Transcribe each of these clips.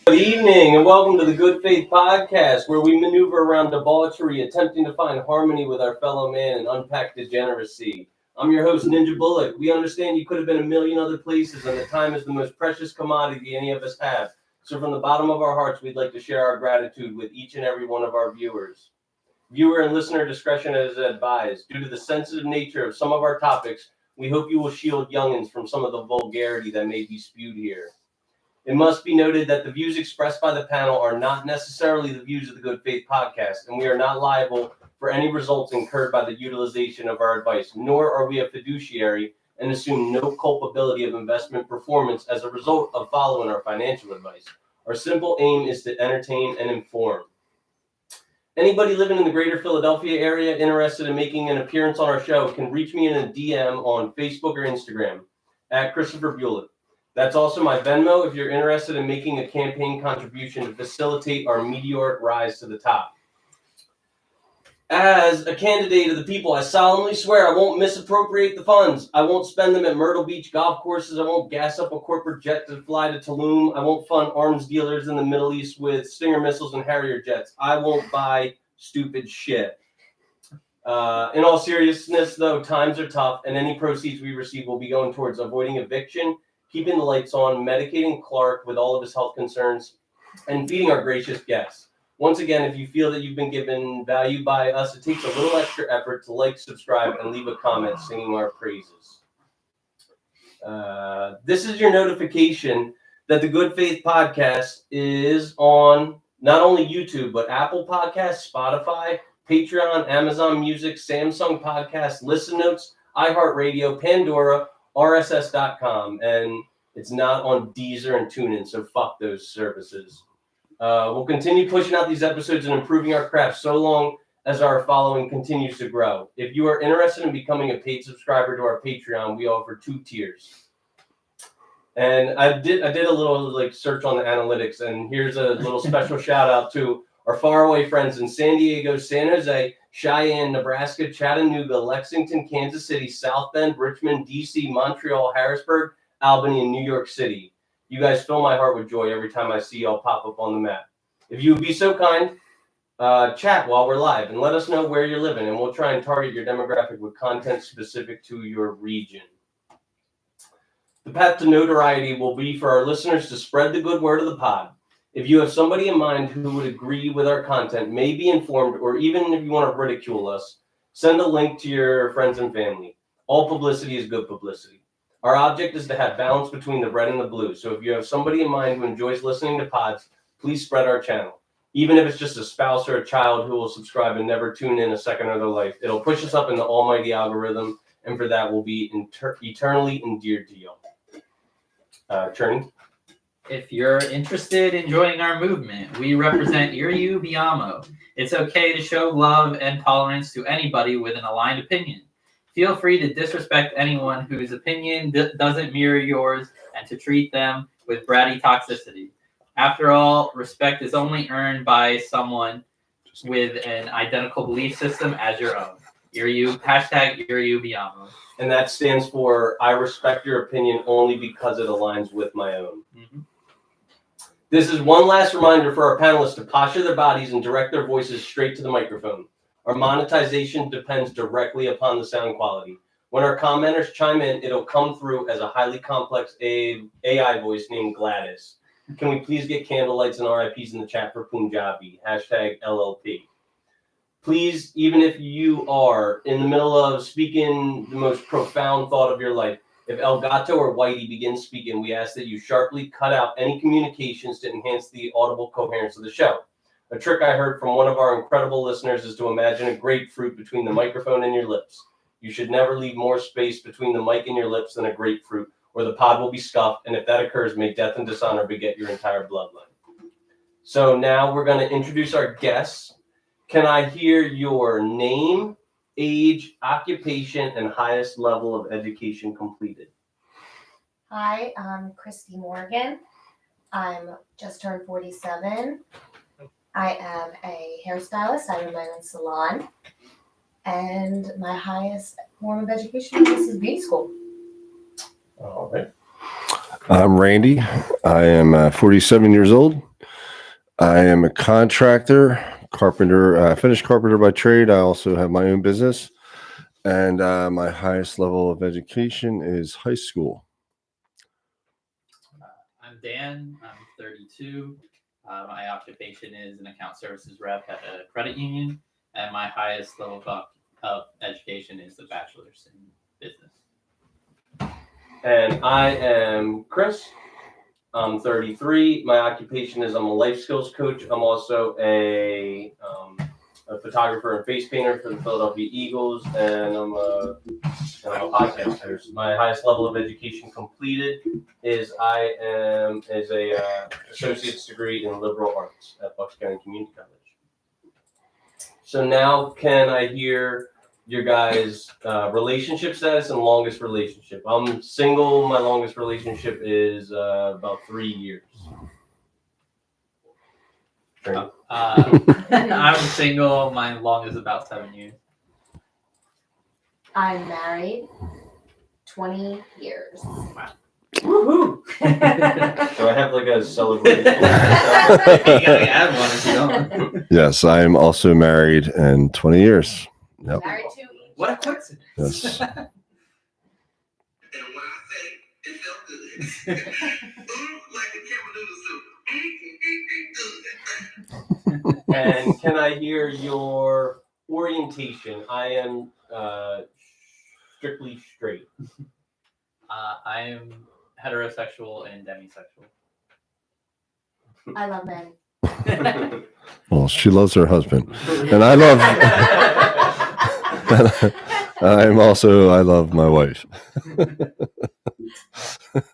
Good evening and welcome to the Good Faith Podcast, where we maneuver around debauchery, attempting to find harmony with our fellow man and unpack degeneracy. I'm your host, Ninja Bullock. We understand you could have been a million other places, and the time is the most precious commodity any of us have. So from the bottom of our hearts, we'd like to share our gratitude with each and every one of our viewers. Viewer and listener discretion is advised. Due to the sensitive nature of some of our topics, we hope you will shield youngins from some of the vulgarity that may be spewed here. It must be noted that the views expressed by the panel are not necessarily the views of the Good Faith Podcast, and we are not liable for any results incurred by the utilization of our advice, nor are we a fiduciary and assume no culpability of investment performance as a result of following our financial advice. Our simple aim is to entertain and inform. Anybody living in the greater Philadelphia area interested in making an appearance on our show can reach me in a DM on Facebook or Instagram at Christopher Bullock. That's also my Venmo if you're interested in making a campaign contribution to facilitate our meteoric rise to the top. As a candidate of the people, I solemnly swear I won't misappropriate the funds. I won't spend them at Myrtle Beach golf courses. I won't gas up a corporate jet to fly to Tulum. I won't fund arms dealers in the Middle East with Stinger missiles and Harrier jets. I won't buy stupid shit. In all seriousness, though, times are tough, and any proceeds we receive will be going towards avoiding eviction, keeping the lights on, medicating Clark with all of his health concerns, and feeding our gracious guests. Once again, if you feel that you've been given value by us, it takes a little extra effort to like, subscribe, and leave a comment singing our praises. This is your notification that the Good Faith Podcast is on not only YouTube, but Apple Podcasts, Spotify, Patreon, Amazon Music, Samsung Podcasts, Listen Notes, iHeartRadio, Pandora, RSS.com, and it's not on Deezer and TuneIn, so fuck those services. We'll continue pushing out these episodes and improving our craft so long as our following continues to grow. If you are interested in becoming a paid subscriber to our Patreon, we offer 2 tiers. And I did a little search on the analytics, and here's a little special shout out to our faraway friends in San Diego, San Jose, Cheyenne, Nebraska, Chattanooga, Lexington, Kansas City, South Bend, Richmond, D.C., Montreal, Harrisburg, Albany, and New York City. You guys fill my heart with joy every time I see y'all pop up on the map. If you would be so kind, chat while we're live and let us know where you're living, and we'll try and target your demographic with content specific to your region. The path to notoriety will be for our listeners to spread the good word of the pod. If you have somebody in mind who would agree with our content, may be informed, or even if you want to ridicule us, send a link to your friends and family. All publicity is good publicity. Our object is to have balance between the red and the blue. So if you have somebody in mind who enjoys listening to pods, please spread our channel. Even if it's just a spouse or a child who will subscribe and never tune in a second of their life, it'll push us up in the almighty algorithm, and for that we'll be eternally endeared to y'all. Churning. If you're interested in joining our movement, we represent Iriu Biamo. It's okay to show love and tolerance to anybody with an aligned opinion. Feel free to disrespect anyone whose opinion doesn't mirror yours and to treat them with bratty toxicity. After all, respect is only earned by someone with an identical belief system as your own. Iriu, hashtag Iriu Biamo. And that stands for, I respect your opinion only because it aligns with my own. Mm-hmm. This is one last reminder for our panelists to posture their bodies and direct their voices straight to the microphone. Our monetization depends directly upon the sound quality. When our commenters chime in, it'll come through as a highly complex AI voice named Gladys. Can we please get candlelights and RIPs in the chat for Punjabi? Hashtag LLP. Please, even if you are in the middle of speaking the most profound thought of your life, if El Gato or Whitey begins speaking, we ask that you sharply cut out any communications to enhance the audible coherence of the show. A trick I heard from one of our incredible listeners is to imagine a grapefruit between the microphone and your lips. You should never leave more space between the mic and your lips than a grapefruit, or the pod will be scuffed, and if that occurs, may death and dishonor beget your entire bloodline. So now we're going to introduce our guests. Can I hear your name, age, occupation, and highest level of education completed? Hi, I'm Kristi Morgan. I'm just turned 47. I am a hairstylist. I run my own salon. And my highest form of education is beauty school. All right. I'm Randy. I am 47 years old. I am a contractor, carpenter, finished carpenter by trade. I also have my own business, and my highest level of education is high school. I'm Dan. I'm 32. My occupation is an account services rep at a credit union, and my highest level of education is a bachelor's in business. And I am Chris. I'm 33. My occupation is I'm a life skills coach. I'm also a photographer and face painter for the Philadelphia Eagles, and I'm a podcast host. My highest level of education completed is I am as a associate's degree in liberal arts at Bucks County Community College. So now, can I hear your guys' relationship status and longest relationship? I'm single. My longest relationship is about 3 years. I'm single. My longest is about 7 years. I'm married. 20 years. Wow. Woohoo! So I have like a celebration. You gotta add one if you don't. Yes, I am also married and 20 years. Yep. Married to each. What a coincidence. Yes. And when I say it felt good, like the camera noodle soup. And can I hear your orientation? I am strictly straight. I am heterosexual and demisexual. I love men. Well, she loves her husband, and I love. I love my wife.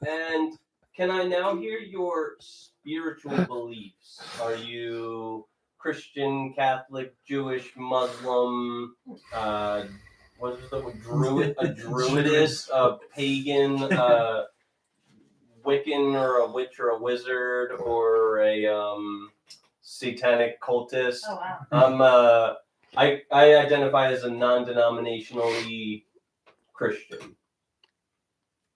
And can I now hear your spiritual beliefs? Are you Christian, Catholic, Jewish, Muslim? What is the Druid? A Druidist, a pagan, Wiccan, or a witch, or a wizard, or a satanic cultist? Oh wow. I identify as a non-denominationally Christian.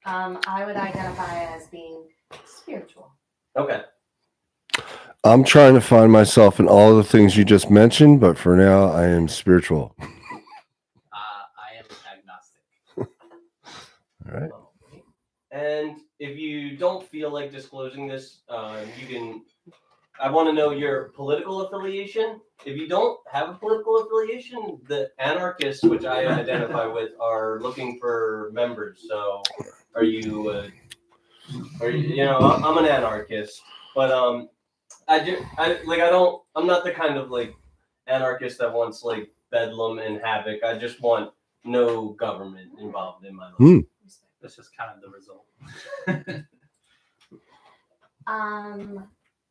I would identify as being spiritual. Okay. I'm trying to find myself in all the things you just mentioned, but for now, I am spiritual. I am agnostic. All right. And if you don't feel like disclosing this, you can. I want to know your political affiliation. If you don't have a political affiliation, the anarchists, which I identify with, are looking for members. So, are you? I'm an anarchist, but I'm not the kind of like anarchist that wants like bedlam and havoc. I just want no government involved in my life. That's just kind of the result.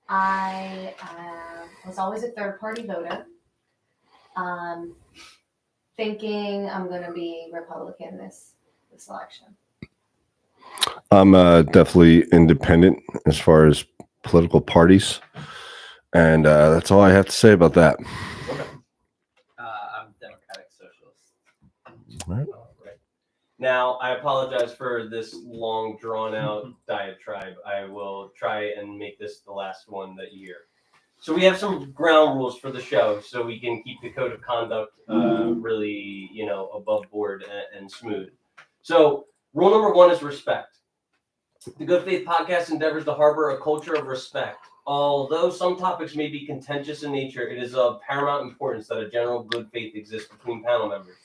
I was always a third-party voter. Thinking I'm going to be Republican this election. I'm definitely independent as far as political parties, and that's all I have to say about that. I'm Democratic Socialist. All right. Now, I apologize for this long, drawn-out diatribe. I will try and make this the last one that you hear. So we have some ground rules for the show, so we can keep the code of conduct really, above board and smooth. So, rule number 1 is respect. The Good Faith Podcast endeavors to harbor a culture of respect. Although some topics may be contentious in nature, it is of paramount importance that a general good faith exists between panel members.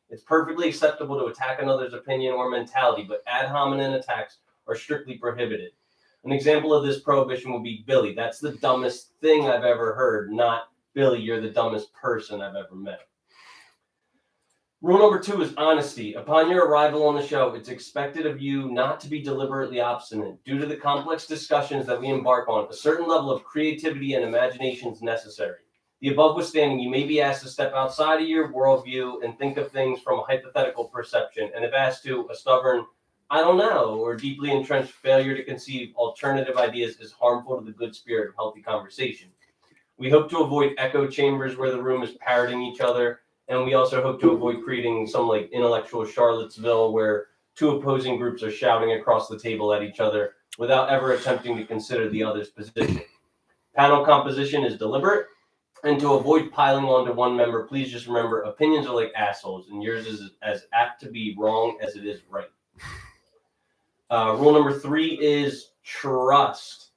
It's perfectly acceptable to attack another's opinion or mentality, but ad hominem attacks are strictly prohibited. An example of this prohibition would be Billy. That's the dumbest thing I've ever heard, not Billy, you're the dumbest person I've ever met. Rule number 2 is honesty. Upon your arrival on the show, it's expected of you not to be deliberately obstinate. Due to the complex discussions that we embark on, a certain level of creativity and imagination is necessary. The above withstanding, you may be asked to step outside of your worldview and think of things from a hypothetical perception, and if asked to, a stubborn, I don't know, or deeply entrenched failure to conceive alternative ideas is harmful to the good spirit of healthy conversation. We hope to avoid echo chambers where the room is parroting each other, and we also hope to avoid creating some like intellectual Charlottesville where 2 opposing groups are shouting across the table at each other without ever attempting to consider the other's position. Panel composition is deliberate. And to avoid piling on to one member, please just remember opinions are like assholes, and yours is as apt to be wrong as it is right. Rule number 3 is trust.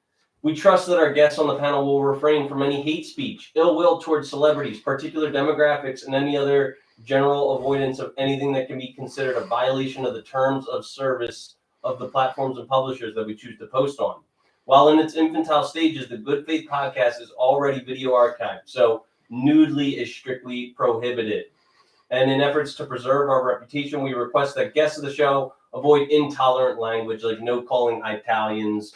We trust that our guests on the panel will refrain from any hate speech, ill will towards celebrities, particular demographics, and any other general avoidance of anything that can be considered a violation of the terms of service of the platforms and publishers that we choose to post on. While in its infantile stages, the Good Faith podcast is already video archived, so nudity is strictly prohibited. And in efforts to preserve our reputation, we request that guests of the show avoid intolerant language, like no calling Italians,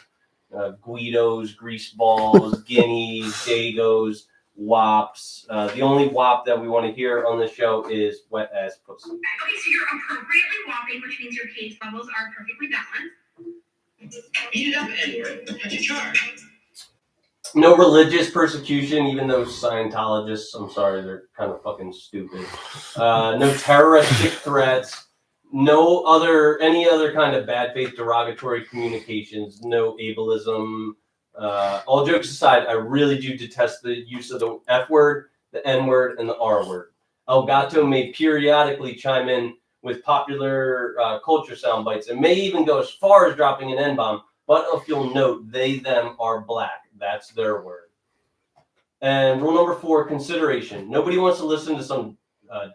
Guidos, greaseballs, guineas, dagos, wops. The only wop that we want to hear on the show is wet ass pussy. Okay, so you're appropriately whopping, which means your pH levels are perfectly balanced. Eat it up, Edward. What'd you charge? No religious persecution, even though Scientologists, I'm sorry, they're kind of fucking stupid. No terroristic threats. Any other kind of bad faith derogatory communications. No ableism. All jokes aside, I really do detest the use of the F word, the N word, and the R word. El Gato may periodically chime in with popular culture sound bites and may even go as far as dropping an N-bomb, but if you'll note, they, them are black. That's their word. And rule number 4, consideration. Nobody wants to listen to some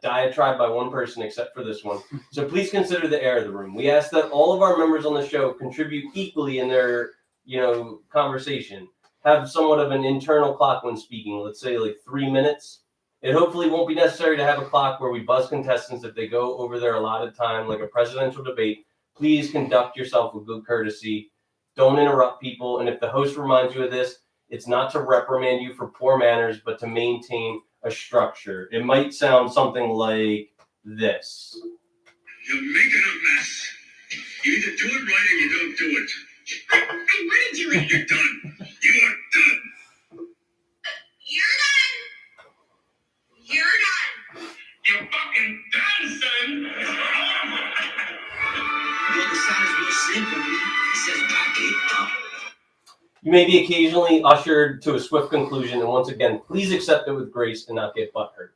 diatribe by one person except for this one. So please consider the air of the room. We ask that all of our members on the show contribute equally in their, conversation. Have somewhat of an internal clock when speaking. Let's say like 3 minutes. It hopefully won't be necessary to have a clock where we buzz contestants if they go over their allotted time, like a presidential debate. Please conduct yourself with good courtesy. Don't interrupt people. And if the host reminds you of this, it's not to reprimand you for poor manners, but to maintain a structure. It might sound something like this. You're making a mess. You either do it right or you don't do it. I want to do it. You're done. You are done. You're done. You're done. You're fucking done, son. Well, the sound is real simple. It says back it up. You may be occasionally ushered to a swift conclusion, and once again, please accept it with grace and not get butthurt.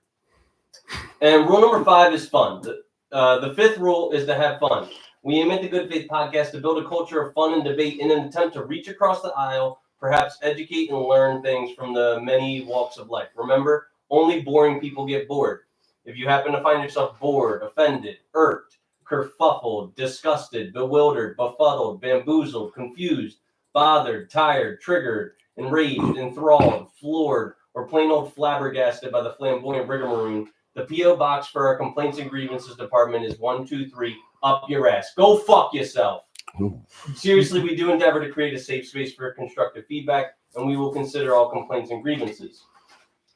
And rule number 5 is fun. The 5th rule is to have fun. We aim at the Good Faith podcast to build a culture of fun and debate in an attempt to reach across the aisle, perhaps educate and learn things from the many walks of life. Remember, only boring people get bored. If you happen to find yourself bored, offended, irked, kerfuffled, disgusted, bewildered, befuddled, bamboozled, confused, bothered, tired, triggered, enraged, enthralled, floored, or plain old flabbergasted by the flamboyant rigmarole, the P.O. box for our complaints and grievances department is 123 up your ass. Go fuck yourself. Seriously, we do endeavor to create a safe space for constructive feedback, and we will consider all complaints and grievances.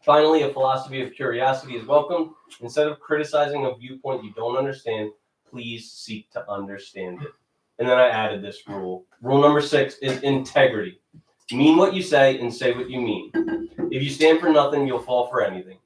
Finally, a philosophy of curiosity is welcome. Instead of criticizing a viewpoint you don't understand, please seek to understand it. And then I added this rule. Rule number 6 is integrity. Mean what you say and say what you mean. If you stand for nothing, you'll fall for anything.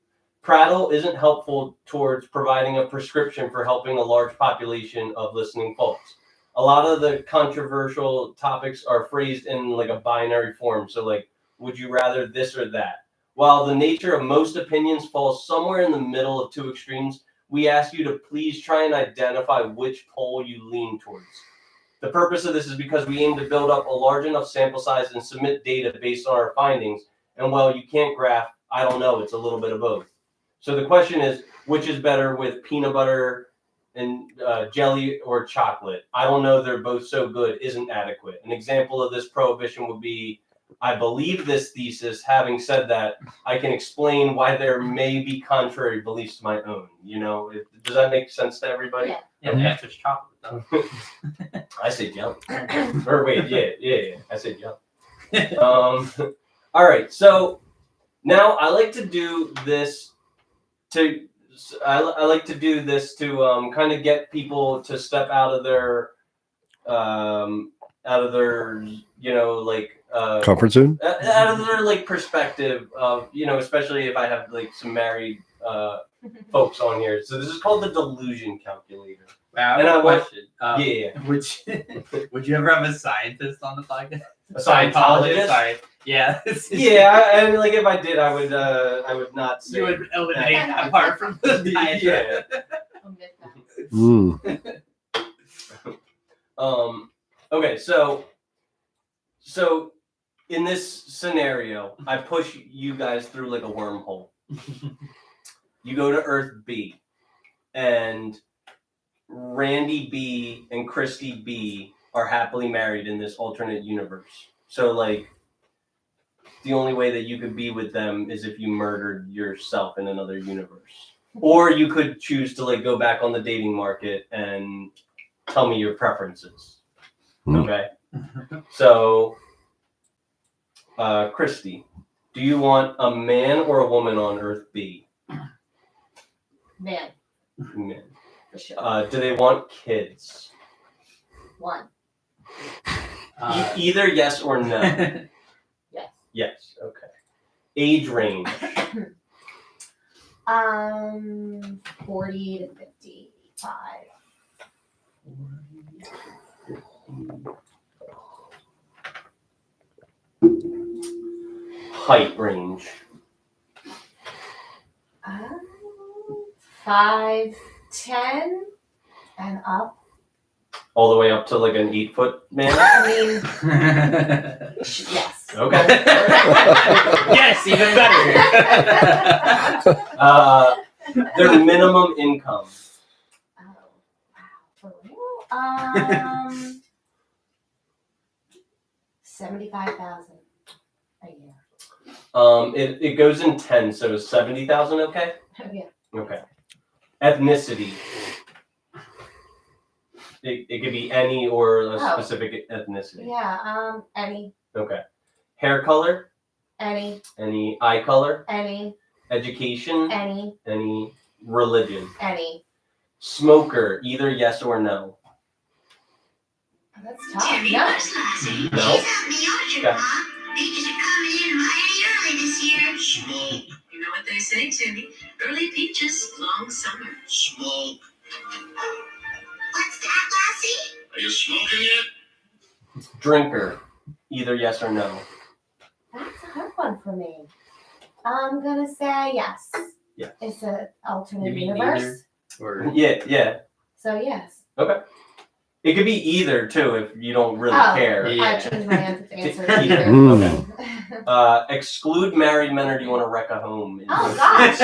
Prattle isn't helpful towards providing a prescription for helping a large population of listening folks. A lot of the controversial topics are phrased in like a binary form. So like, would you rather this or that? While the nature of most opinions falls somewhere in the middle of 2 extremes, we ask you to please try and identify which pole you lean towards. The purpose of this is because we aim to build up a large enough sample size and submit data based on our findings. And while you can't graph, I don't know, it's a little bit of both. So the question is, which is better with peanut butter and jelly or chocolate? I don't know, they're both so good isn't adequate. An example of this prohibition would be, I believe this thesis. Having said that, I can explain why there may be contrary beliefs to my own. Does that make sense to everybody? Yeah. Yeah, the answer's chocolate, though. I say jelly. Or wait, yeah. I say jelly. All right, so now I like to do this to kind of get people to step out of their Comfort zone? out of their like perspective of, especially if I have like some married folks on here. So this is called the delusion calculator. Wow, And I want- question. Yeah. Would you ever have a scientist on the podcast? A Scientologist? Sorry. Yeah. Yeah, and like if I did, I would not say. You would eliminate that part from the diatribe. Omit that. Okay, so in this scenario, I push you guys through like a wormhole. You go to Earth B, and Randy B and Kristi B are happily married in this alternate universe. So like, the only way that you could be with them is if you murdered yourself in another universe. Or you could choose to like go back on the dating market and tell me your preferences. Okay. So, Kristi, do you want a man or a woman on Earth B? Man, Man. for sure. Do they want kids? One. Either yes or no. Yes. Yes. Okay. Age range. 40 to 55. Height range. 5'10" and up. All the way up to like an 8-foot man. I mean, yes. Okay. Yes, even better. Their minimum income. Oh, wow. For real? 75,000 a year. It goes in 10, so 70,000. Okay. Oh, yeah. Okay. Ethnicity. It could be any or a specific ethnicity. Yeah. Any. Okay. Hair color. Any. Any eye color. Any. Education. Any. Any religion. Any. Smoker. Either yes or no. Oh, that's tough. Terry No. was Lassie. No. He's out in the orchard, Okay. Mom. Peaches are coming in mighty early this year. Smoke. You know what they say, Timmy? Early peaches, long summer. Smoke. What's that, Lassie? Are you smoking yet? Drinker. Either yes or no. That's a hard one for me. I'm gonna say yes. Yeah. It's an alternate You mean universe. Or Yeah. So yes. Okay. It could be either too if you don't really care. Yeah. I changed my answer Either. to Okay. Exclude married men, or do you want to wreck a home? Oh, gosh.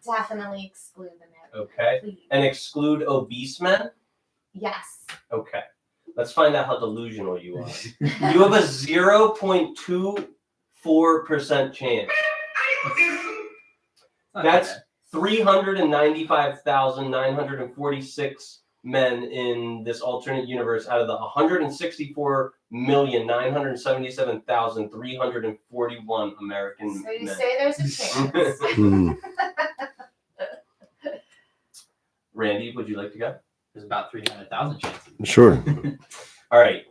Definitely exclude the marriage. Okay. Please. And exclude obese men? Yes. Okay. Let's find out how delusional you are. You have a 0.24% chance. That's 395,946 men in this alternate universe out of the 164,977,341 American So you men. say there's a chance. Randy, would you like to go? there's about 300,000 chances. Sure. All right.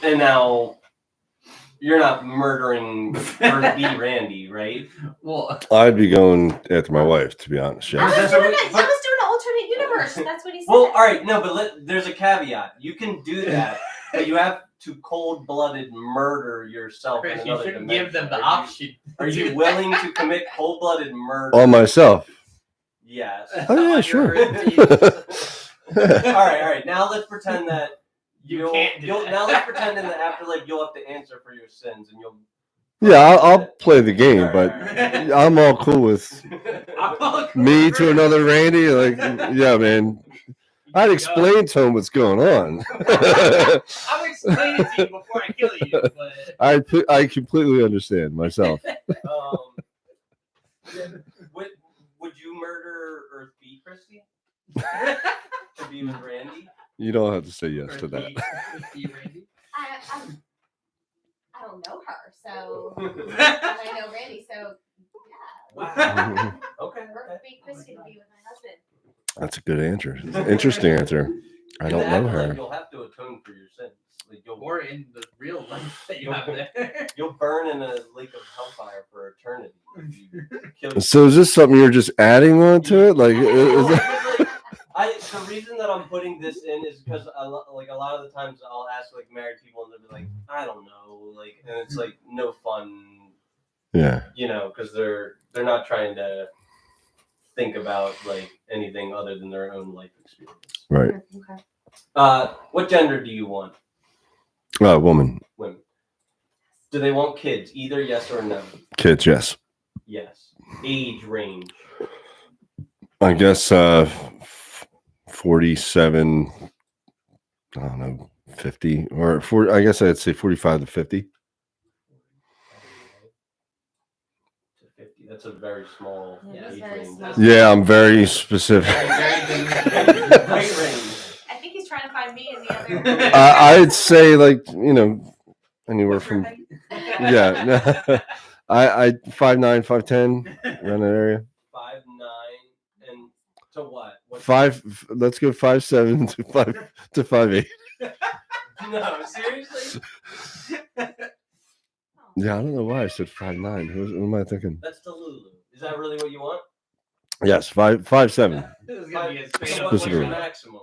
And now you're not murdering Earth B Randy, right? Well, I'd be going after my wife, to be honest. I Yeah. was That's doing what we- it. I was doing an alternate universe. That's what he said. Well, all right. No, but there's a caveat. You can do that, but you have to cold-blooded murder yourself Chris, in you another shouldn't dimension. give them the Are you- option. Are you willing to commit cold-blooded murder? On myself. Yes. Oh, yeah, On your sure. Earth team. All right. Now let's pretend that You can't do that. Now let's pretend in the afterlife you'll have to answer for your sins, and you'll. Yeah, I'll play the game, All but right. I'm all cool with me to another Randy. Like, yeah, man. I'd explain to him what's going on. I'll explain it to you before I kill you. But... I completely understand myself. Would you murder Earth B, Kristi? To be with Randy? You don't have to say yes to that. I don't know her, so and I know Randy, so yeah. Wow. Okay. Earth B Kristi to be with my husband. That's a good answer. Interesting answer. I In don't the know afterlife, her. You'll have to atone for your sins. Like Or in the real life that you have there. you'll burn in a lake of hellfire for eternity. If you kill So is this something you're just adding on to it? Like, is it- The reason that I'm putting this in is because like a lot of the times I'll ask like married people and they'll be like, I don't know, like and it's like no fun. Yeah. You know, because they're not trying to think about like anything other than their own life experience. Right. Okay. What gender do you want? Woman. Women. Do they want kids? Either yes or no? Kids, yes. Yes. Age range. I guess 47, I don't know, 50, or I guess I'd say 45 to 50. To 50. That's a very small Yeah, age very range. small. Yeah, I'm very specific. Height range. I think he's trying to find me in the other. I'd say like, anywhere What's your from, height? yeah. I 5'9", 5'10", around that area. 5'9", and to what? Let's go 5'7" to 5'8". No, seriously? Yeah, I don't know why I said 5'9". What am I thinking? That's Delulu. Is that really what you want? Yes, 5'7". This is gonna be a straight up What's your Specifically. maximum?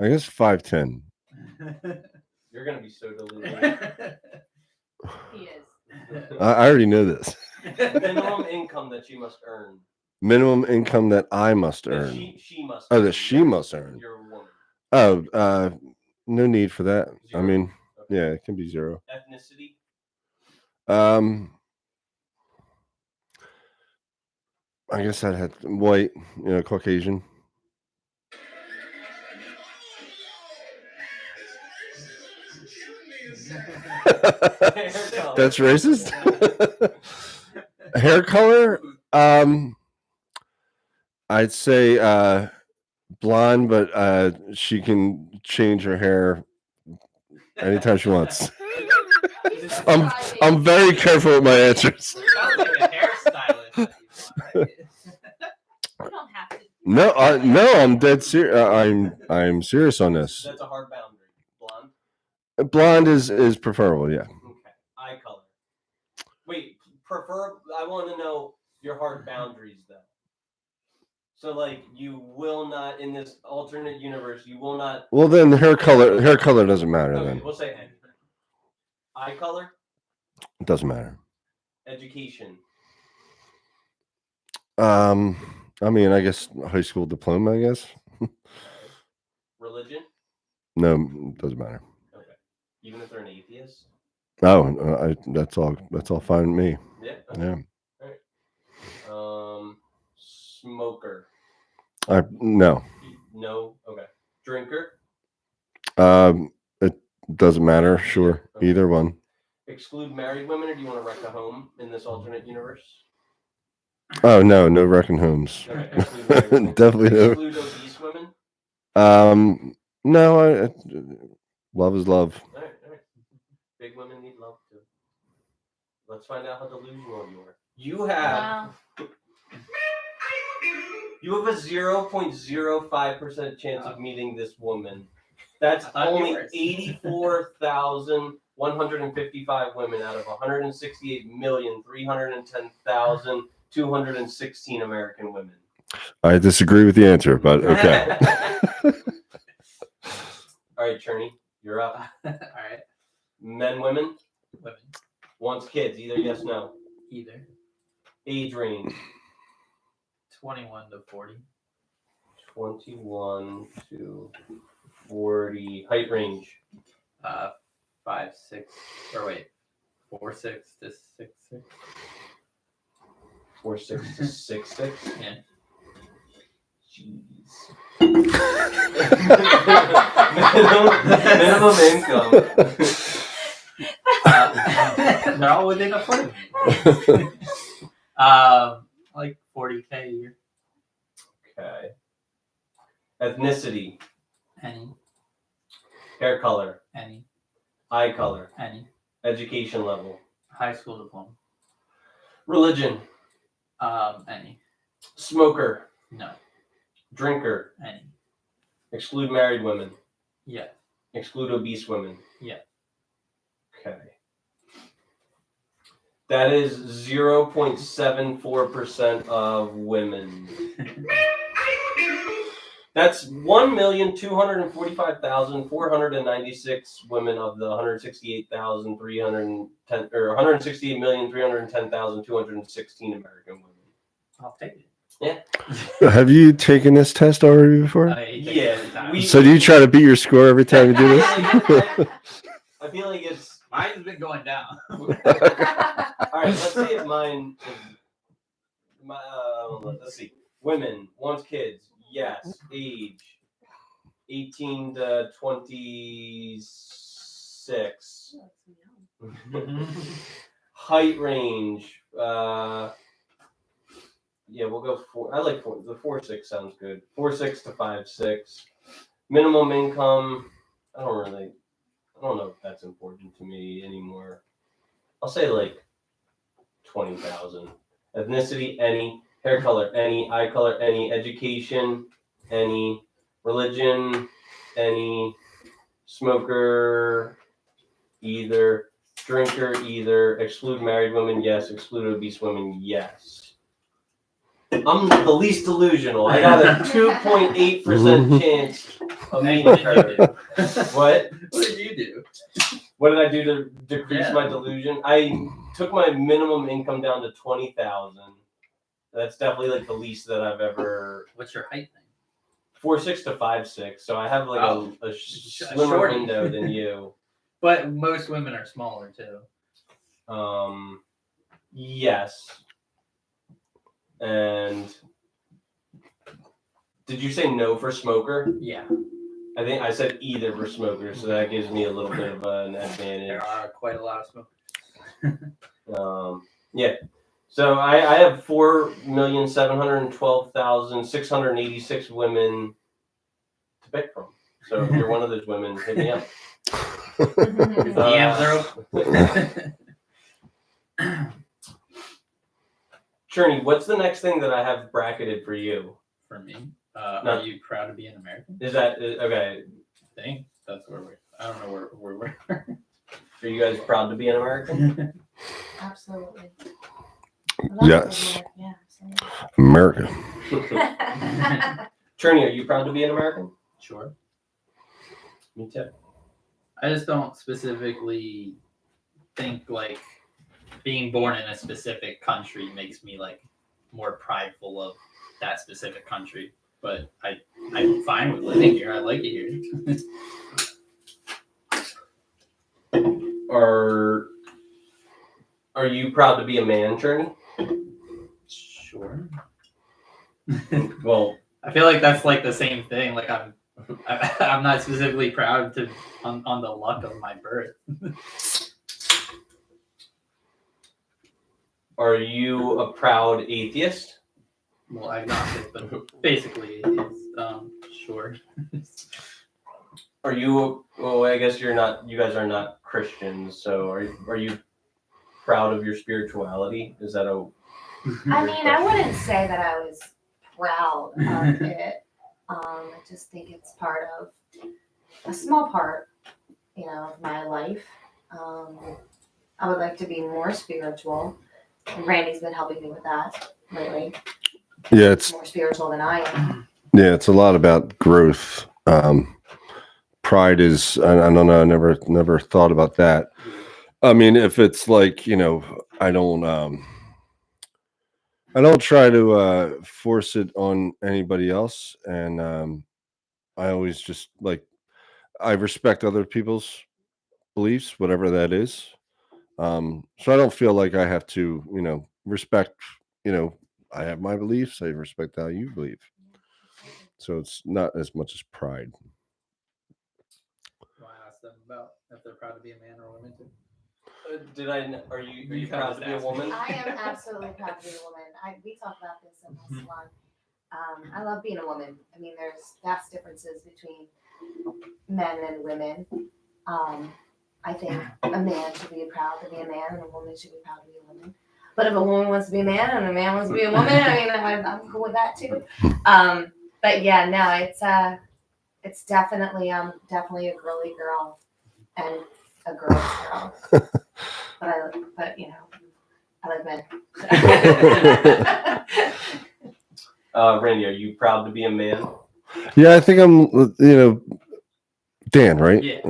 I guess 5'10". You're gonna be so delulu. He is. I already know this. Minimum income that you must earn. Minimum income that I must That earn. she must. Oh, earn. that she must earn. You're a woman. Oh, no need for that. I Zero? mean, Okay. yeah, it can be 0. Ethnicity. I guess I'd have white, Caucasian. That's racist. Hair color, I'd say blonde, but she can change her hair anytime she wants. I'm very careful with my answers. Sounds like a hairstylist. That you want, right? You don't have to. No, I'm dead serious. I'm serious on this. That's a hard boundary. Blonde. Blonde is preferable, yeah. Okay. Eye color. Wait, prefer. I want to know your hard boundaries though. So like, you will not in this alternate universe. You will not. Well, then hair color doesn't matter. Okay, Then we'll say any. Eye color. it doesn't matter. Education. I mean, I guess high school diploma. I guess. Religion. No, it doesn't matter. Okay. Even if they're an atheist. Oh, that's all fine with me. Yeah. Yeah. Smoker. No. No. Okay. Drinker. It doesn't matter. Sure, Okay. either one. Exclude married women, or do you want to wreck a home in this alternate universe? Oh no wrecking homes. Okay. Exclude married women. Definitely no. Exclude obese women. No. Love is love. All right. Big women need love too. Let's find out how delusional you are. You have a 0.05% chance of meeting this woman. That's only 84,155 women out of 168,310,216 American women. I disagree with the answer, but okay. All right, Cherney, you're up. All right. Men, women, Women. wants kids. Either yes, no. Either. Age range. 21 to 40. 21 to 40. Height range. 5'6", or wait, 4'6" to 6'6". 4'6" to 6'6". Yeah. Jeez. minimum income. They're all within a foot of me. Like 40K a year. Okay. Ethnicity. Any. Hair color. Any. Eye color. Any. Education level. High school diploma. Religion. Any. Smoker. No. Drinker. Any. Exclude married women. Yeah. Exclude obese women. Yeah. Okay. That is 0.74% of women. That's 1,245,496 women of the 168,310 or 168,310,216 American women. I'll take it. Have you taken this test already before? So do you try to beat your score every time you do this? I feel like it's. Mine's been going down. All right, let's see if mine. Let's see. Women wants kids. Yes. Age 18 to 26. Height range. Yeah, we'll go 4. I like 4. The 4'6" sounds good. 4'6" to 5'6". Minimum income. I don't know if that's important to me anymore. I'll say like 20,000. Ethnicity, any. Hair color, any. Eye color, any. Education, any. Religion, any. Smoker, either. Drinker, either. Exclude married women, yes. Exclude obese women, yes. I'm the least delusional. I got a 2.8% chance of meeting her. What? What did you do? What did I do to decrease my delusion? I took my minimum income down to 20,000. That's definitely like the least that I've ever. What's your height thing? 4'6" to 5'6", so I have like a slimmer shorty. window than you. But most women are smaller too. Yes. And did you say no for smoker? Yeah. I think I said either for smoker, so that gives me a little bit of an advantage. There are quite a lot of smokers. Yeah. So I have 4,712,686 women to pick from. So if you're one of those women, hit me up. DMs are open. Cherney, what's the next thing that I have bracketed for you? For me, are you proud to be an American? Is that okay? I think that's where we're. I don't know where we're. Are you guys proud to be an American? Absolutely. Yes. Yeah, America. Cherney, are you proud to be an American? Sure. Me too. I just don't specifically think like being born in a specific country makes me like more prideful of that specific country. But I'm fine with living here. I like it here. Are you proud to be a man, Cherney? Sure. Well, I feel like that's like the same thing. Like I'm not specifically proud to on the luck of my birth. are you a proud atheist? Well, agnostic, but basically it's sure. Are you? Well, I guess you're not. You guys are not Christians, so are you proud of your spirituality? Is that a? I mean, I wouldn't say that I was proud of it. I just think it's part of a small part, of my life. I would like to be more spiritual, and Randy's been helping me with that lately. Yeah, it's more spiritual than I am. Yeah, it's a lot about growth. Pride is, I don't know, I never thought about that. I mean, if it's like, I don't try to force it on anybody else. And I always just I respect other people's beliefs, whatever that is. So I don't feel like I have to, respect, I have my beliefs. I respect how you believe. So it's not as much as pride. Do I ask them about if they're proud to be a man or a woman too? Are you proud to be a woman? I am absolutely proud to be a woman. We talk about this in my salon. I love being a woman. I mean, there's vast differences between men and women. I think a man should be proud to be a man, and a woman should be proud to be a woman. But if a woman wants to be a man and a man wants to be a woman, I mean, I'm cool with that too. But yeah, no, it's definitely a girly girl and a girl's girl. But I like men. Randy, are you proud to be a man? Yeah, I think I'm, Dan, right? Yeah.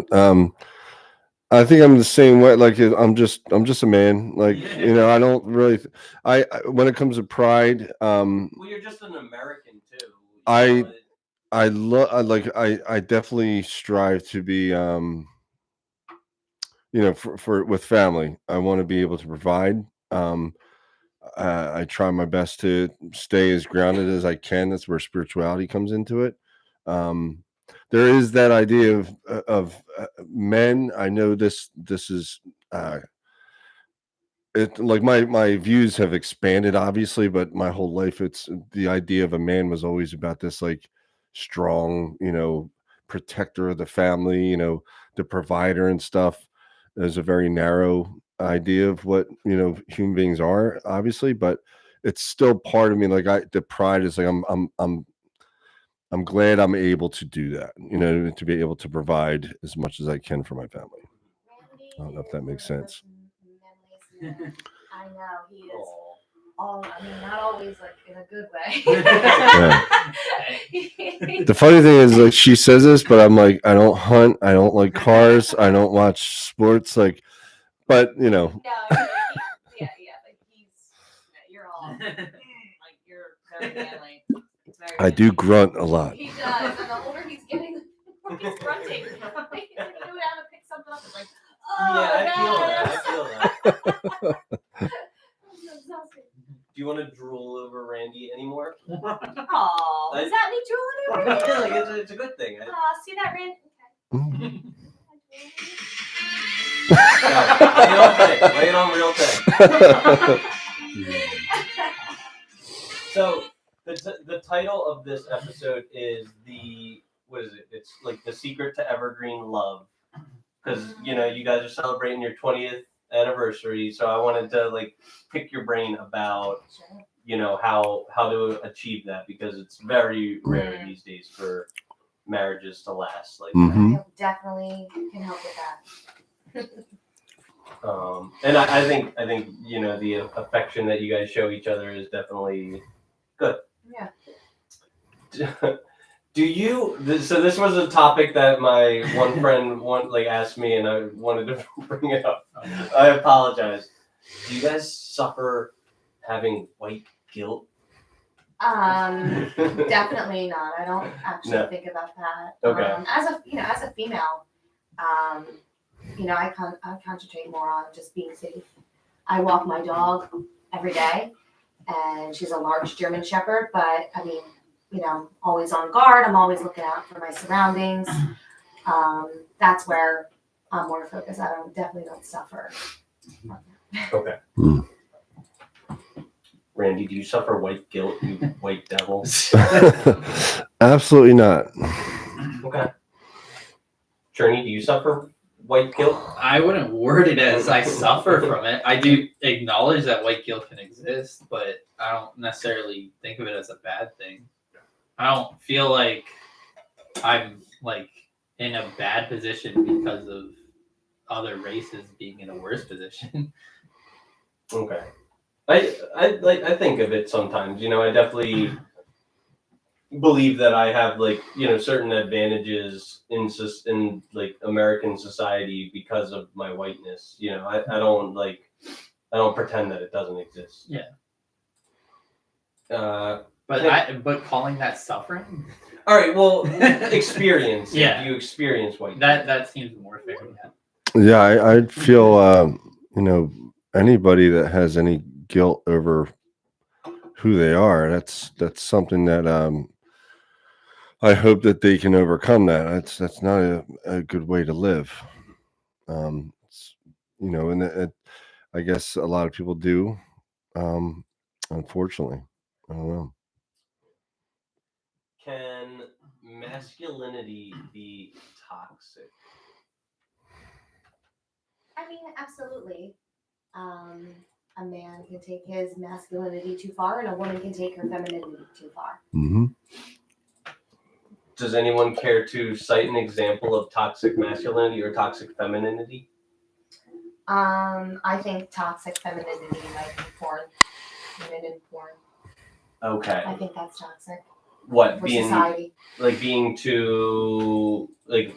I think I'm the same way. Like I'm just a man. Like I don't really. I when it comes to pride, Well, you're just an American too. I love. I definitely strive to be. For with family, I want to be able to provide. I try my best to stay as grounded as I can. That's where spirituality comes into it. Um, there is that idea of men. I know this is it like my views have expanded obviously, but my whole life it's the idea of a man was always about this like strong, protector of the family, the provider and stuff. There's a very narrow idea of what human beings are, obviously, but it's still part of me. Like the pride is like I'm glad I'm able to do that, to be able to provide as much as I can for my family. I don't know if that makes sense. I know he is. Not always like in a good way. The funny thing is, like, she says this, but I'm like, I don't hunt, I don't like cars, I don't watch sports, like, but No, like you're all like you're very manly. I do grunt a lot. He does, and the older he's getting, the more he's grunting. He go down and pick something up, it's like, I feel that. exhausting. Do you want to drool over Randy anymore? Oh, is that me drooling over I you? feel like it's a good thing. See that, Randy? Okay. Lay it on real thing. So the title of this episode is what is it? It's like The Secret to Evergreen Love, because you guys are celebrating your 20th anniversary. So I wanted to like pick your brain about how to achieve that, because it's very rare these days for marriages to last like Mhm. I definitely can help with that. And I think the affection that you guys show each other is definitely good. Yeah. Do you? So this was a topic that my one friend asked me, and I wanted to bring it up. I apologize. Do you guys suffer having white guilt? Definitely not. I don't actually think about that. Okay. As a female, I concentrate more on just being safe. I walk my dog every day, and she's a large German Shepherd, but always on guard. I'm always looking out for my surroundings. That's where I'm more focused. I definitely don't suffer. Okay. Randy, do you suffer white guilt, you white devil? Absolutely not. Okay. Journey, do you suffer white guilt? I wouldn't word it as I suffer from it. I do acknowledge that white guilt can exist, but I don't necessarily think of it as a bad thing. I don't feel like I'm like in a bad position because of other races being in a worse position. Okay. I think of it sometimes. I definitely believe that I have certain advantages in like American society because of my whiteness. I don't pretend that it doesn't exist. Yeah. But calling that suffering? All right. Well, experience. Yeah. Do you experience whiteness? That seems more fair. Yeah, I feel anybody that has any guilt over who they are, that's something that I hope that they can overcome that. That's not a good way to live. And I guess a lot of people do. Unfortunately, I don't know. Can masculinity be toxic? I mean, absolutely. A man can take his masculinity too far, and a woman can take her femininity too far. Mm-hmm. Does anyone care to cite an example of toxic masculinity or toxic femininity? I think toxic femininity might be porn. Women in porn. Okay. I think that's toxic. what for being society. like being too like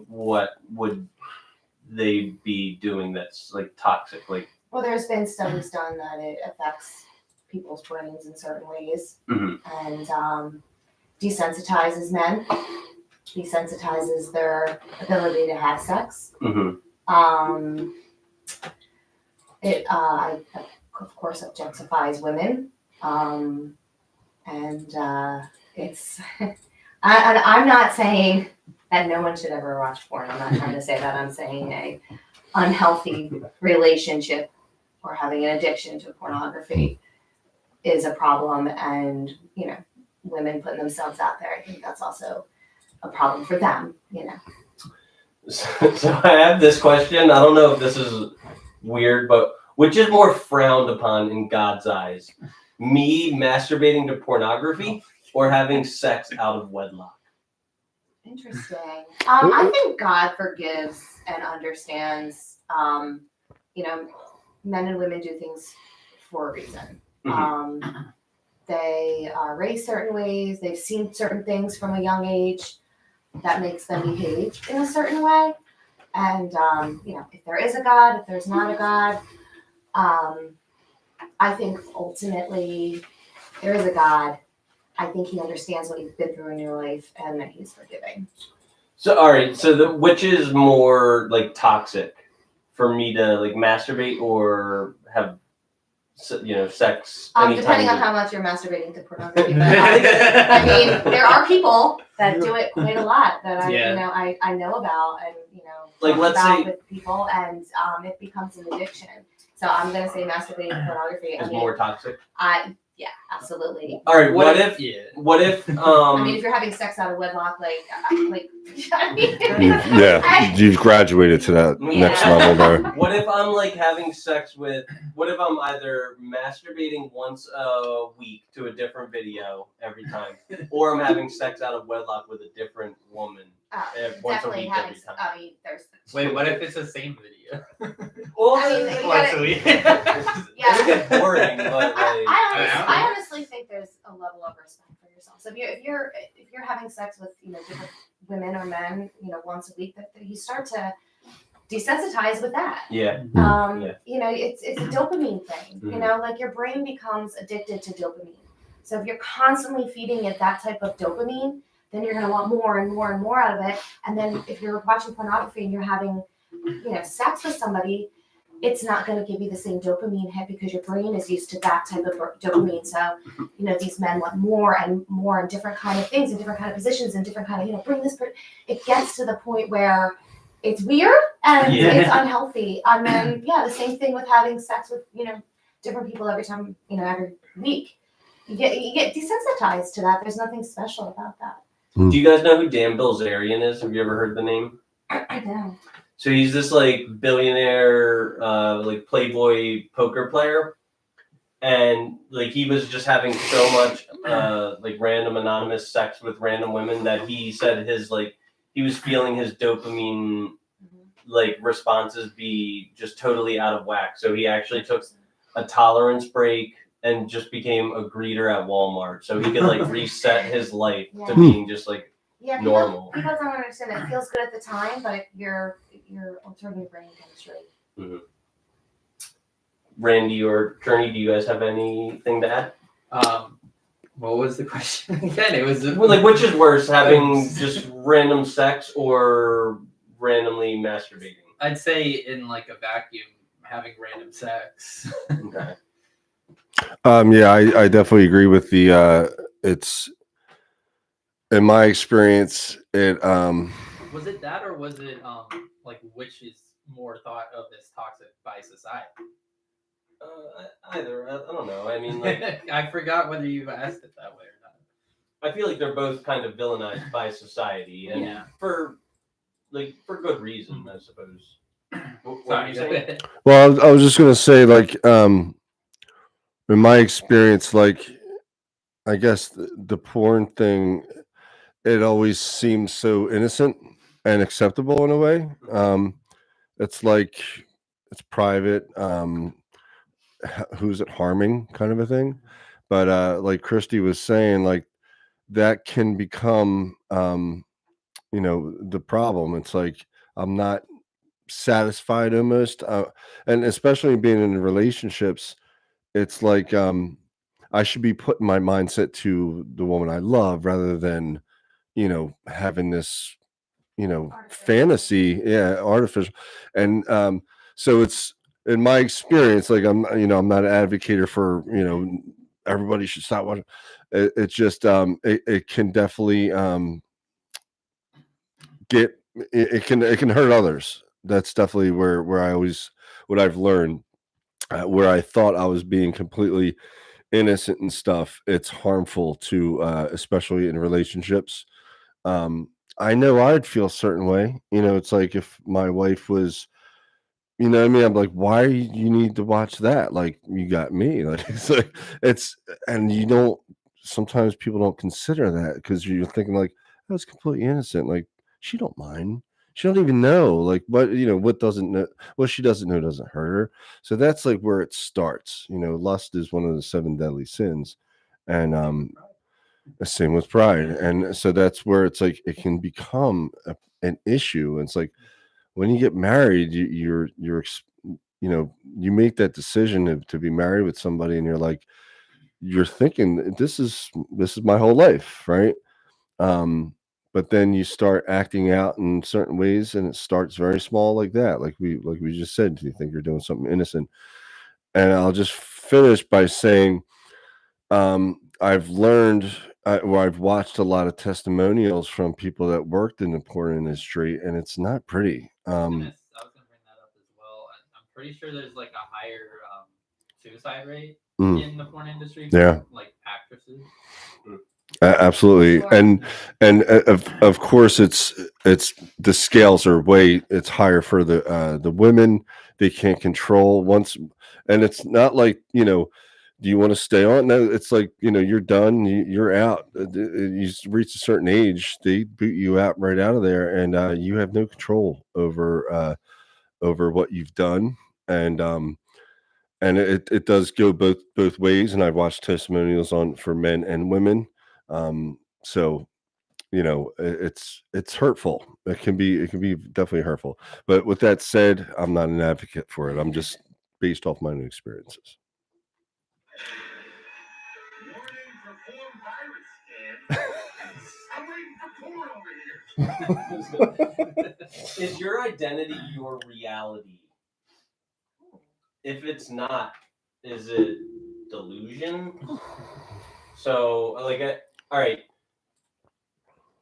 what would they be doing that's like toxic? Like Well, there's been studies done that it affects people's brains in certain ways, and desensitizes men, desensitizes their ability to have sex. It, of course, objectifies women, and it's. I'm not saying that no one should ever watch porn. I'm not trying to say that. I'm saying a unhealthy relationship or having an addiction to pornography is a problem, and women putting themselves out there, I think that's also a problem for them. So I have this question. I don't know if this is weird, but which is more frowned upon in God's eyes? Me masturbating to pornography or having sex out of wedlock? Interesting. I think God forgives and understands. Men and women do things for a reason. They are raised certain ways. They've seen certain things from a young age that makes them behave in a certain way. And if there is a God, if there's not a God, I think ultimately there is a God. I think he understands what you've been through in your life and that he's forgiving. So, all right. So which is more like toxic for me to like masturbate or have, sex? Depending on how much you're masturbating to pornography. But I mean, there are people that do it quite a lot that I know about and like let's say with people, and it becomes an addiction. So I'm gonna say masturbating to pornography is more toxic. Yeah, absolutely. All right. What if? I mean, if you're having sex out of wedlock, you've graduated to that next level there. What if I'm like having sex with? What if I'm either masturbating once a week to a different video every time, or I'm having sex out of wedlock with a different woman once a week every time? I mean, Wait, what if it's the same video? Well, once a week. Yeah. It gets boring, but like, I honestly think there's a level of respect for yourself. So if you're having sex with different women or men once a week, that you start to desensitize with that. Yeah. It's a dopamine thing. Like your brain becomes addicted to dopamine. So if you're constantly feeding it that type of dopamine, then you're going to want more and more and more out of it. And then if you're watching pornography and you're having sex with somebody, it's not going to give you the same dopamine hit because your brain is used to that type of dopamine. So, these men want more and more and different kind of things and different kind of positions and different kind of, bring this. It gets to the point where it's weird and it's unhealthy. And then, the same thing with having sex with, different people every time, every week. You get desensitized to that. There's nothing special about that. Do you guys know who Dan Bilzerian is? Have you ever heard the name? I know. So he's this like billionaire, like Playboy poker player, and like he was just having so much like random anonymous sex with random women that he said he was feeling his dopamine like responses be just totally out of whack. So he actually took a tolerance break and just became a greeter at Walmart, so he could like reset his life to being just like normal. People don't understand it. It feels good at the time, but you're altering your brain chemistry. Randy or Kearney, do you guys have anything to add? What was the question again? It was which is worse, having just random sex or randomly masturbating? I'd say in like a vacuum, having random sex. Okay. I definitely agree with the it's in my experience it was it that or was it like which is more thought of as toxic by society? Either. I don't know. I mean, like I forgot whether you asked it that way or not. I feel like they're both kind of villainized by society and for good reason, I suppose. What are you saying? Well, I was just gonna say, like, in my experience, like, I guess the porn thing, it always seems so innocent and acceptable in a way. It's like it's private. Who's it harming, kind of a thing. But like Kristi was saying, like that can become, the problem. It's like I'm not satisfied almost, and especially being in relationships, it's like I should be putting my mindset to the woman I love rather than having this fantasy, yeah, artificial. And so it's in my experience, like I'm not an advocate for everybody should stop watching. It's just it can definitely get it can hurt others. That's definitely where I always what I've learned, where I thought I was being completely innocent and stuff. It's harmful to especially in relationships. um I know I'd feel a certain way. It's like if my wife was, what I mean, I'm like, why you need to watch that? Like, you got me. Like, it's like it's and you don't sometimes people don't consider that because you're thinking like, oh, it's completely innocent. Like, she don't mind. She don't even know. Like, what doesn't know, what she doesn't know doesn't hurt her. So that's like where it starts. Lust is one of the seven deadly sins. And the same with pride. And so that's where it's like it can become an issue. And it's like when you get married, you make that decision to be married with somebody, and you're thinking this is my whole life, right? But then you start acting out in certain ways, and it starts very small, like that, like we just said. You think you're doing something innocent. And I'll just finish by saying, I've learned, or I've watched a lot of testimonials from people that worked in the porn industry, and it's not pretty. I was gonna bring that up as well. I'm pretty sure there's like a higher suicide rate in the porn industry for Yeah. like actresses. Absolutely. Sure. And of course it's the scales are it's higher for the women. They can't control once, and it's not like, do you want to stay on? No, it's like, you're done, you're out. You reach a certain age, they boot you out right out of there, and you have no control over what you've done. And it does go both ways, and I've watched testimonials on for men and women. So it's hurtful. It can be definitely hurtful. But with that said, I'm not an advocate for it. I'm just based off my own experiences. Warning for porn virus scam. I'm waiting for porn over here. Is your identity your reality? If it's not, is it delusion? So, all right.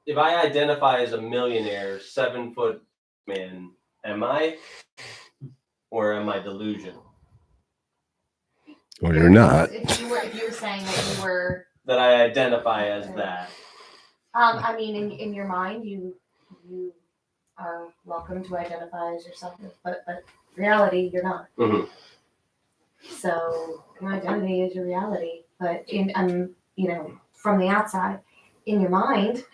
If I identify as a millionaire, 7-foot man, am I? Or am I delusion? Or you're not. If you were saying that you were, That I identify as that. I mean, in your mind, you are welcome to identify as yourself, but reality, you're not. Mhm. So your identity is your reality, but from the outside, in your mind,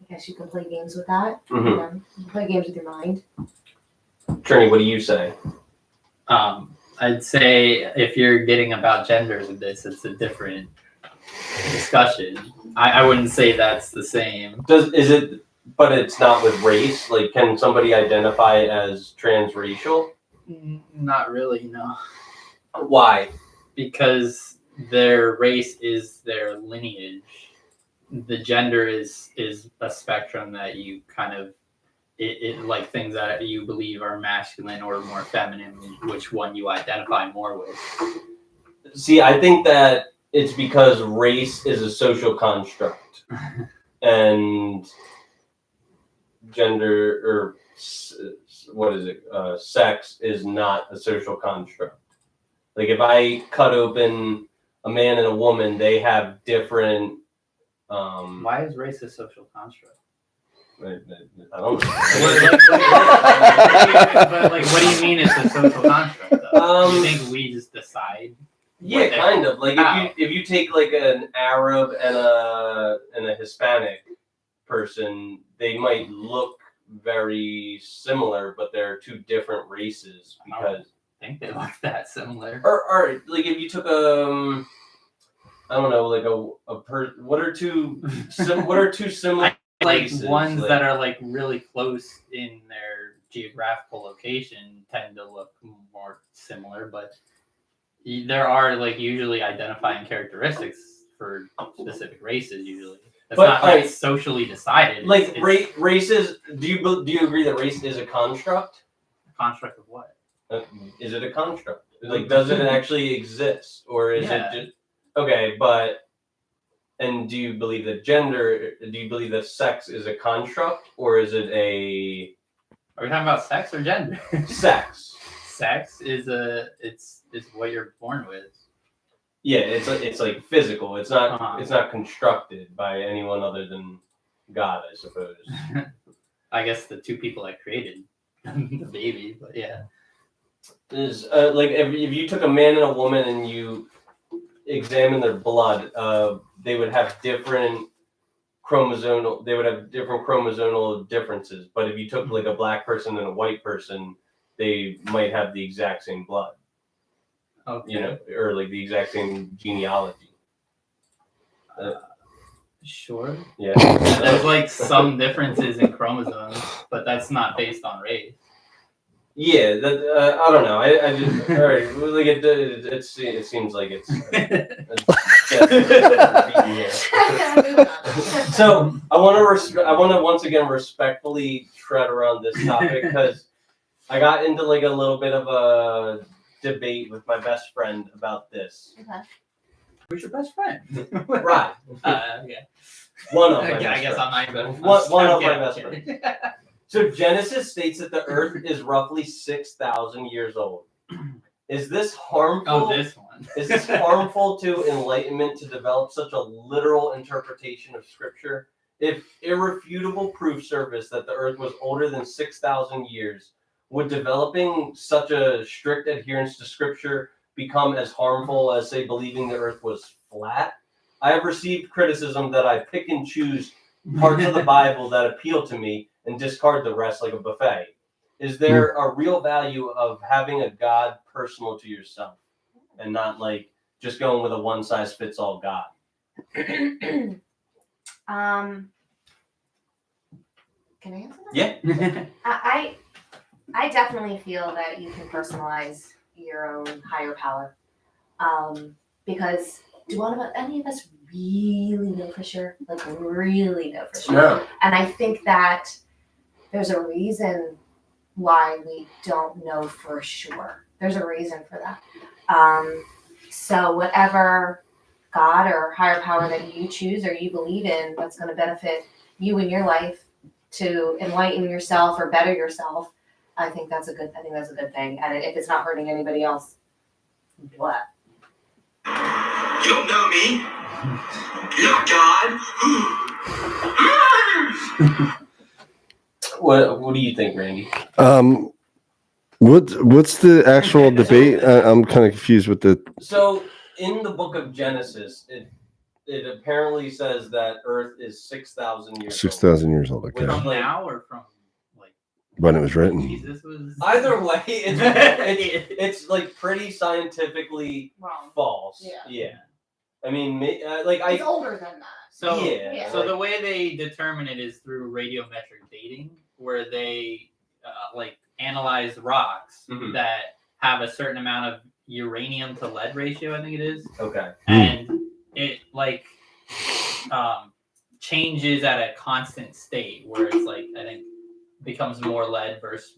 I guess you can play games with that. Mhm. You can play games with your mind. Trini, what do you say? I'd say if you're getting about genders with this, it's a different discussion. I wouldn't say that's the same. But it's not with race? Like, can somebody identify as transracial? Not really, no. Why? Because their race is their lineage. The gender is a spectrum that you kind of it like things that you believe are masculine or more feminine, which one you identify more with. See, I think that it's because race is a social construct, and gender, or what is it? Sex is not a social construct. Like, if I cut open a man and a woman, they have different. Why is race a social construct? I don't know. But what do you mean it's a social construct, though? You think we just decide? Yeah, kind of. Like, if you take like an Arab and a Hispanic person, they might look very similar, but they're two different races because I think they look that similar. or like if you took I don't know, like what are two similar Like races? ones that are like really close in their geographical location tend to look more similar, but there are like usually identifying characteristics for specific races usually. It's not like socially decided. Like races. Do you agree that race is a construct? A construct of what? Is it a construct? Like, does it actually exist, or is it just okay? But and do you believe that gender? Do you believe that sex is a construct, or is it a? Are we talking about sex or gender? Sex. Sex is it's what you're born with. Yeah, it's like physical. It's not it's not constructed by anyone other than God, I suppose. I guess the two people that created the baby, but yeah. Is like if you took a man and a woman and you examine their blood, they would have different chromosomal differences. But if you took like a black person and a white person, they might have the exact same blood. Okay. You know, or like the exact same genealogy. Sure. Yeah. There's like some differences in chromosomes, but that's not based on race. Yeah, that I don't know. I just all right. Like it seems like it's. So I want to once again respectfully tread around this topic because I got into like a little bit of a debate with my best friend about this. Okay. Who's your best friend? Right. Yeah. One of my I best guess friends. I'm not even. One of my best friends. So Genesis states that the earth is roughly 6,000 years old. Is this harmful? Oh, this one. Is this harmful to enlightenment to develop such a literal interpretation of Scripture? If irrefutable proof surfaced that the earth was older than 6,000 years, would developing such a strict adherence to Scripture become as harmful as, say, believing the earth was flat? I have received criticism that I pick and choose parts of the Bible that appeal to me and discard the rest like a buffet. Is there a real value of having a God personal to yourself and not like just going with a one-size-fits-all God? Can I answer that? Yeah. I definitely feel that you can personalize your own higher power. Because do any of us really know for sure? Like really know for sure? No. And I think that there's a reason why we don't know for sure. There's a reason for that. So whatever God or higher power that you choose or you believe in that's going to benefit you in your life to enlighten yourself or better yourself, I think that's a good thing. And if it's not hurting anybody else, what? You don't know me. You're God. What do you think, Randy? What's the actual debate? I'm kind of confused with the. So in the book of Genesis, it apparently says that Earth is 6,000 years 6,000 years old. Okay. From now or from like when it was written? Jesus was. Either way, it's like pretty scientifically Wrong. false. Yeah. I mean, It's older than that. So, Yeah. So the way they determine it is through radiometric dating, where they like analyze rocks that have a certain amount of uranium to lead ratio, I think it is. Okay. And it like changes at a constant state, where it's like I think becomes more lead versus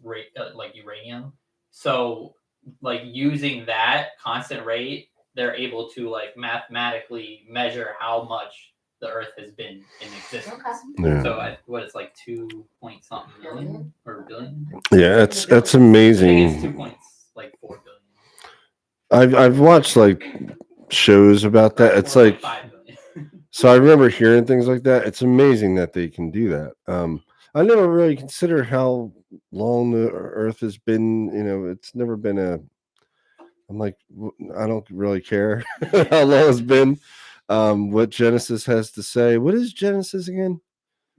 like uranium. So like using that constant rate, they're able to like mathematically measure how much the Earth has been in existence. Okay. Yeah. So what it's like 2 point something million or billion. Yeah, that's I think amazing. it's 2.4 billion. I've watched like shows about that. It's like 5 billion. so I remember hearing things like that. It's amazing that they can do that. I never really considered how long the Earth has been. You know, it's never been I'm like, I don't really care how long it's been. What Genesis has to say. What is Genesis again?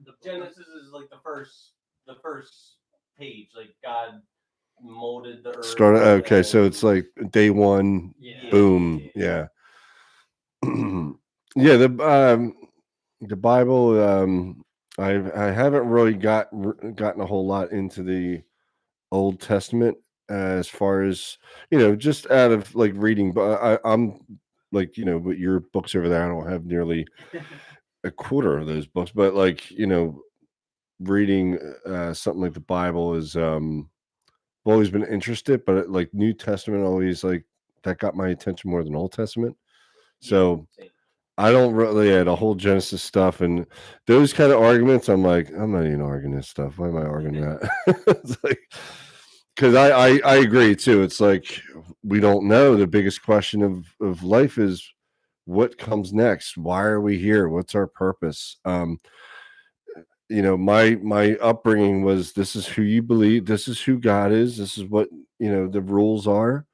The Genesis is like the first page. Like God molded the earth. Okay, so it's like day one. Yeah. Boom. Yeah. Yeah, the Bible. I haven't really gotten a whole lot into the Old Testament as far as just out of like reading. But I'm like but your books over there, I don't have nearly a quarter of those books. But like reading something like the Bible is I've always been interested. But like New Testament always like that got my attention more than Old Testament. So. Same. I don't really the whole Genesis stuff and those kind of arguments. I'm like, I'm not even arguing this stuff. Why am I arguing that? It's like, because I agree too. It's like we don't know. The biggest question of life is what comes next. Why are we here? What's our purpose? My upbringing was this is who you believe. This is who God is. This is what the rules are.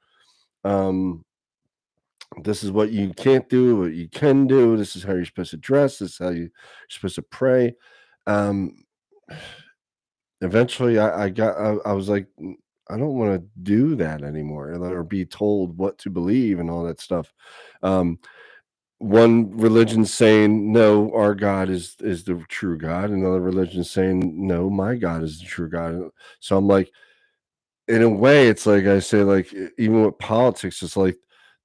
This is what you can't do, what you can do. This is how you're supposed to dress. This is how you're supposed to pray. Eventually, I was like, I don't want to do that anymore, or be told what to believe and all that stuff. One religion saying no, our God is the true God. Another religion saying no, my God is the true God. So I'm like, in a way, it's like I say, like even with politics, it's like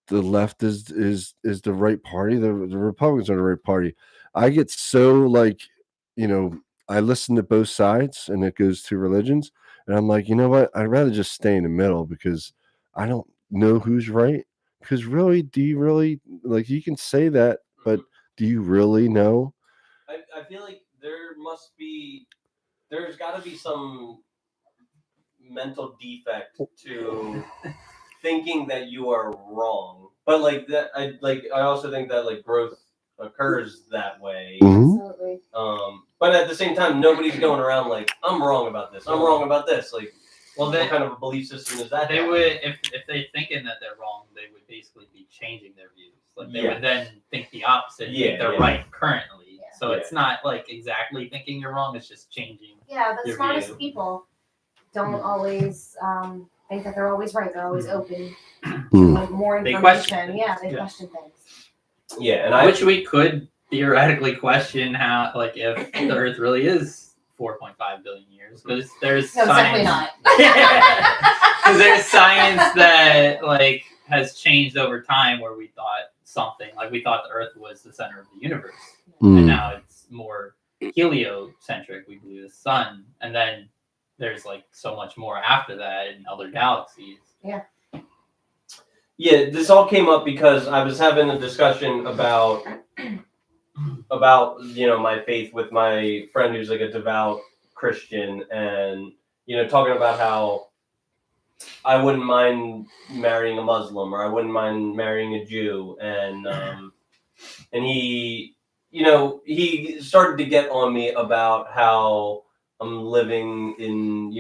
the left is the right party. The Republicans are the right party. I get so like, I listen to both sides, and it goes to religions, and I'm like, you know what? I'd rather just stay in the middle because I don't know who's right. Because really, do you really like? You can say that, but do you really know? I feel like there's got to be some mental defect to thinking that you are wrong. But like that, I also think that like growth occurs that way. Absolutely. But at the same time, nobody's going around like I'm wrong about this. I'm wrong about this. Like, Well, what kind of a belief system is that? They would, if they're thinking that they're wrong, they would basically be changing their views. Like they would then think the opposite. And think they're right currently. Yeah. So it's not like exactly thinking you're wrong. It's just changing. Yeah, the your smartest view. people don't always think that they're always right. They're always open Hmm. to more They information. question Yeah, they things. question things. Yeah, and Which we could theoretically question how, like, if the Earth really is 4.5 billion years, because there's No, it's definitely science. not. Because there's science that like has changed over time, where we thought something like we thought the Earth was the center of the universe, and Hmm. now it's more heliocentric. We believe the sun, and then there's like so much more after that in other galaxies. yeah, this all came up because I was having a discussion about my faith with my friend who's like a devout Christian, and talking about how I wouldn't mind marrying a Muslim or I wouldn't mind marrying a Jew, and he he started to get on me about how I'm living in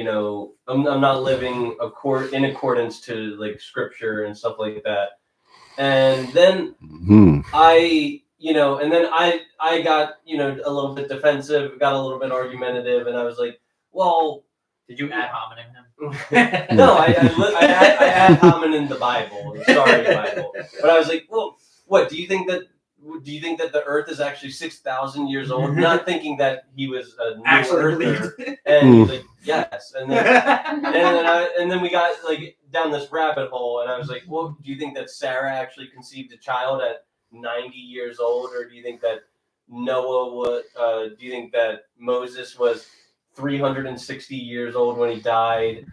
I'm not living in accordance to like scripture and stuff like that, and then Hmm. I got a little bit defensive, got a little bit argumentative, and I was like, well, Did you ad hominem him? no, I had hominem the Bible, sorry Bible, but I was like, well, what do you think that the Earth is actually 6,000 years old? Not thinking that he was a new earther, and he's like, yes, and then we got like down this rabbit hole, and I was like, well, do you think that Sarah actually conceived a child at 90 years old, or do you think that Noah was? Do you think that Moses was 360 years old when he died?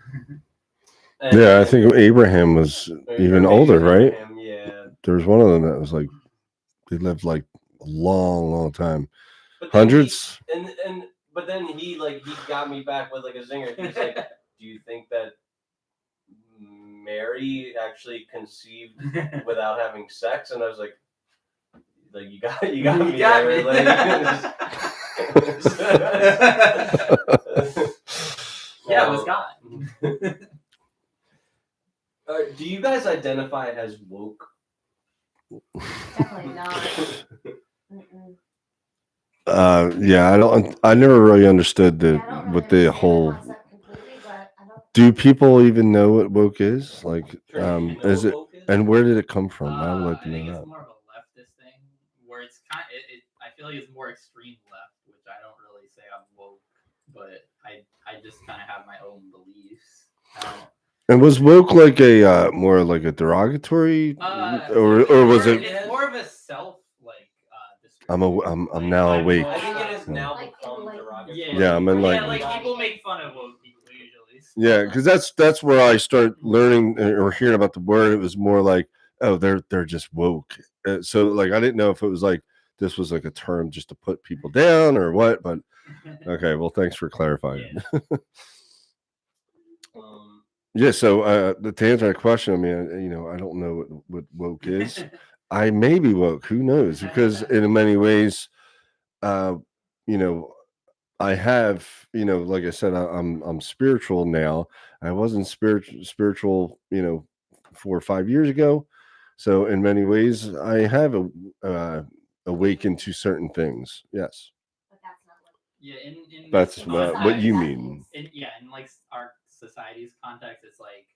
Yeah, I think Abraham was even older, right? Abraham, yeah. There was one of them that was like they lived like a long time, But then hundreds. But then he got me back with like a zinger. He's like, do you think that Mary actually conceived without having sex? And I was like you got me there. me. Yeah, it was God. Do you guys identify as woke? Definitely not. Mm-mm. Yeah, I never really understood Yeah, I don't really what the understand whole. concept completely, but I don't. Do people even know what woke is? Like, Sure, do you know is what it? woke is? And where did it come from? I would like to I think know it's that. more of a leftist thing, where it's kind of, I feel like it's more extreme left, which I don't really say I'm woke, but I just kind of have my own beliefs. And was woke like a more like a derogatory, or was it? It's more of a self I'm description. I'm now awake. I think it has Yeah. now Like, become like- derogatory. Yeah, I'm enlightened. like people make fun of woke people usually. So. Yeah, because that's where I start learning or hearing about the word. It was more like, oh, they're just woke. So like I didn't know if it was like this was like a term just to put people down or what. But okay, well, thanks for clarifying. Yeah. So to answer that question, I mean, I don't know what woke is. I may be woke. Who knows? Because in many ways, you know, I have, like I said, I'm spiritual now. I wasn't spiritual, 4 or 5 years ago. So in many ways, I have awakened to certain things. Yes, But that's not what. Yeah, in that's this what you that mean. is. in like our society's context, it's like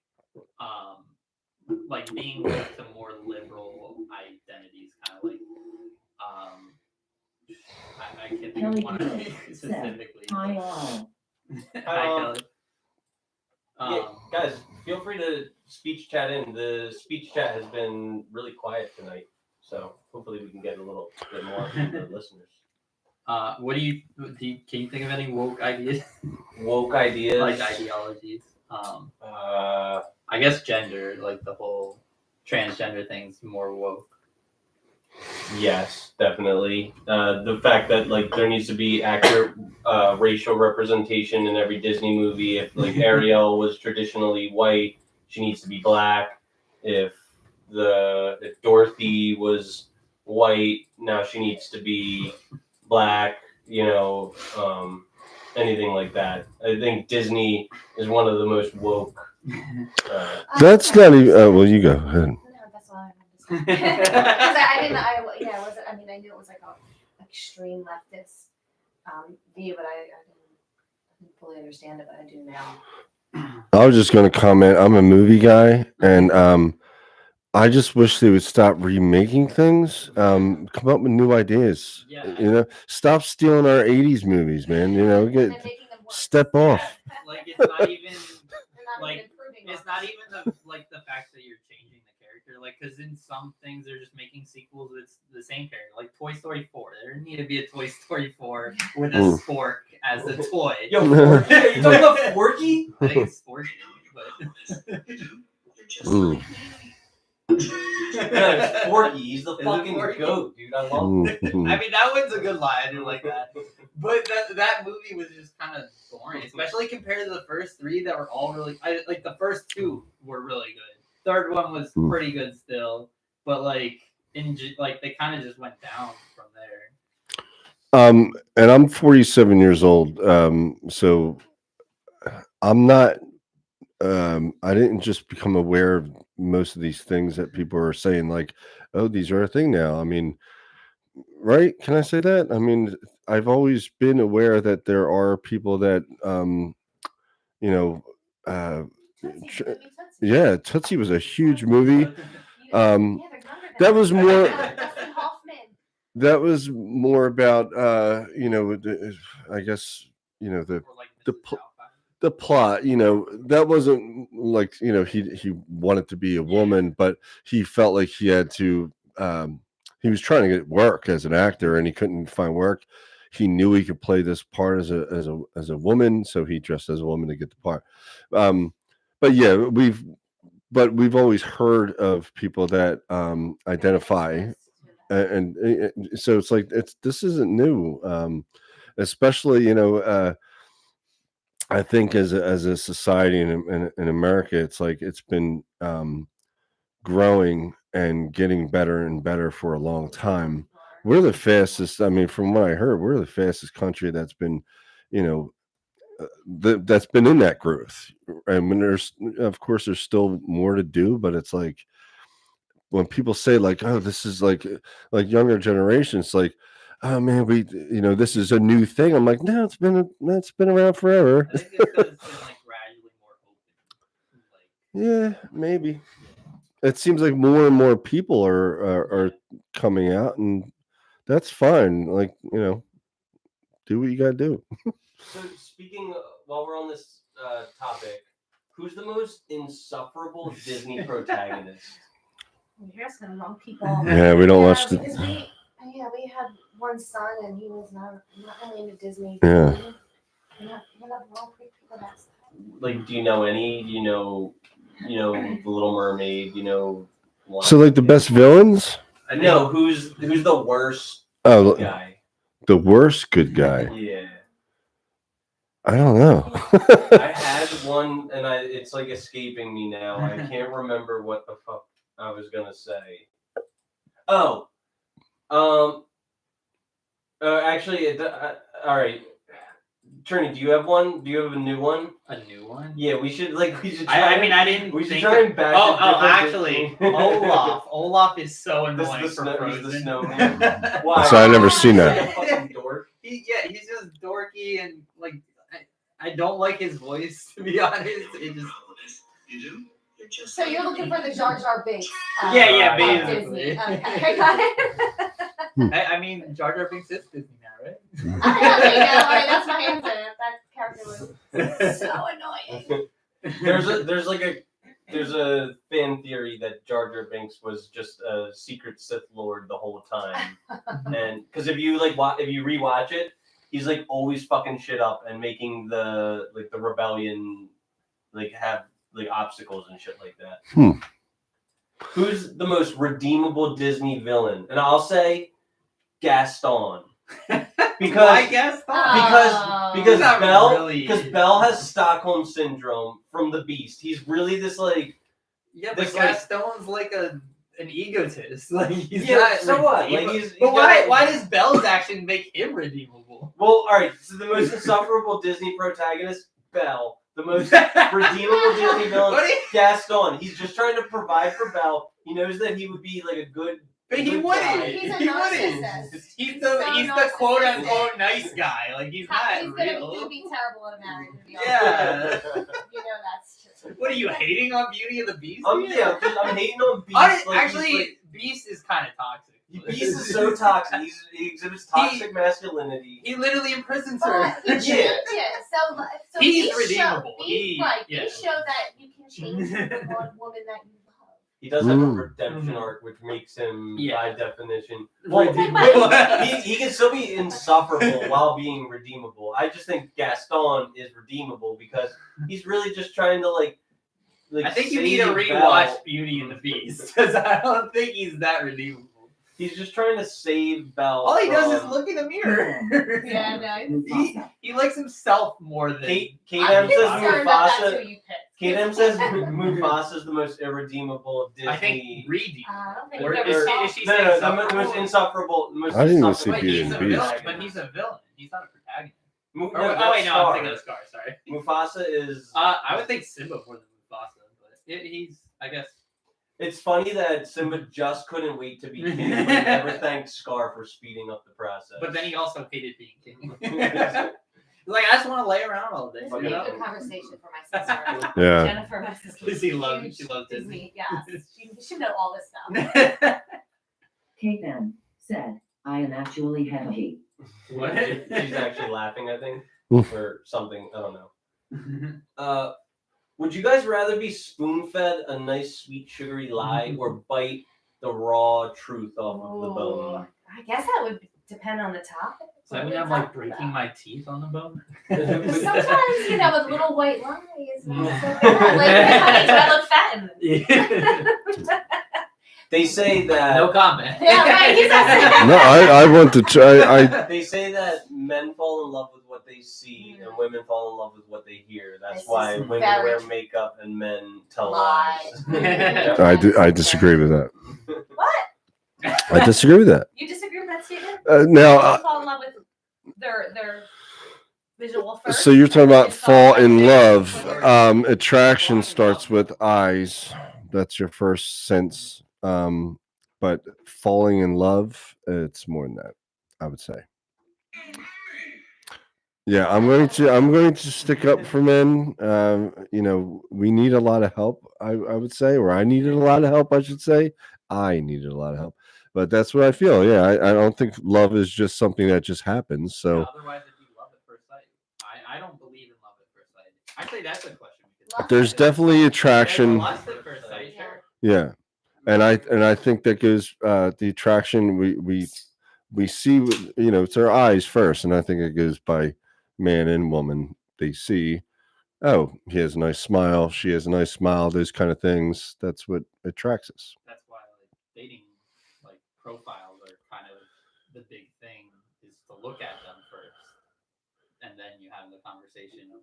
being linked to more liberal identities, kind of like I can't think of one specifically. Hi all. Hi, Kelly. Yeah, guys, feel free to speech chat in. The speech chat has been really quiet tonight, so hopefully we can get a little bit more from the listeners. What can you think of any woke ideas? Woke ideas, Like ideologies. I guess gender, like the whole transgender thing's more woke. Yes, definitely. The fact that like there needs to be accurate racial representation in every Disney movie. If like Ariel was traditionally white, she needs to be black. If Dorothy was white, now she needs to be black. Anything like that. I think Disney is one of the most woke. That's not even. Well, you go ahead. No, that's all I wanted to say. Because I didn't. I mean, I knew it was like a extreme leftist view, but I didn't fully understand it. But I do now. I was just going to comment. I'm a movie guy, and I just wish they would stop remaking things. Come up with new ideas. Yeah. Stop stealing our '80s movies, man. And then making them worse. Step off. Like it's not even. They're not Like, even improving. It's not even the fact that you're changing the character, like because in some things they're just making sequels with the same character, like Toy Story 4. There need to be a Toy Story 4 with a spork as the toy. Yo, Forky? Are you talking about Forky? I think it's Forky, but. Yeah, Forky, he's the Is it fucking Forky? goat, dude. I love him. I mean, that one's a good line. I do like that. But that movie was just kind of boring, especially compared to the first three that were all really. Like the first two were really good. Third one was pretty good still, but like they kind of just went down from there. And I'm 47 years old. So I'm not. I didn't just become aware of most of these things that people are saying, like, oh, these are a thing now. I mean, right? Can I say that? I mean, I've always been aware that there are people that, yeah, Tootsie was a huge movie. That was more. Dustin Hoffman. That was more about, I guess, the plot, that wasn't like, he wanted to be a woman, but he felt like he had to, he was trying to get work as an actor and he couldn't find work. He knew he could play this part as a woman, so he dressed as a woman to get the part. But yeah, we've always heard of people that identify, and so it's like this isn't new, especially I think as a society in America, it's like it's been growing and getting better and better for a long time. We're the fastest. I mean, from what I heard, we're the fastest country that's been, that's been in that growth. And when of course, there's still more to do, but it's like when people say like, "Oh, this is like younger generations," like, "Oh man, this is a new thing." I'm like, no, it's been around forever. I think it's because it's been like gradually more open. Yeah, maybe. It seems like more and more people are coming out, and that's fine. Like, do what you gotta do. So speaking, while we're on this topic, who's the most insufferable Disney protagonist? You're asking the wrong people. Yeah, we don't watch the. because we had one son and he was not really into Disney. Yeah. We're not wrong people that's Like, do you know any? You know, The Little Mermaid. So, like, the best villains? No, who's the worst Oh, guy? the worst good guy. Yeah. I don't know. I had one, and it's like escaping me now. I can't remember what the fuck I was gonna say. Oh, actually, all right. Trini, do you have one? Do you have a new one? A new one? Yeah, we should try. I didn't. We should think try and back. actually, Olaf is so annoying This is for Frozen. the snowman. Why? So I never seen that. He's a fucking dork. He's just dorky and like I don't like his voice, to be honest. It just You do? You're just So you're looking for the Jar Jar Binks? Yeah, of basically. Disney. Okay, got it. I mean, Jar Jar Binks is Disney now, right? Okay, that's my answer. That character was so annoying. There's a fan theory that Jar Jar Binks was just a secret Sith Lord the whole time, and because if you rewatch it, he's like always fucking shit up and making the rebellion have obstacles and shit like that. Who's the most redeemable Disney villain? And I'll say Gaston. Why Gaston? Because Not Belle really. because Belle has Stockholm syndrome from the Beast. He's really this Yeah, this, but Gaston's like an egotist. Like he's Yeah, not. so what? redeemable. Like, he's but got- why does Belle's action make him redeemable? Well, all right. So the most insufferable Disney protagonist, Belle. The most redeemable Disney villain, What do you- Gaston. He's just trying to provide for Belle. He knows that he would be like a good. But he good wouldn't. guy. He's a He wouldn't. narcissist. He's so the quote unquote narcissistic. nice guy. Like he's not He's real. gonna be terrible at a marriage. To be honest. Yeah. You know that's true. What are you hating on Beauty and the Beast? I'm hating on Beast. Actually, Beast is kind of toxic. Beast is so toxic. He exhibits toxic masculinity. He literally imprisons her. But he changed it. So He's Beast redeemable. Beast showed that you can change the one woman that you love. He does have a redemption arc, which makes him, by definition, Redeemable. he can still be insufferable while being redeemable. I just think Gaston is redeemable because he's really just trying to I think you need to save rewatch Belle. Beauty and the Beast because I don't think he's that redeemable. He's just trying to save Belle. All he does is from- look in the mirror. Yeah, no. he likes himself more than Kate I'm M says concerned that that's Mufasa. who you picked. Kate M says Mufasa is the most irredeemable Disney. I think redeemable. I don't think Or we've is ever she- saw. is she No, saying the something? most insufferable. The most I didn't even see insufferable Beauty He's and a the Beast. villain, but he's a villain. He's not a protagonist. No, Oh wait, no, Scar. I'm thinking of Scar. Sorry. Mufasa is. I would think Simba more than Mufasa, but he's, I guess. It's funny that Simba just couldn't wait to be king. But he never thanked Scar for speeding up the process. But then he also hated being king. Like I just want to lay around all day. This Fuck would be it a up. good conversation for my sister. Yeah. Jennifer, my sister. She loves Disney. Yes, she should know all this stuff. Kate M. said, I am actually happy. What? She's actually laughing, I think, or something. I don't know. Would you guys rather be spoon-fed a nice, sweet, sugary lie or bite the raw truth off of the bone? I guess that would depend on the topic. So I mean, I'm like breaking my teeth on the bone. But sometimes, with little white lies, it's not so bad. Like, honey, do I look fat? They say that. No comment. Yeah, right. He's not No, I want to try. They say that men fall in love with what they see and women fall in love with what they hear. That's This why is women very wear true. makeup and men tell Lie. lies. I disagree with that. What? I disagree with that. You disagree with that statement? Now, People fall in love with their visual first. so you're talking about and fall in with love. their- Attraction starts with eyes. That's your first sense. But falling in love, it's more than that, I would say. Yeah, I'm going to stick up for men. We need a lot of help, I would say, or I needed a lot of help, I should say. I needed a lot of help. But that's what I feel. Yeah, I don't think love is just something that just happens. So Otherwise, it'd be love at first sight. I don't believe in love at first sight. Actually, that's a question we could. Lust there's at first definitely sight. attraction. Lust at first sight, sure. Yeah, and I think that goes the attraction we see. It's our eyes first, and I think it goes by man and woman. They see, oh, he has a nice smile. She has a nice smile. Those kind of things. That's what attracts us. That's why dating profiles are kind of the big thing, is to look at them first, and then you have the conversation of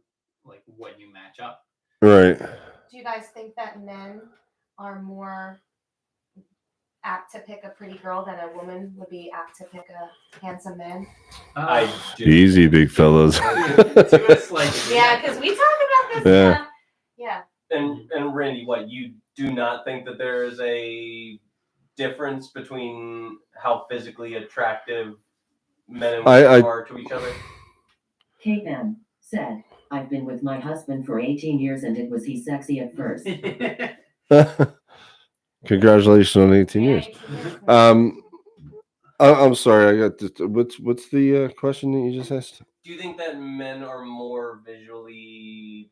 when you match up. Right. Do you guys think that men are more apt to pick a pretty girl than a woman would be apt to pick a handsome man? I do. Easy, big fellas. Yeah, because we talk about this. Yeah. And Randy, what, you do not think that there is a difference between how physically attractive men and women are to each other? K-Man said, I've been with my husband for 18 years and it was he sexy at first. Congratulations on 18 years. I'm sorry. I got this. What's the question that you just asked? Do you think that men are more visually?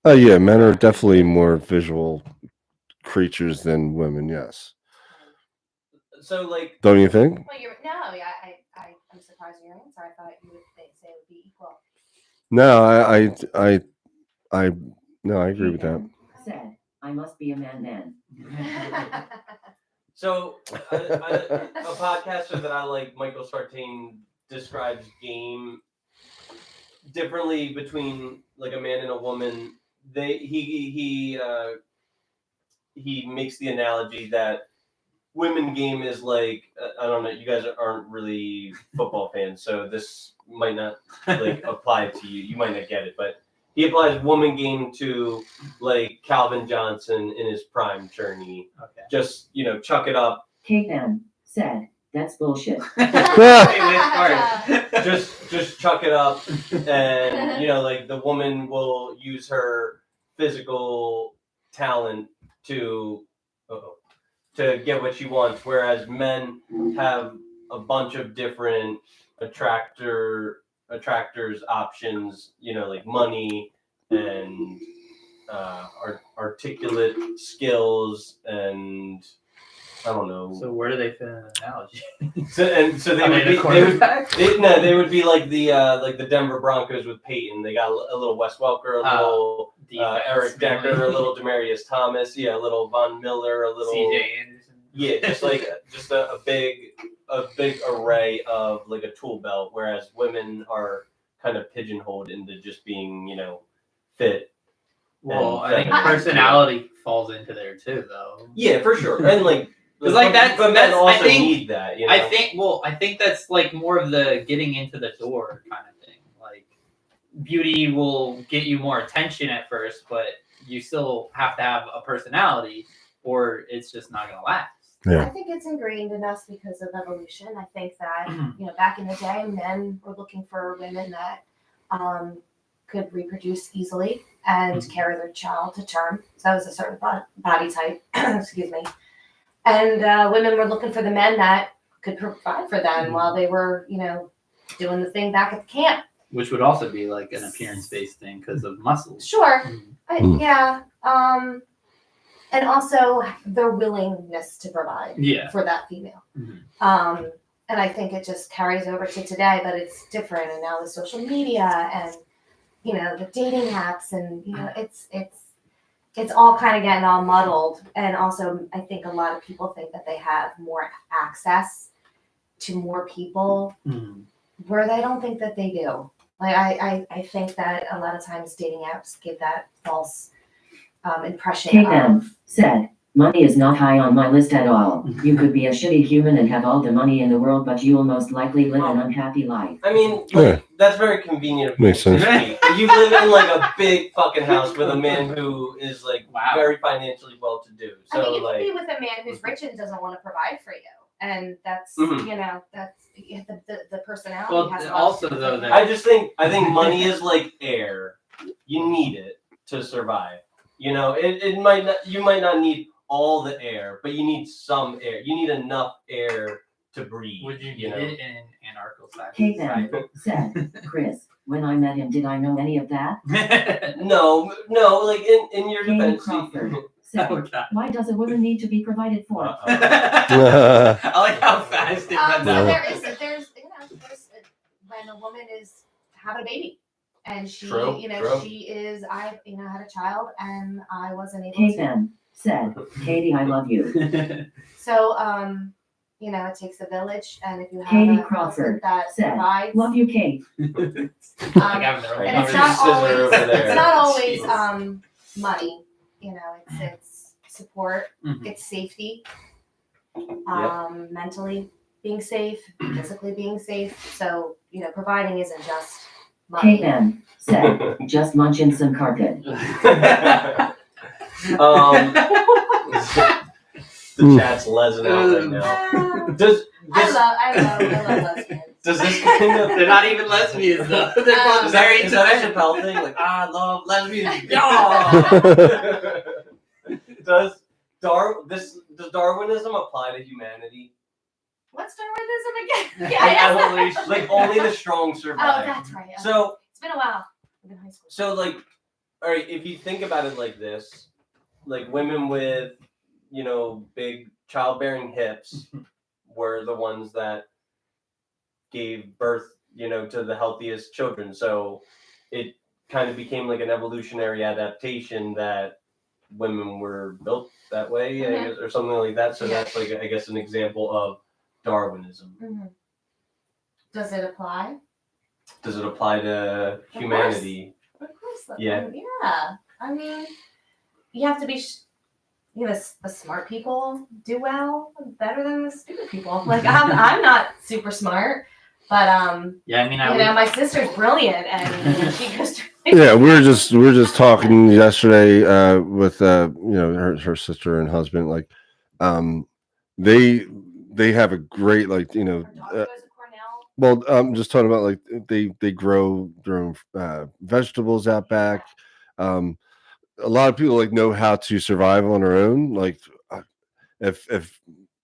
Oh yeah, men are definitely more visual creatures than women. Yes. So don't you think? Well, I'm surprised at your answer. I thought you would say it would be equal. No, I agree with that. Said, I must be a man then. So a podcaster that I like, Michael Sartain, describes game differently between a man and a woman. He makes the analogy that women game is I don't know, you guys aren't really football fans, so this might not apply to you. You might not get it, but he applies woman game to Calvin Johnson in his prime journey. Okay. Just chuck it up. K-Man said, that's bullshit. just chuck it up, and the woman will use her physical talent to get what she wants, whereas men have a bunch of different attractors options, money and articulate skills, and I don't know. So where do they fit in an analogy? So they would be like the Denver Broncos with Peyton. They got a little Wes Welker, a little Eric Decker, a little Demaryius Thomas, a little Von Miller, a little CJ Anderson. Yeah, just a big array of a tool belt, whereas women are kind of pigeonholed into just being fit. Well, I think personality falls into there too, though. Yeah, for sure, and but men also need that. I think that's more of the getting into the door kind of thing. Beauty will get you more attention at first, but you still have to have a personality, or it's just not going to last. Yeah. I think it's ingrained in us because of evolution. I think that back in the day, men were looking for women that could reproduce easily and carry their child to term. So that was a certain body type. Excuse me. And women were looking for the men that could provide for them while they were, doing the thing back at the camp. Which would also be an appearance-based thing because of muscles. Sure. Yeah. And also their willingness to provide for that female. Mm-hmm. And I think it just carries over to today, but it's different. And now the social media and, the dating apps and, it's all kind of getting all muddled. And also I think a lot of people think that they have more access to more people where they don't think that they do. I think that a lot of times dating apps give that false impression. K-Man said, money is not high on my list at all. You could be a shitty human and have all the money in the world, but you will most likely live an unhappy life. I mean, that's very convenient. Makes sense. You live in a big fucking house with a man who is very financially well-to-do. So I mean, you can be with a man who's rich and doesn't want to provide for you. And that's that's the personality. Well, has also though, I think money is like air. You need it to survive. You might not need all the air, but you need some air. You need enough air to breathe. Would you need it in Antarctica? Caveman said, Chris, when I met him, did I know any of that? No, like in your Katie defense. Crawford said, Oh, God. why does a woman need to be provided for? I like how fast it went So down. there's when a woman is having a baby, and she, True. she is. I, had a child, and I wasn't able to. Caveman said, Katie, I love you. So, it takes a village, and if you have Katie a Crawford husband that said, provides, love you, Kate. Like having their own and it's conversation. not always money. It's support, Mhm. it's safety, mentally being safe, physically being safe. So, providing isn't just money. Caveman said, just munching some carpet. The chat's lesing out right now. Does I love lesbians. does this kind of They're not even lesbians though. They're both is married to that a men. Chappelle thing? Like, I love lesbians. Does Darwinism apply to humanity? What's Darwinism again? Yeah, I asked that. Like only the strong Oh, survive. that's right. Okay. So It's been a while. I'm in high school. So, like, all right, if you think about it like this, like women with, big childbearing hips were the ones that gave birth, to the healthiest children. So it kind of became like an evolutionary adaptation that women were built that way, I guess, or something like that. So that's like, I guess, an example of Darwinism. Mm-hmm. Does it apply? Does it apply to humanity? Of course. Yeah. Yeah. I mean, you have to be. The smart people do well, better than the stupid people. Like I'm not super smart, but Yeah, I mean, my sister's brilliant, and she goes. Yeah, we were just talking yesterday with her sister and husband. Like, they have a great Her daughter goes to Cornell. well, I'm just talking about like they grow their own vegetables out back. A lot of people like know how to survive on their own. Like, if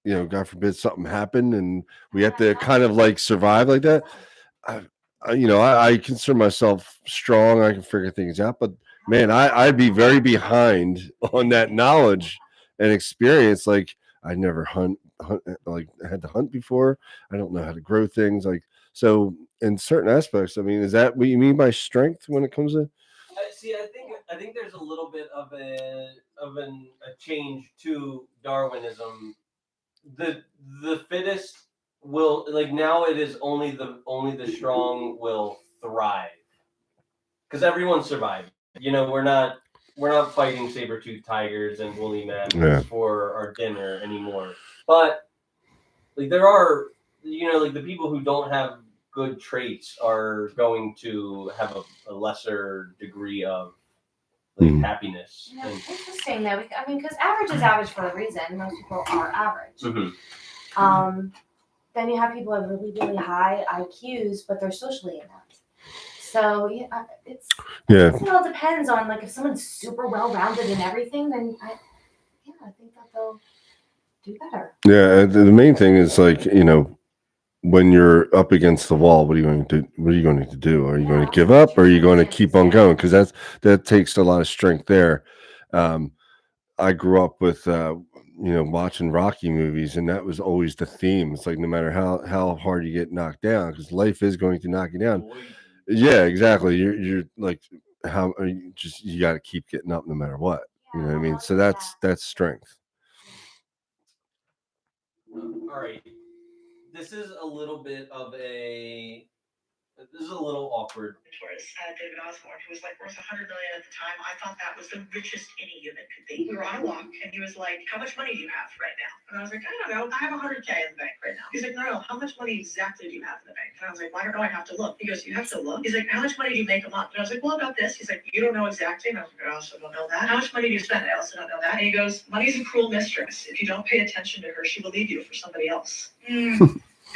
God forbid something happened and we have to kind of like survive like that. I consider myself strong. I can figure things out, but man, I'd be very behind on that knowledge and experience. Like, I never hunt like I had to hunt before. I don't know how to grow things. Like, so in certain aspects, I mean, is that what you mean by strength when it comes to? See, I think there's a little bit of a change to Darwinism. The fittest will, like, now it is only the strong will thrive, because everyone survived. We're not fighting saber-toothed tigers and woolly mammoths for our dinner anymore. But like there are, like the people who don't have good traits are going to have a lesser degree of happiness. Yeah, interesting though. I mean, because average is average for a reason. Most people are average. Mm-hmm. Then you have people with really, really high IQs, but they're socially inept. So it all depends on, like, if someone's super well-rounded in everything, then I think that they'll do better. Yeah, the main thing is, like, when you're up against the wall, what are you going to do? Are you going to give up, or are you going to keep on going? Because that takes a lot of strength there. I grew up with watching Rocky movies, and that was always the theme. It's like, no matter how hard you get knocked down, because life is going to knock you down. Yeah, exactly. You're like, how are you got to keep getting up no matter what. You know what I mean? So that's strength. All right. This is a little awkward. David Osborne, who was like worth $100 million at the time. I thought that was the richest any human could be. We were on a walk, and he was like, "How much money do you have right now?" And I was like, "I don't know. I have $100K in the bank right now." He's like, "No. How much money exactly do you have in the bank?" And I was like, "Well, I don't know. I have to look." He goes, "You have to look?" He's like, "How much money do you make a month?" And I was like, "Well, about this." He's like, "You don't know exactly?" And I was like, "I also don't know that." "How much money do you spend?" I also don't know that. And he goes, "Money's a cruel mistress. If you don't pay attention to her, she will leave you for somebody else."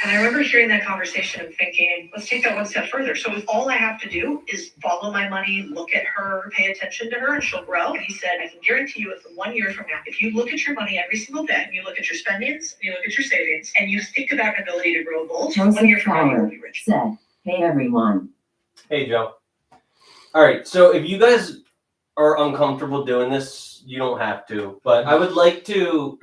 And I remember hearing that conversation and thinking, let's take that one step further. So if all I have to do is follow my money, look at her, pay attention to her, and she'll grow. And he said, I can guarantee you, if 1 year from now, if you look at your money every single day, and you look at your spendings, and you look at your savings, and you think about an ability to grow goals, 1 year from now, you will be rich. Said, hey everyone. Hey, Joe. All right. So if you guys are uncomfortable doing this, you don't have to. But I would like to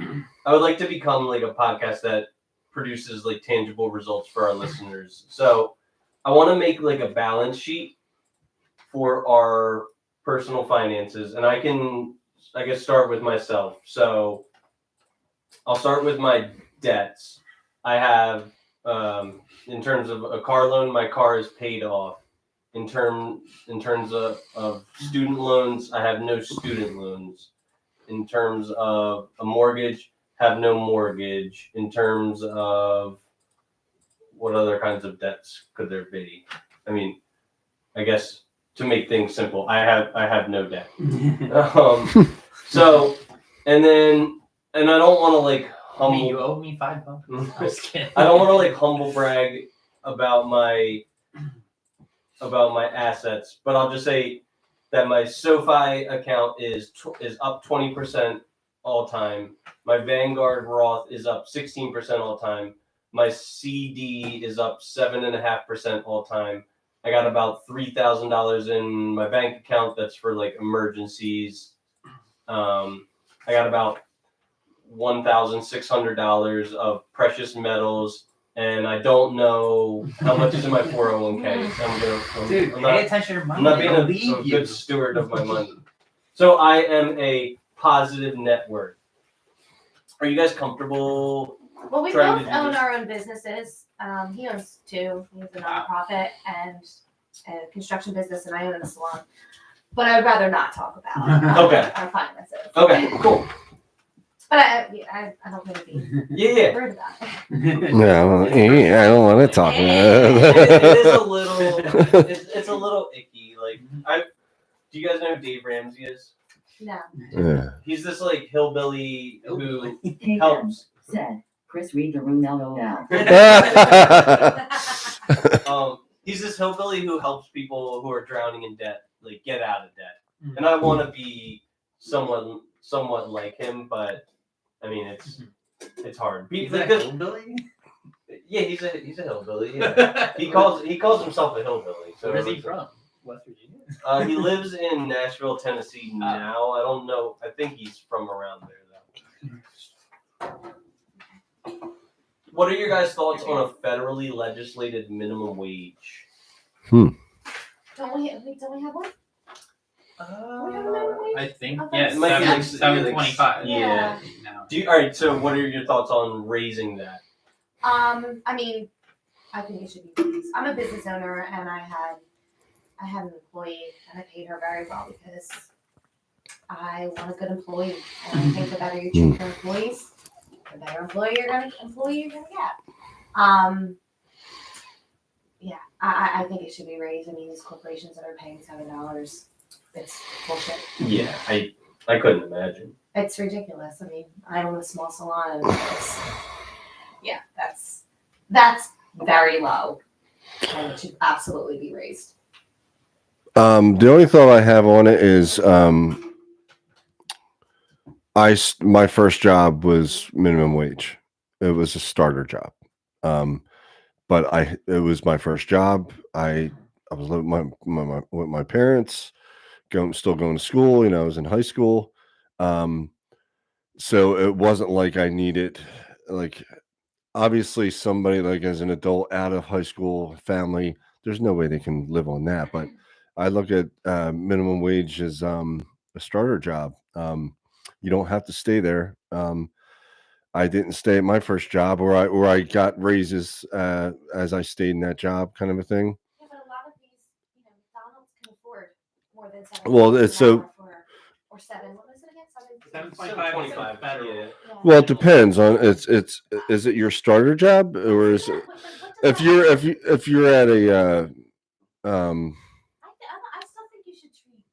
become like a podcast that produces like tangible results for our listeners. So I want to make like a balance sheet for our personal finances, and I guess start with myself. So I'll start with my debts. I have in terms of a car loan, my car is paid off. In terms of student loans, I have no student loans. In terms of a mortgage, have no mortgage. In terms of what other kinds of debts could there be? I mean, I guess to make things simple, I have no debt. So, and I don't want to like humble. You owe me $5. I'm just kidding. I don't want to like humble brag about my assets, but I'll just say that my SoFi account is up 20% all time. My Vanguard Roth is up 16% all time. My CD is up 7.5% all time. I got about $3,000 in my bank account that's for like emergencies. I got about $1,600 of precious metals. And I don't know how much is in my 401k. Dude, pay attention to your money. I'm not being a good steward of my money. So I am a positive net worth. Are you guys comfortable? Well, we trying both to do own this? our own businesses. He owns two. He has a nonprofit and a construction business, and I own a salon. But I would rather not talk about Okay. our finances. Okay, cool. But I don't want to be Yeah. rude about it. I don't want to talk about It is a it. little. It's a little icky. Like do you guys know who Dave Ramsey is? No. Yeah. He's this like hillbilly who Hey helps. said, Chris read the room LOL. He's this hillbilly who helps people who are drowning in debt, like get out of debt. And I want to be somewhat like him, but I mean it's hard. He's a hillbilly? Yeah, he's a hillbilly. Yeah. he calls himself a hillbilly. So Where is he from? West Virginia? He lives in Nashville, Tennessee now. I don't know. I think he's from around there though. What are your guys' thoughts on a federally legislated minimum wage? Don't we have one? We have a minimum wage? I think, I yeah, thought it might be like $7.25. Yeah. Now. All right. So, what are your thoughts on raising that? I mean, I think it should be raised. I'm a business owner, and I had an employee, and I paid her very well because I want a good employee, and I think the better you treat your employees, the better employee you're gonna get. Yeah, I think it should be raised. I mean, these corporations that are paying $7, it's bullshit. Yeah, I couldn't imagine. It's ridiculous. I mean, I own a small salon, and that's very low, and it should absolutely be raised. The only thought I have on it is my first job was minimum wage. It was a starter job. But it was my first job. I was living with my parents, still going to school. I was in high school. So it wasn't like I needed, like, obviously somebody like as an adult out of high school family, there's no way they can live on that. But I look at minimum wage as a starter job. You don't have to stay there. I didn't stay at my first job, or I got raises as I stayed in that job, kind of a thing. Yeah, but a lot of these, McDonald's can afford more than $7. Well, it's so. Or $7. What was it again? 7.25 federal. Yeah. Well, it depends on it's. Is it your starter job, or is it if you're at a I still think you should treat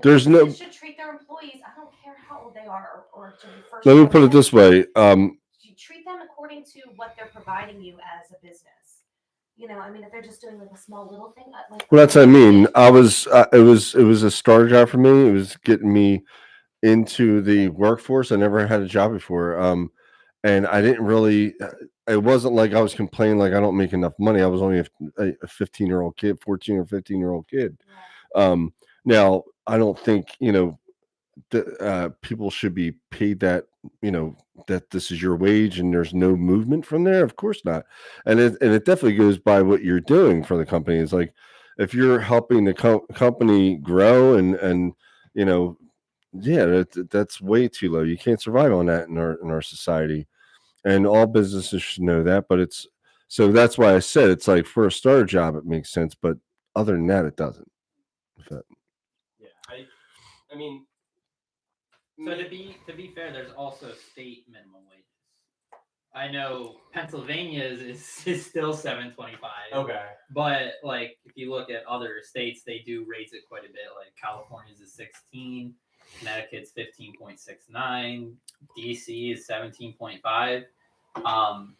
There's no- businesses should treat their employees. I don't care how old they are or to be first. Let me put it this way. You treat them according according to what they're providing you as a business. You know, I mean, if they're just doing like a small little thing, like Well, that's what I mean. It was a starter job for me. It was getting me into the workforce. I never had a job before. And I didn't really, it wasn't like I was complaining like I don't make enough money. I was only a 15-year-old kid, 14 or 15-year-old kid. Now I don't think, people should be paid that, that this is your wage and there's no movement from there. Of course not. And it definitely goes by what you're doing for the company. It's like, if you're helping the company grow and, yeah, that's way too low. You can't survive on that in our society, and all businesses should know that. But so that's why I said it's like for a starter job, it makes sense. But other than that, it doesn't. Yeah, I mean, So to be fair, there's also state minimum wages. I know Pennsylvania is still $7.25. okay. But like if you look at other states, they do raise it quite a bit. Like California's is 16, Connecticut's 15.69, DC is 17.5.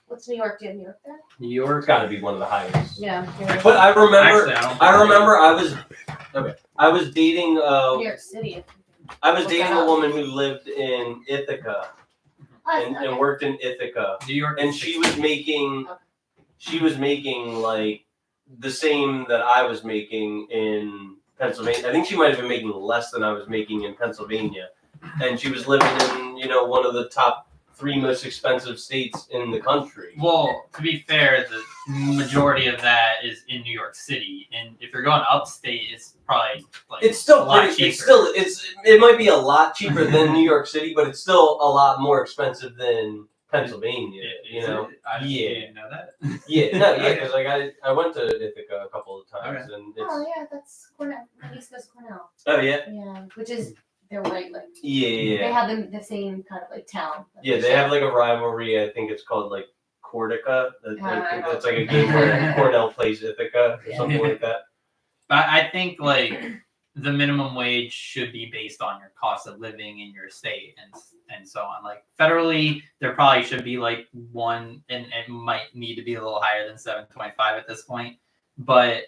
what's New York? Do you have New York there? New York It's got to be one of the highest. Yeah. But I remember, Actually, I don't think I it remember is. I was dating, New York City. I was Look dating that a up. woman who lived in Ithaca and worked in Ithaca, New York, and is she 16. was making like the same that I was making in Pennsylvania. I think she might have been making less than I was making in Pennsylvania, and she was living in one of the top 3 most expensive states in the country. Well, to be fair, the majority of that is in New York City, and if you're going upstate, it's probably like It's still a lot pretty. cheaper. It might be a lot cheaper than New York City, but it's still a lot more expensive than Pennsylvania. Is it? I didn't know that. Yeah, no, yeah, Okay. because like I went to Ithaca a couple of times, and it's Oh yeah, that's Cornell. My niece goes to Cornell. oh yeah, Yeah, which is they're right like yeah. they have the same kind of like town. that Yeah, they share. have like a rivalry. I think it's called like Cortica. That's like a Yeah. game where Cornell plays Ithaca or Yeah. something like that. But I think like the minimum wage should be based on your cost of living in your state and so on. Like federally, there probably should be like one, and it might need to be a little higher than 7.25 at this point. But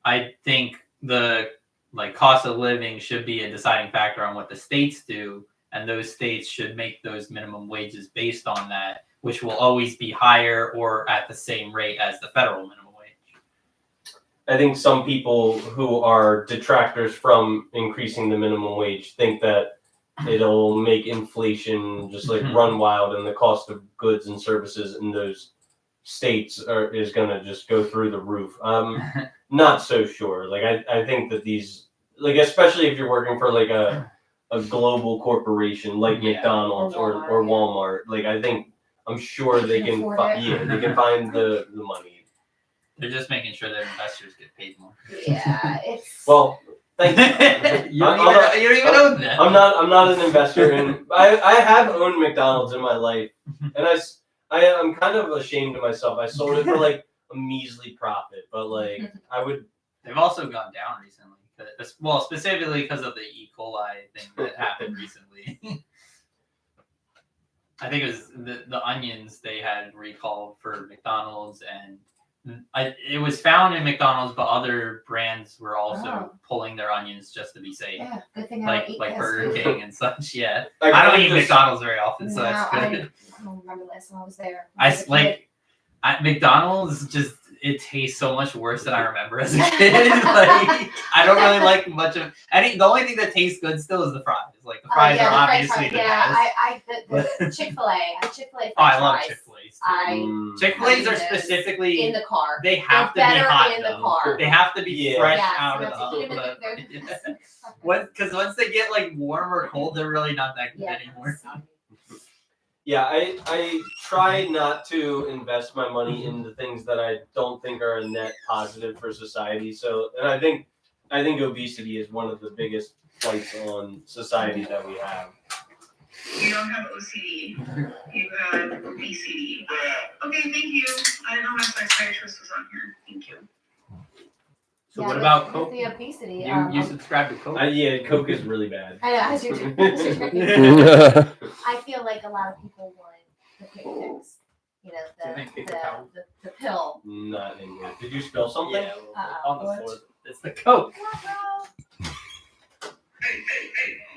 I think the like cost of living should be a deciding factor on what the states do, and those states should make those minimum wages based on that, which will always be higher or at the same rate as the federal minimum wage. I think some people who are detractors from increasing the minimum wage think that it'll make inflation just like run wild, and the cost of goods and services in those states is gonna just go through the roof. Not so sure. Like I think that these, like, especially if you're working for like a global corporation like Yeah. McDonald's or Walmart, like I'm sure they Can can afford they can find the money. They're just making sure their investors get paid more. Yeah, it's Well, thank you. you don't even own that. I'm not an investor in. I have owned McDonald's in my life, and I'm kind of ashamed of myself. I sold it for like a measly profit, but like I would. They've also gone down recently. Well, specifically because of the E. coli thing that happened recently. I think it was the onions they had recalled for McDonald's, and it was found in McDonald's, but other brands were also pulling their onions just to be safe. yeah, good thing I don't eat Like fast Burger food. King and such. Yeah, I I don't kinda eat just- McDonald's very often, so No, that's good. I don't remember last time I was there. McDonald's just it tastes so much worse than I remember as a kid. Like I don't really like much of any. The only thing that tastes good still is the fries. Like the fries yeah, are the French obviously fries. the Yeah, best. the Chick-fil-A. Chick-fil-A. Oh, I love fries. Chick-fil-A's. I Chick-fil-A's are this specifically in the car. they have to They're be better hot in though. the car. They have to be Yeah. fresh Yes, out of that's the even oven. if they're- Because once they get like warm or cold, they're really not that good Yeah. anymore. Yeah, I try not to invest my money in the things that I don't think are a net positive for society. So, and I think obesity is one of the biggest fights on society that we have. You don't have OCD. You have obesity. Okay, thank you. I didn't know my psychiatrist was on here. Thank you. So Yeah, what with- about with Coke? the obesity. You subscribe to Coke? Yeah, Coke is really bad. I know, as you're drinking. Yeah. I feel like a lot of people want the quick fix. you know, Do you think the, it's a the pill. Not in here. Did you spill something? Yeah, Uh-oh. on the What? floor. It's the Coke. Hey,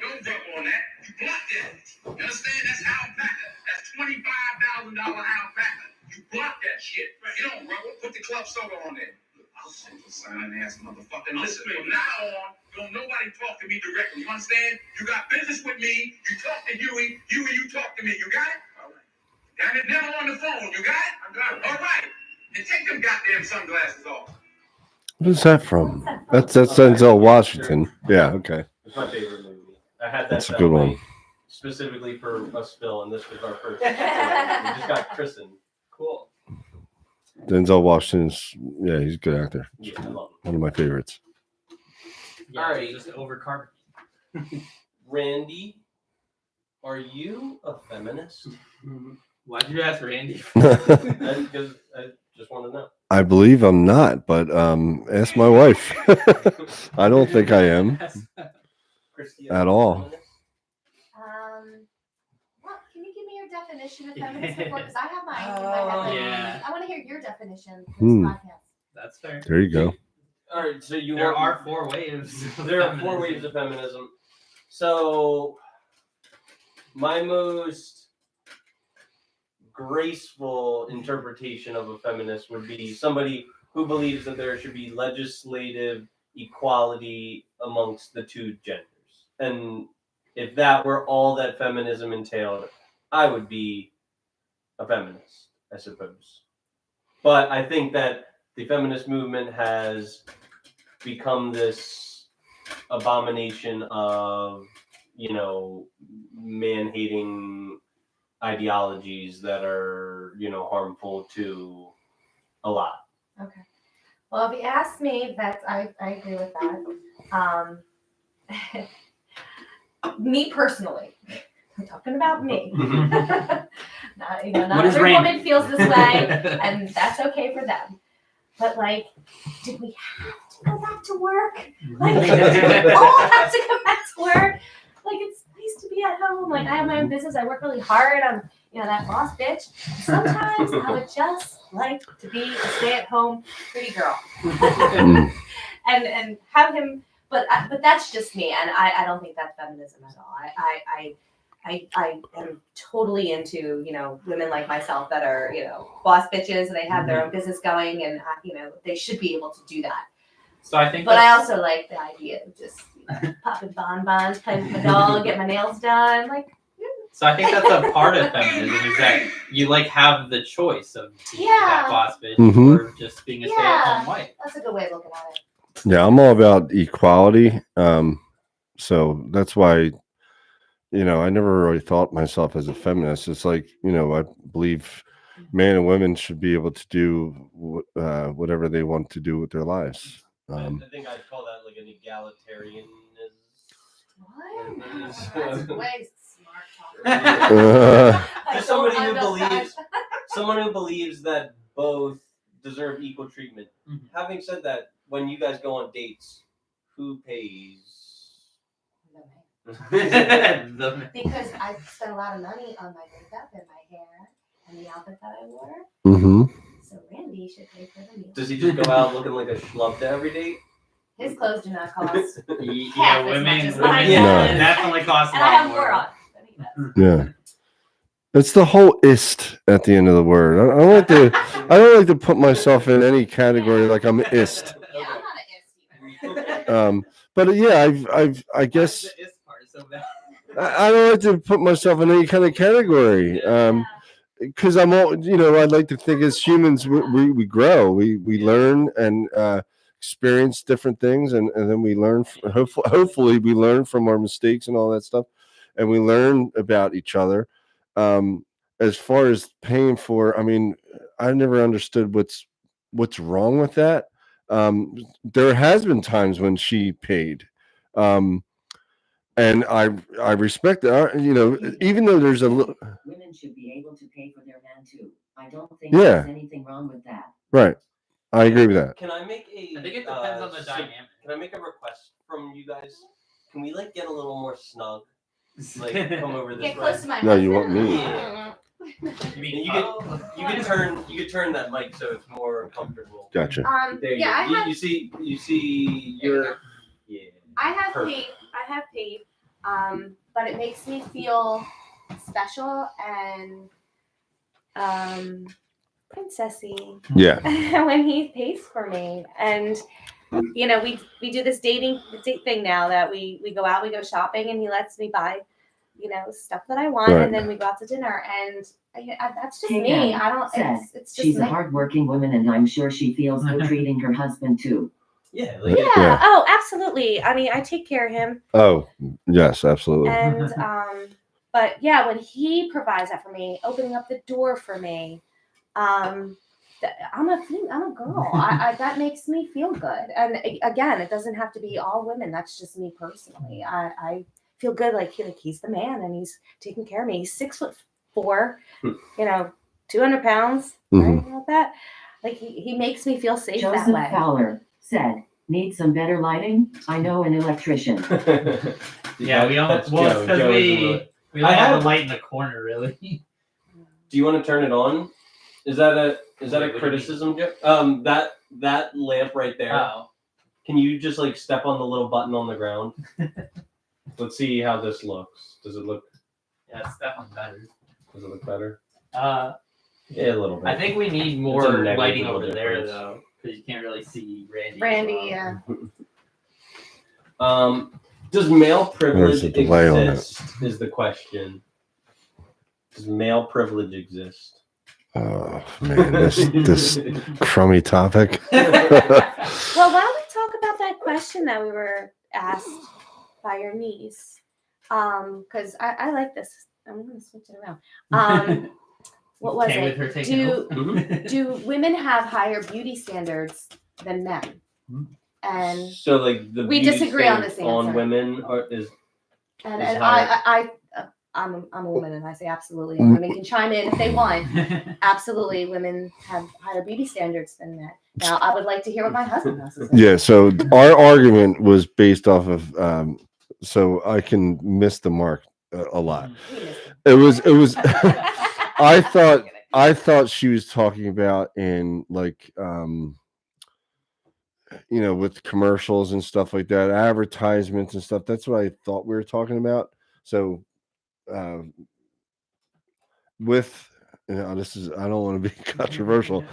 don't rub on that. You blocked that. You understand? That's alpaca. That's $25,000 alpaca. You blocked that shit. You don't rub it. Put the club soda on there. I'll send you sign ass motherfucker. Listen, from now on, don't nobody talk to me directly. You understand? You got business with me. You talk to Huey. Huey, you talk to me. You got it? All right. Damn it, never on the phone. You got it? I got it. All right. And take them goddamn sunglasses off. What is that from? That's Denzel Washington. Yeah, okay. It's my favorite movie. I had that That's a that good way one. specifically for a spill, and this was our first. We just got christened. Cool. Denzel Washington's, yeah, he's a good actor. Yeah, I love One of my favorites. Yeah, All right. Just overcarbonate. it. Randy, are you a feminist? Why'd you ask Randy? Because I just want to know. I believe I'm not, but ask my wife. I don't think I am Kristi, at all. feminist? What? Can you give me your definition of feminist before? Because I have mine in my head. Yeah. I want to hear your definition for this Hmm. podcast. That's fair. There you go. All right, so you There want- are 4 waves. of There are 4 feminism. waves of feminism. So, my most graceful interpretation of a feminist would be somebody who believes that there should be legislative equality amongst the 2 genders. And if that were all that feminism entailed, I would be a feminist, I suppose. But I think that the feminist movement has become this abomination of, man-hating ideologies that are, harmful to a lot. Okay. Well, if you ask me, I agree with that. Me personally, I'm talking about me. Not What is every Randy? woman feels this way, and that's okay for them. But did we have to go back to work? We all have to go back to work. It's nice to be at home. I have my own business. I work really hard. I'm, that boss bitch. Sometimes I would just like to be a stay-at-home pretty girl, and have him. But that's just me, and I don't think that's feminism at all. I am totally into women like myself that are boss bitches and they have their own business going, and they should be able to do that. So I think. But I also like the idea of just popping bonbons, playing with my dog, get my nails done. So I think that's a part of feminism is that you have the choice of being that boss bitch or just being a stay-at-home wife. That's a good way of looking at it. Yeah, I'm all about equality. So that's why, I never really thought myself as a feminist. It's I believe men and women should be able to do whatever they want to do with their lives. I think I'd call that an egalitarianism. What? That's way smart talk. Just someone who believes that both deserve equal treatment. Mm-hmm. Having said that, when you guys go on dates, who pays? Because I spent a lot of money on my makeup and my hair and the outfit that I wore. Mm-hmm. So Randy should pay for the meal. Does he just go out looking like a schlub to every date? His clothes do not cost Yeah, half as women much as mine. women definitely cost a And I lot have more on than he does. Yeah. It's the whole ist at the end of the word. I don't like to put myself in any category like I'm ist. Yeah, I'm not an ist either. But yeah, I guess The is part is so bad. I don't like to put myself in any kind of category. Because I'm all, I'd like to think as humans we grow, we learn and experience different things, and then we learn. Hopefully, we learn from our mistakes and all that stuff, and we learn about each other. As far as paying for, I never understood what's wrong with that. There has been times when she paid, and I respect that. Even though there's a little. Women should be able to pay for their man too. I don't think Yeah. there's anything wrong with that. Right. I agree with that. Can I make a? I think it depends on the dynamic. Can I make a request from you guys? Can we get a little more snug? Come over this Get way. close to my No, you husband. want me. Yeah. You mean You can turn that mic so it's more comfortable. Gotcha. There you Yeah, go. You see your I have Perfect. paid. But it makes me feel special and princessy Yeah. when he pays for me. And you know, we do this date thing now that we go out, we go shopping, and he lets me buy, you know, stuff that I want, Right. and then we go out to dinner, and that's just Hey, me. Kat I don't. said It's just She's a me. hardworking woman, and I'm sure she feels good treating her husband too. Yeah. Yeah. Yeah. Oh, absolutely. I mean, I take care of him, Oh, yes, absolutely. and but yeah, when he provides that for me, opening up the door for me, I'm a girl. I that makes me feel good. And again, it doesn't have to be all women. That's just me personally. I feel good. Like he's the man, and he's taking care of me. He's 6'4", 200 pounds. Right about that. Like he makes me feel safe that Joseph way. Fowler said, "Need some better lighting? I know an electrician." Yeah, we almost because we only have the light in the corner, really. Do you want to turn it on? Is that a What do you criticism, Joe? That lamp right there. Oh. Can you just like step on the little button on the ground? Let's see how this looks. Does it look? Yeah, it's definitely better. Does it look better? Yeah, a little bit. I think we need more negligible lighting over there difference. though, because you can't really see Randy. Randy, as yeah. Does male privilege There's a delay on it. exist? Is the question. Does male privilege exist? Oh man, this crummy topic. Well, why don't we talk about that question that we were asked by your niece? Because I like this. I'm gonna switch it around. What was Okay, it? with her taking over. Do women have higher beauty standards than men? And So like the we beauty disagree on standard this answer. on women is and higher. I'm a woman, and I say absolutely. And women can chime in if they want. Absolutely, women have higher beauty standards than men. Now, I would like to hear what my husband has to say. Yeah, so our argument was based off of so I can miss the mark a lot. It was I thought she was talking about in like with commercials and stuff like that, advertisements and stuff. That's what I thought we were talking about. So with this is, I don't want to be controversial.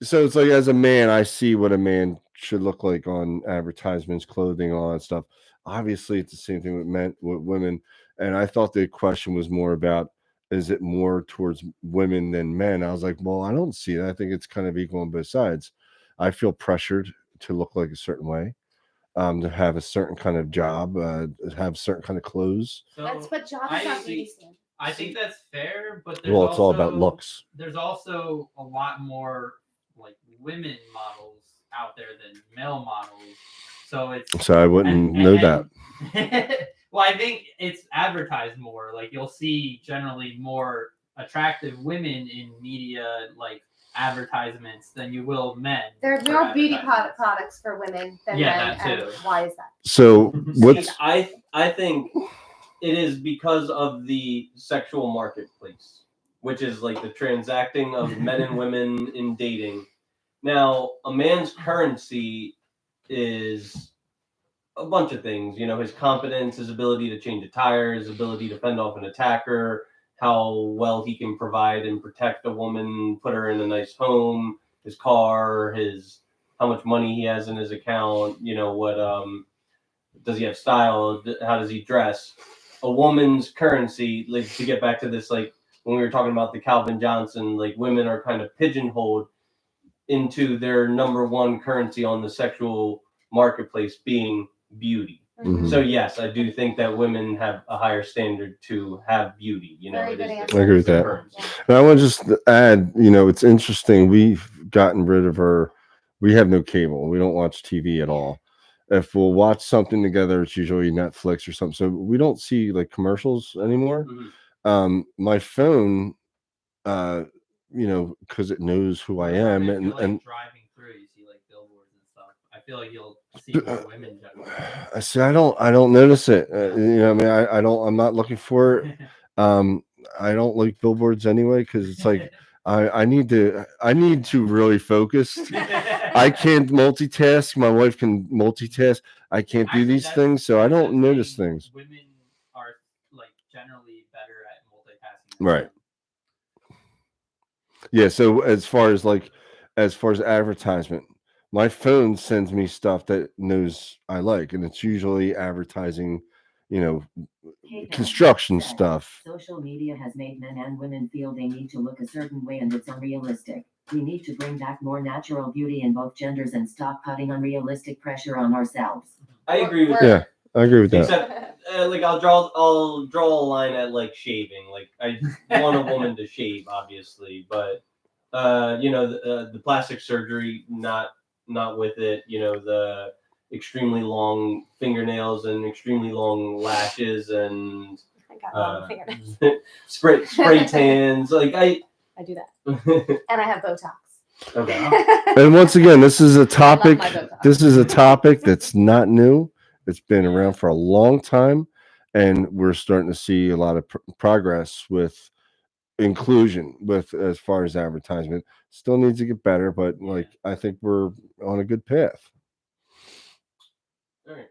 So it's like, as a man, I see what a man should look like on advertisements, clothing, all that stuff. Obviously, it's the same thing with women. And I thought the question was more about, is it more towards women than men? I was like, well, I don't see that. I think it's kind of equal on both sides. I feel pressured to look like a certain way, to have a certain kind of job, have certain kind of clothes. But job is not beauty standard. I think that's fair, but there's Well, it's all about looks. There's also a lot more like women models out there than male models. So I wouldn't know that. Well, I think it's advertised more. Like you'll see generally more attractive women in media, like advertisements, than you will men. There are more beauty products for women than men. That too. And why is that? So what's I think it is because of the sexual marketplace, which is like the transacting of men and women in dating. Now, a man's currency is a bunch of things, his competence, his ability to change a tire, his ability to fend off an attacker, how well he can provide and protect a woman, put her in a nice home, his car, how much money he has in his account, what does he have style, how does he dress. A woman's currency, like to get back to this, like when we were talking about the Calvin Johnson, like women are kind of pigeonholed into their number one currency on the sexual marketplace being beauty. Mhm. So yes, I do think that women have a higher standard to have beauty. Very good I answer. I agree with that. And I want to just add, it's interesting. We've gotten rid of we have no cable. We don't watch TV at all. If we'll watch something together, it's usually Netflix or something. So we don't see like commercials anymore. Mm-hmm. My phone, because it knows who I am, and driving through, you see like billboards and stuff. I feel like you'll see more women generally. I see. I don't notice it. I mean, I'm not looking for it. I don't like billboards anyway because it's like I need to really focus. I can't multitask. My wife can multitask. I can't do Actually, these that's- things, so I don't that's notice saying things. Women are like generally better at multitasking. Right. Yeah. So as far as advertisement, my phone sends me stuff that knows I like, and it's usually advertising, you know, Kate construction said, stuff. Social media has made men and women feel they need to look a certain way and it's unrealistic. We need to bring back more natural beauty in both genders and stop putting unrealistic pressure on ourselves. I agree with We're- that. Yeah, I agree with that. Except, like, I'll draw a line at like shaving. Like, I want a woman to shave, obviously, but the plastic surgery, not with it. You know, the extremely long fingernails and extremely long lashes and I got long fingernails. spray tans. Like I do that, and I have Botox. Okay. And once again, this is a topic. my Botox. This is a topic that's not new. It's been around for a long time, and we're starting to see a lot of progress with inclusion. With as far as advertisement, still needs to get better, but like I think we're on a good path. All right.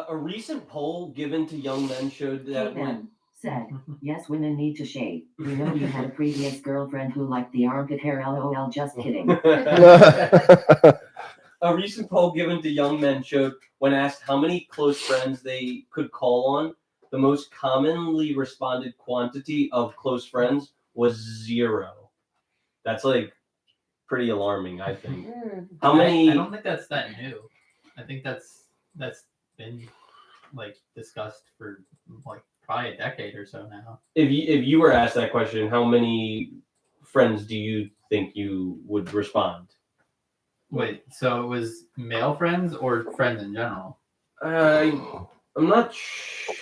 A recent poll given to young men showed that Kate said, yes, women need to shave. We know you had a previous girlfriend who liked the armpit hair. LOL, just kidding. A recent poll given to young men showed when asked how many close friends they could call on, the most commonly responded quantity of close friends was 0. That's like pretty alarming, I think. How many? I don't think that's that new. I think that's been like discussed for like probably a decade or so now. If you were asked that question, how many friends do you think you would respond? Wait, so it was male friends or friends in general? I'm not sure.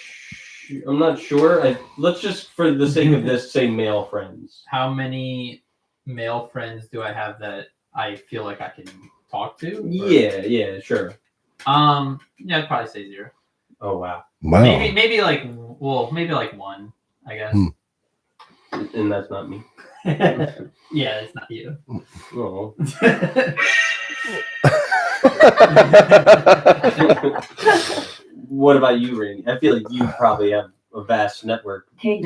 Let's just, for the sake of this, say male friends. How many male friends do I have that I feel like I can talk to? Or- Yeah, sure. Yeah, I'd probably say 0. Oh wow. Wow. Maybe like like 1, I guess. And that's not me. Yeah, it's not you. Oh. What about you, Randy? I feel like you probably have a vast network. Kate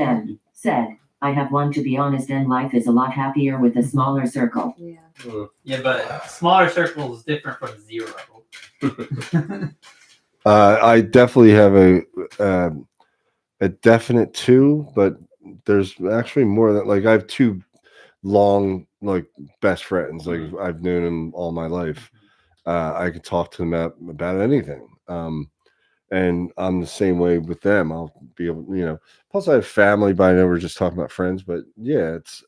said, I have one to be honest, and life is a lot happier with a smaller circle. Yeah. Yeah, but smaller circle is different from 0. I definitely have a definite 2, but there's actually more than like I have 2 long like best friends. Like I've known them all my life. I could talk to them about anything. And I'm the same way with them. I'll be able, plus I have family, but I know we're just talking about friends. But yeah, it's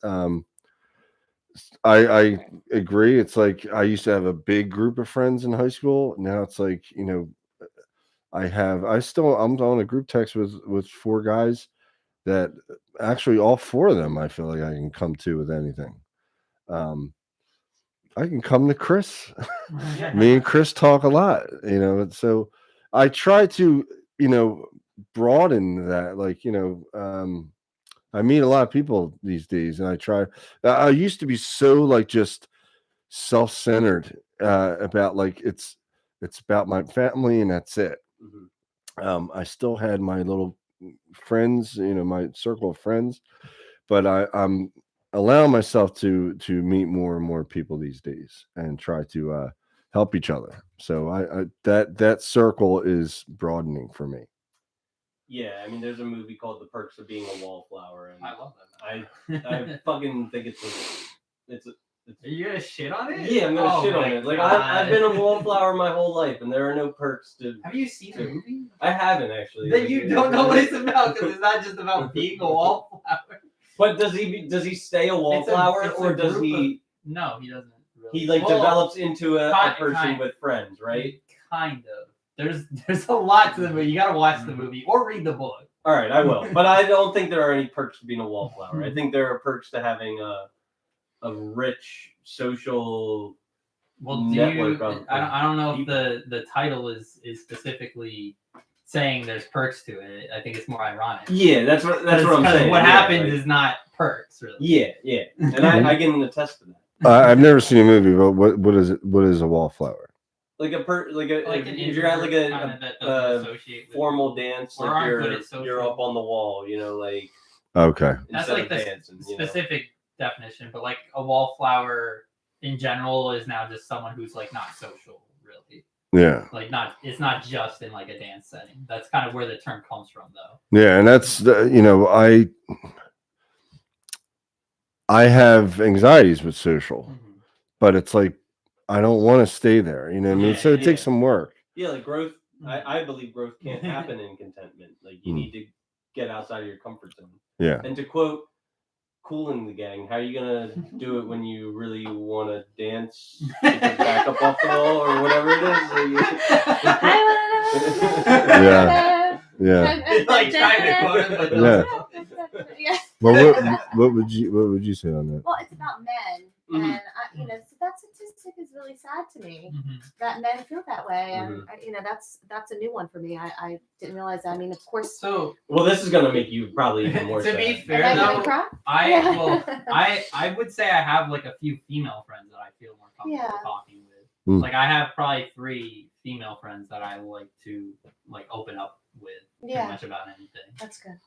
I agree. It's like I used to have a big group of friends in high school. Now it's like, I'm on a group text with 4 guys that actually all 4 of them I feel like I can come to with anything. I can come to Chris. Me and Chris talk a lot, and so I try to, broaden that. Like, I meet a lot of people these days, and I used to be so like just self-centered about like it's about my family and that's it. I still had my little friends, my circle of friends, but I'm allowing myself to meet more and more people these days and try to help each other. So I that circle is broadening for me. Yeah, I mean, there's a movie called The Perks of Being a Wallflower, and I love that. I fucking think it's Are you gonna shit on it? yeah, I'm gonna Oh shit on my it. Like God. I've been a wallflower my whole life, and there are no perks to. Have you seen the movie? I haven't actually. Then you don't know what it's about because it's not just about being a wallflower. But does he stay a wallflower, it's a or does group he? No, he doesn't. Really. He like Well, develops into a person kind. with friends, right? Kind of. There's a lot to the movie. You gotta watch the movie or read the book. All right, I will. But I don't think there are any perks to being a wallflower. I think there are perks to having a rich social Well, network of I don't know if the title is specifically saying there's perks to it. I think it's more ironic. Yeah, that's what I'm saying. What Yeah, happens like- is not perks, really. Yeah, and I can attest to that. I've never seen a movie, but what is it? What is a wallflower? Like Like if an you're at like introvert kinda that doesn't associate with formal people. dance, Or like aren't good at you're social. up on the wall, you know, like Okay. That's instead like of the dancing, you know. specific definition, but like a wallflower in general is now just someone who's like not social, really. Yeah. Like it's not just in like a dance setting. That's kind of where the term comes from, though. Yeah, and that's I have anxieties with social, but it's like I don't want to stay there. You know what I mean? Yeah, So it takes yeah. some work. Yeah, like growth. I believe growth can't happen in contentment. Like you need to get outside of your comfort zone. Yeah. And to quote Kool and the Gang, how are you gonna do it when you really want to dance, get your back up off the wall or whatever it is? Yeah. Yeah. Like trying to quote him, but Yeah. Well, what would you say on that? Well, it's about men, Mhm. and so that statistic is really sad to me that men feel that way, and that's a new one for me. I didn't realize that. I mean, of course. So Well, this is gonna make you probably even more to sad. be Am fair, I gonna though, cry? I would say I have like a few female friends that I feel more comfortable Yeah. talking with. Mm. Like I have probably 3 female friends that I like to like open up with pretty Yeah. much about anything. That's good.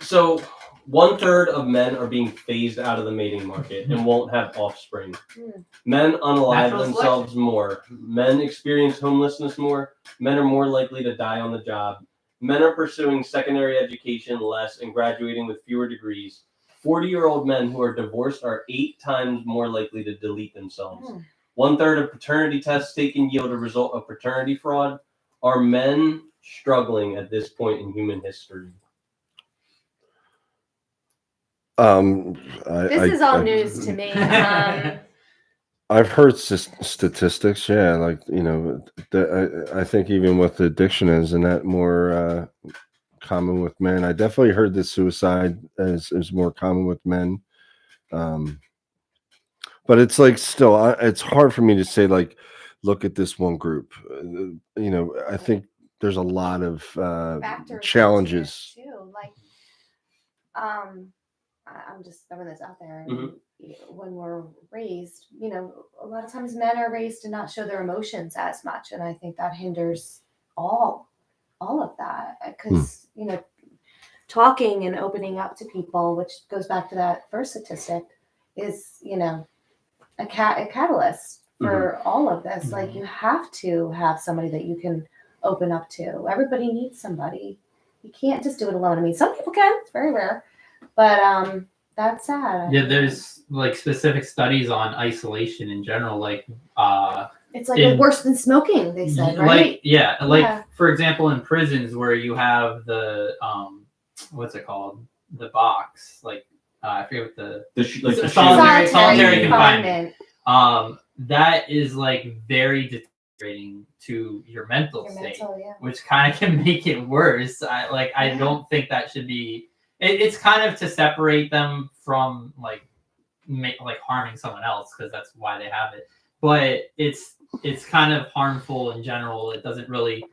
So 1/3 of men are being phased out of the mating market and won't have offspring. Hmm. Men unalive Natural themselves more. Men experience homelessness more. Men are more likely to die on the job. Men are pursuing secondary education less and graduating with fewer degrees. 40-year-old men who are divorced are 8 times more likely to delete themselves. Hmm. 1/3 of paternity tests taken yield a result of paternity fraud. Are men struggling at this point in human history? This is all news to me. I've heard statistics. Yeah, like I think even with addiction, isn't that more common with men? I definitely heard that suicide is more common with men. But it's like still, it's hard for me to say like, look at this one group. I think there's a lot of Factors challenges. into it, too. Like, I'm just throwing this out there. When we're raised, a lot of times men are raised to not show their emotions as much, and I think that hinders all of that. Because talking and opening up to people, which goes back to that first statistic, is a catalyst for all of this. Like you have to have somebody that you can open up to. Everybody needs somebody. You can't just do it alone. I mean, some people can. It's very rare, but that's sad. Yeah, there's like specific studies on isolation in general, like it's like worse than smoking, they said, right? Like for example, in prisons where you have the what's it called, the box, like I forget what the solitary confinement. That is like very deteriorating to your mental state, which kind of can make it worse. I don't think that should be. It's kind of to separate them from like harming someone else, because that's why they have it. But it's kind of harmful in general. It doesn't really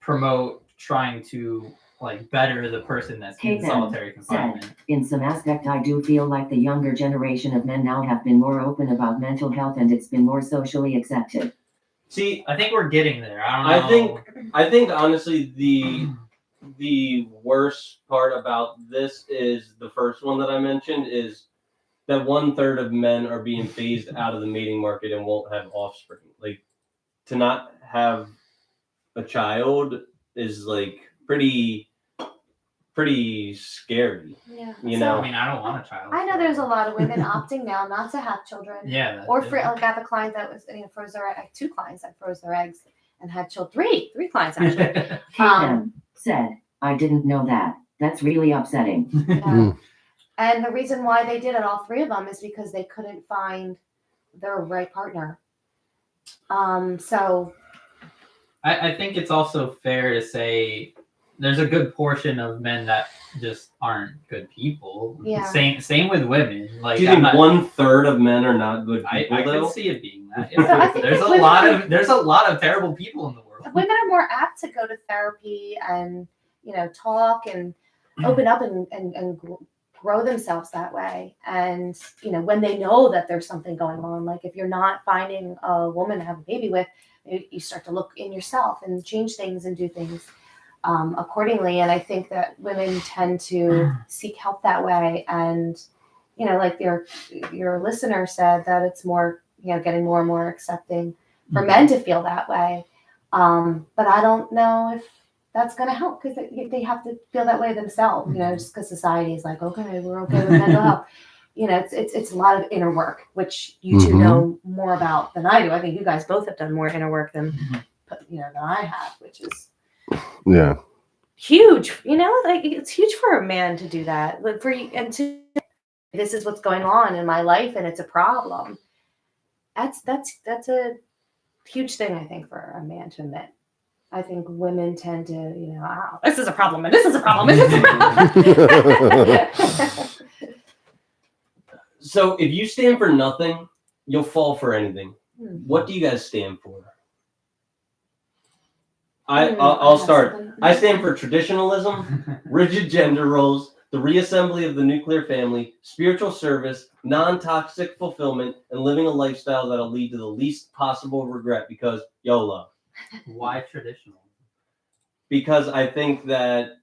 promote trying to like better the person that's in solitary confinement. In some aspect, I do feel like the younger generation of men now have been more open about mental health, and it's been more socially accepted. See, I think we're getting there. I don't know. I think honestly the worst part about this is the first one that I mentioned, is that 1/3 of men are being phased out of the mating market and won't have offspring. Like, to not have a child is like pretty scary. Yeah. I mean, I don't want a child. I know there's a lot of women opting now not to have children. Yeah. Like I have a client that was froze their egg. 2 clients that froze their eggs and had children. 3 clients actually. Said, I didn't know that. That's really upsetting. Yeah. And the reason why they did it, all 3 of them, is because they couldn't find their right partner. So I think it's also fair to say there's a good portion of men that just aren't good people. Yeah. Same with women. Like, do you think 1/3 of men are not good people? I though? can see it being that. So I think there's that a lot of terrible people in the world. women are more apt to go to therapy and, talk and open up and grow themselves that way. And, when they know that there's something going on, like if you're not finding a woman to have a baby with, you start to look in yourself and change things and do things accordingly. And I think that women tend to seek help that way. And, like your listener said, that it's more, getting more and more accepting for men to feel that way. But I don't know if that's going to help, because they have to feel that way themselves, just because society is like, okay, we're okay with mental health. It's a lot of inner work, which you two know more about than I do. I think you guys both have done more inner work than I have, which is huge. Like it's huge for a man to do that. But for you, and to this is what's going on in my life, and it's a problem. That's a huge thing, I think, for a man to admit. I think women tend to, oh, this is a problem, and this is a problem, and this is a problem. So if you stand for nothing, you'll fall for anything. What do you guys stand for? I'll start. I stand for traditionalism, rigid gender roles, the reassembly of the nuclear family, spiritual service, non-toxic fulfillment, and living a lifestyle that'll lead to the least possible regret, because YOLO. Why traditional? Because I think that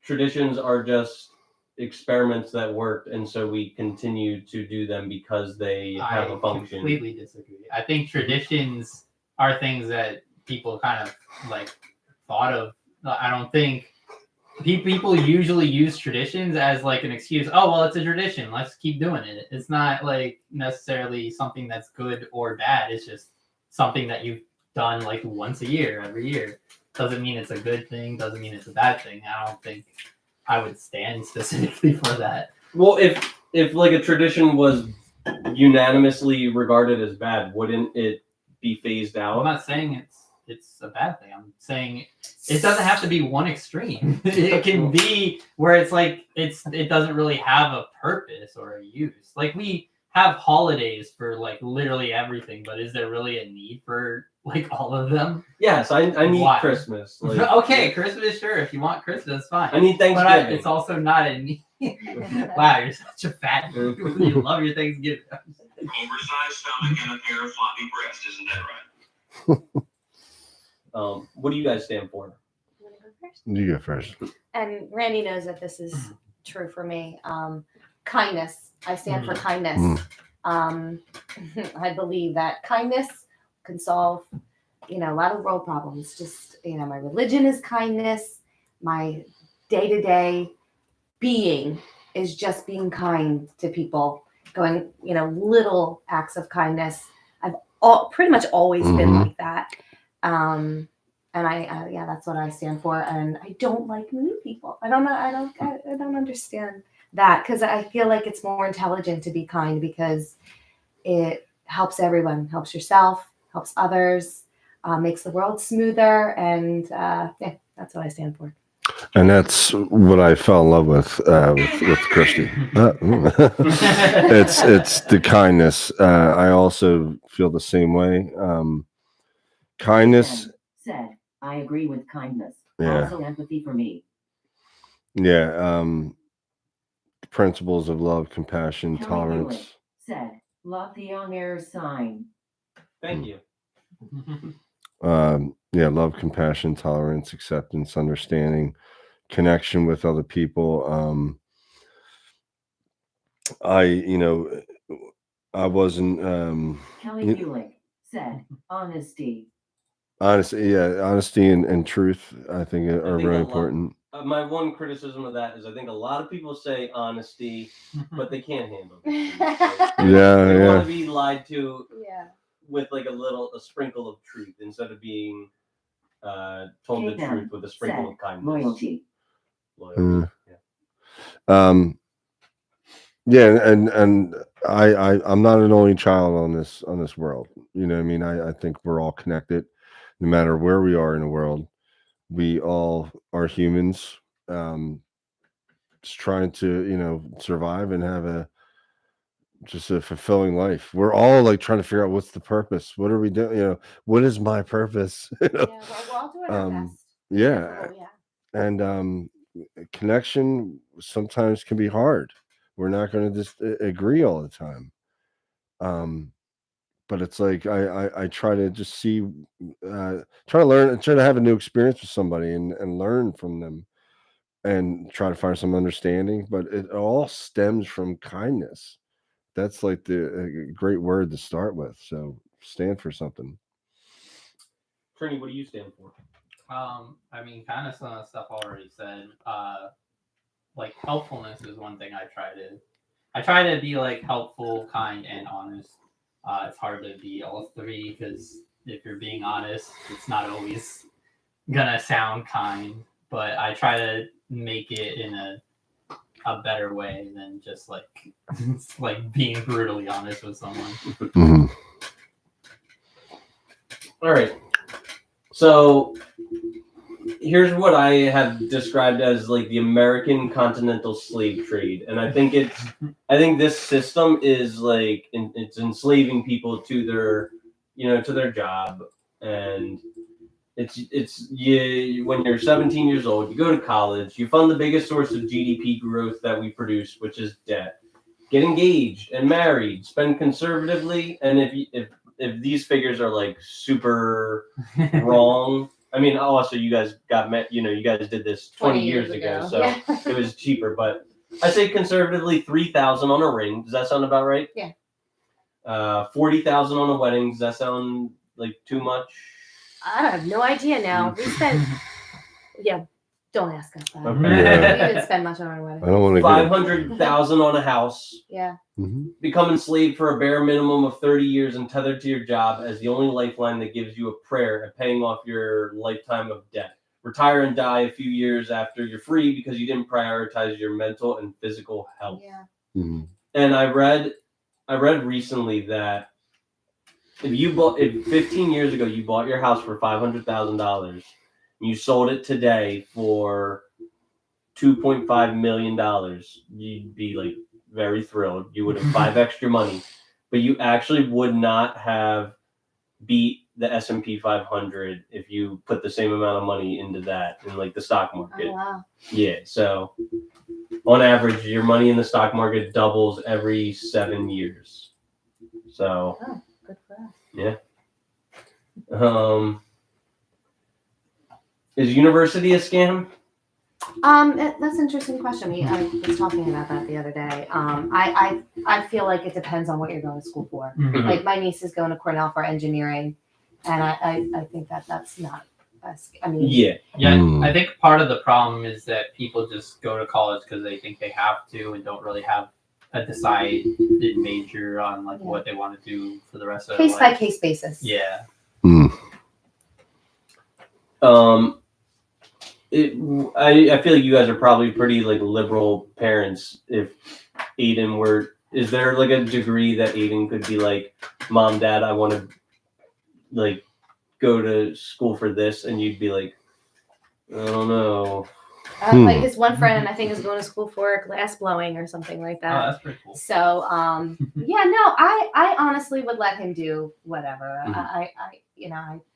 traditions are just experiments that worked, and so we continue to do them because they have a function. I completely disagree. I think traditions are things that people kind of like thought of. I don't think people usually use traditions as like an excuse. Oh, well, it's a tradition, let's keep doing it. It's not like necessarily something that's good or bad. It's just something that you've done like once a year, every year. Doesn't mean it's a good thing, doesn't mean it's a bad thing. I don't think I would stand specifically for that. Well, if like a tradition was unanimously regarded as bad, wouldn't it be phased out? I'm not saying it's a bad thing. I'm saying it doesn't have to be one extreme. It can be where it's like it doesn't really have a purpose or a use. Like we have holidays for like literally everything, but is there really a need for like all of them? Yes, I need Why? Christmas. Like, okay, Christmas, sure. If you want Christmas, fine. I need Thanksgiving. But it's also not a need. Wow, you're such a fat dude. You love your Thanksgiving. Oversized stomach and a pair of floppy breasts, isn't that right? What do you guys stand for? You want to go first? You go first. And Randy knows that this is true for me. Kindness. I stand for kindness. I believe that kindness can solve, a lot of world problems. Just, my religion is kindness. My day-to-day being is just being kind to people, going, little acts of kindness. I've pretty much always been like that. And I that's what I stand for. And I don't like mean people. I don't understand that, because I feel like it's more intelligent to be kind, because it helps everyone, helps yourself, helps others, makes the world smoother. And that's what I stand for. And that's what I fell in love with Kristi. It's the kindness. I also feel the same way. Kindness. Said, I agree with kindness. Yeah. Also empathy for me. Yeah. Principles of love, compassion, Kelly tolerance. Hewitt said, love the on-air sign. Thank you. Love, compassion, tolerance, acceptance, understanding, connection with other people. I wasn't Kelly Hewitt said, honesty. Honesty and truth, I think are very important. My one criticism of that is I think a lot of people say honesty, but they can't handle it. They want to be lied to with like a sprinkle of truth, instead of being told the truth with a sprinkle of kindness. Loyalty. And I'm not an only child on this world. You know what I mean? I think we're all connected, no matter where we are in the world. We all are humans, just trying to, survive and have a just a fulfilling life. We're all like trying to figure out what's the purpose. What are we doing? What is my purpose? Yeah, we're all doing our best. Yeah, Yeah. and connection sometimes can be hard. We're not going to just agree all the time. But it's like I try to just see, try to learn and try to have a new experience with somebody and learn from them and try to find some understanding. But it all stems from kindness. That's like the great word to start with. So stand for something. Trini, what do you stand for? I mean, kind of some of the stuff already said. Like helpfulness is one thing I try to be like helpful, kind, and honest. It's hard to be all three because if you're being honest, it's not always gonna sound kind. But I try to make it in a better way than just like like being brutally honest with someone. Mm-hmm. All right. So here's what I have described as like the American continental slave trade, and I think this system is like it's enslaving people to their job, and it's when you're 17 years old, you go to college, you fund the biggest source of GDP growth that we produce, which is debt. Get engaged and married, spend conservatively, and if these figures are like super wrong. I mean, also you guys got met. You guys did this 20 years ago, so Yeah. it was cheaper. But I say conservatively 3,000 on a ring. Does that sound about right? Yeah. 40,000 on a wedding. Does that sound like too much? I have no idea now. We spent. Yeah. Don't ask us that. Okay. Yeah. We didn't spend much on our I wedding. don't want to 500,000 on a house. Yeah. Mm-hmm. Become enslaved for a bare minimum of 30 years and tethered to your job as the only lifeline that gives you a prayer at paying off your lifetime of debt. Retire and die a few years after you're free because you didn't prioritize your mental and physical health. Yeah. Mm-hmm. And I read recently that if 15 years ago you bought your house for $500,000 and you sold it today for $2.5 million, you'd be like very thrilled. You would have 5x your money, but you actually would not have beat the S&P 500 if you put the same amount of money into that in like the stock market. Oh wow. Yeah, so on average, your money in the stock market doubles every 7 years. So Oh, good for us. yeah. Is university a scam? That's an interesting question. I was talking about that the other day. I feel like it depends on what you're going to school for. Mhm. Like my niece is going to Cornell for engineering, and I think that's not. I mean, Yeah. Yeah, I think part of the problem is that people just go to college because they think they have to and don't really have a decided major on like what they want to do for the rest of their case life. by case basis. Yeah. Mm. I feel like you guys are probably pretty like liberal parents. If Aiden is there like a degree that Aiden could be like, Mom, Dad, I want to like go to school for this, and you'd be like, I don't know. Like his one friend, I think, is going to school for glass blowing or something like Oh, that. that's pretty cool. So, yeah, no, I honestly would let him do whatever. Mhm.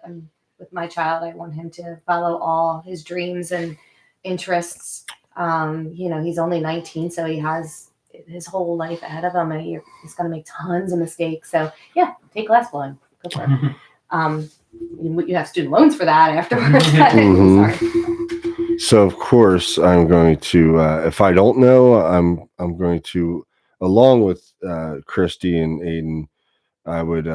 I'm with my child. I want him to follow all his dreams and interests. He's only 19, so he has his whole life ahead of him, and he's going to make tons of mistakes. So, yeah, take glass blowing. Go for it. You have student loans for that afterwards. Sorry. So of course I'm going to, if I don't know, I'm going to, along with Kristi and Aiden, I would.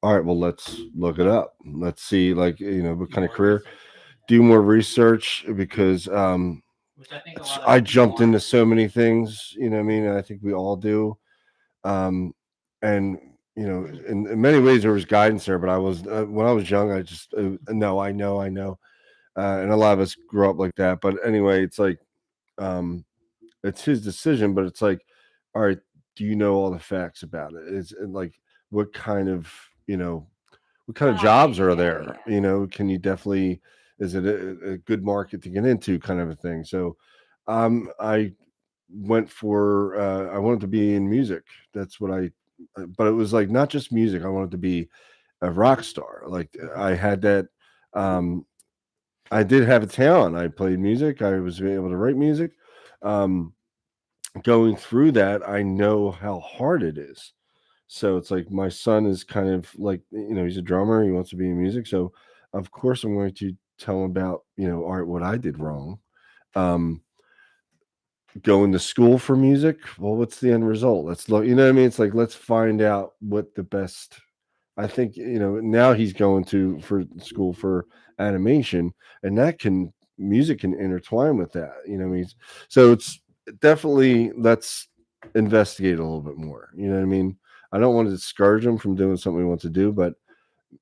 All right, well, let's look it up. Let's see, like what kind of career. Do more research because Which I think a lot of I people jumped want. into so many things. You know what I mean? I think we all do. And in many ways there was guidance there, but I was when I was young, I just no, I know, and a lot of us grew up like that. But anyway, it's like it's his decision, but it's like, all right, do you know all the facts about it? It's like what kind of jobs are there? Can you definitely, is it a good market to get into, kind of a thing? So I went for I wanted to be in music. That's what but it was like not just music. I wanted to be a rock star. Like I had that. I did have a talent. I played music. I was able to write music. Going through that, I know how hard it is. So it's like my son is kind of like, he's a drummer. He wants to be in music. So of course I'm going to tell him about, art, what I did wrong. Going to school for music. Well, what's the end result? Let's look, what I mean? It's like, let's find out what the best, I think, now he's going for school for animation, and music can intertwine with that, what I mean? So it's definitely, let's investigate a little bit more. You know what I mean? I don't want to discourage him from doing something he wants to do, but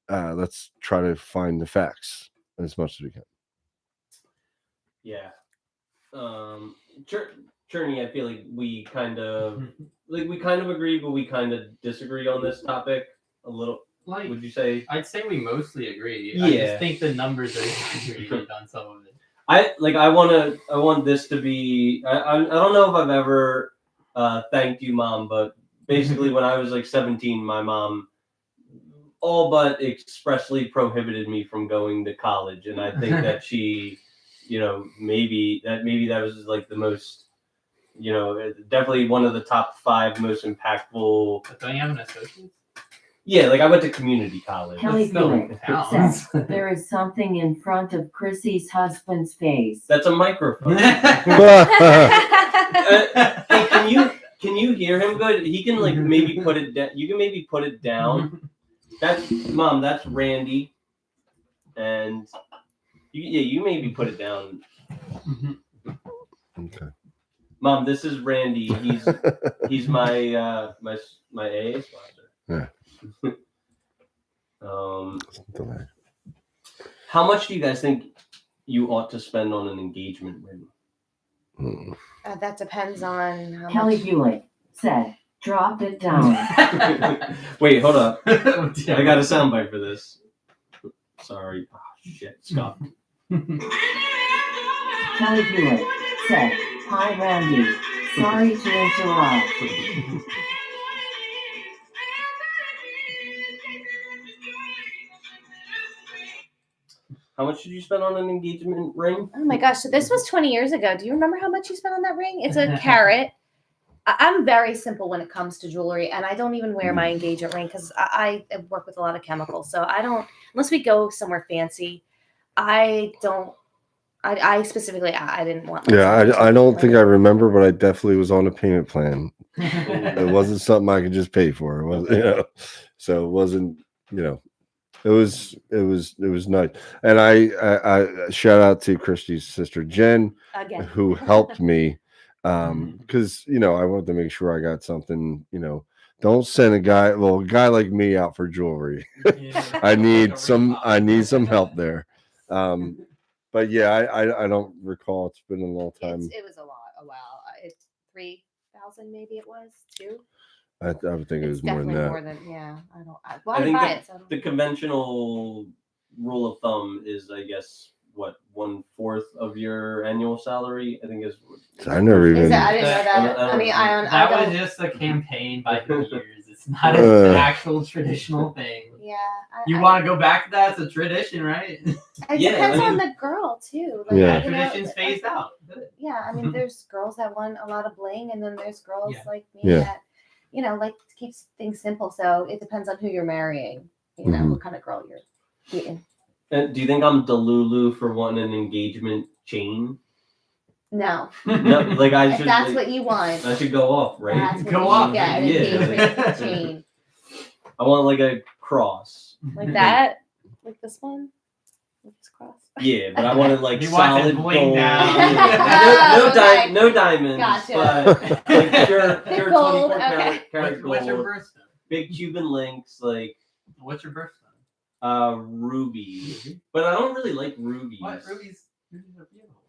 let's try to find the facts as much as we can. Yeah. Cherney, I feel like we kind of agree, but we kind of disagree on this topic a little. Like, would you say? I'd say we mostly agree. Yeah. I just think the numbers are exaggerated on some of it. I want this to be. I don't know if I've ever thanked you, Mom, but basically when I was like 17, my mom all but expressly prohibited me from going to college, and I think that she, maybe that was like the most, definitely one of the top 5 most impactful. But don't you have an associate? Yeah, like I went to community college. Kelly Still Felix counts. says there is something in front of Chrissy's husband's face. That's a microphone. Hey, can you hear him good? He can like maybe put it down. You can maybe put it down. That's Mom. That's Randy, and you maybe put it down. Okay. Mom, this is Randy. He's my my AA sponsor. Yeah. How much do you guys think you ought to spend on an engagement ring? That depends on how Kelly much. Buick said, drop it down. Wait, hold up. I got a soundbite for this. Sorry. Oh, shit. Stop. Kelly Buick said, hi Randy, sorry to interrupt. How much did you spend on an engagement ring? Oh my gosh! So this was 20 years ago. Do you remember how much you spent on that ring? It's a carat. I'm very simple when it comes to jewelry, and I don't even wear my engagement ring because I work with a lot of chemicals. So I don't, unless we go somewhere fancy. I don't. I specifically, I didn't want. I don't think I remember, but I definitely was on a payment plan. It wasn't something I could just pay for. It was, so it wasn't, It was nice, and I shout out to Kristi's sister Jen, Again, who helped me, because I wanted to make sure I got something. Don't send a guy like me out for jewelry. I need some help there. But yeah, I don't recall. It's been a long time. it was a while. It's 3,000, maybe it was 2. I would think it was It's more than definitely that. more than, yeah. I think buy it. So I don't the know. conventional rule of thumb is, I guess, what 1/4 of your annual salary. I think is. I never even. I didn't know that. I mean, that I was don't. just a campaign by the years. It's not an actual traditional thing. Yeah. You want to go back to that? It's a tradition, right? It Yeah, depends I on mean- the girl too. Like, Yeah. Traditions phased out. Good. Yeah, I mean, there's girls that want a lot of bling, and then there's girls Yeah. like me Yeah. that, like to keep things simple. So it depends on who you're marrying. What kind of girl you're dating. And do you think I'm Delulu for wanting an engagement chain? No, No, like I if should. that's like, what you want. I should go off, right? That's what Go you off, should get, an yeah. engagement chain I want like a cross. like that, like this one, like this cross. Yeah, but I wanted like You want it solid bling gold. down. No diamonds. Gotcha. But like pure Big gold, 24 okay. karat What's your gold. birthstone? Big Cuban links, like What's your birthstone? rubies. But I don't really like rubies. What? Rubies are beautiful.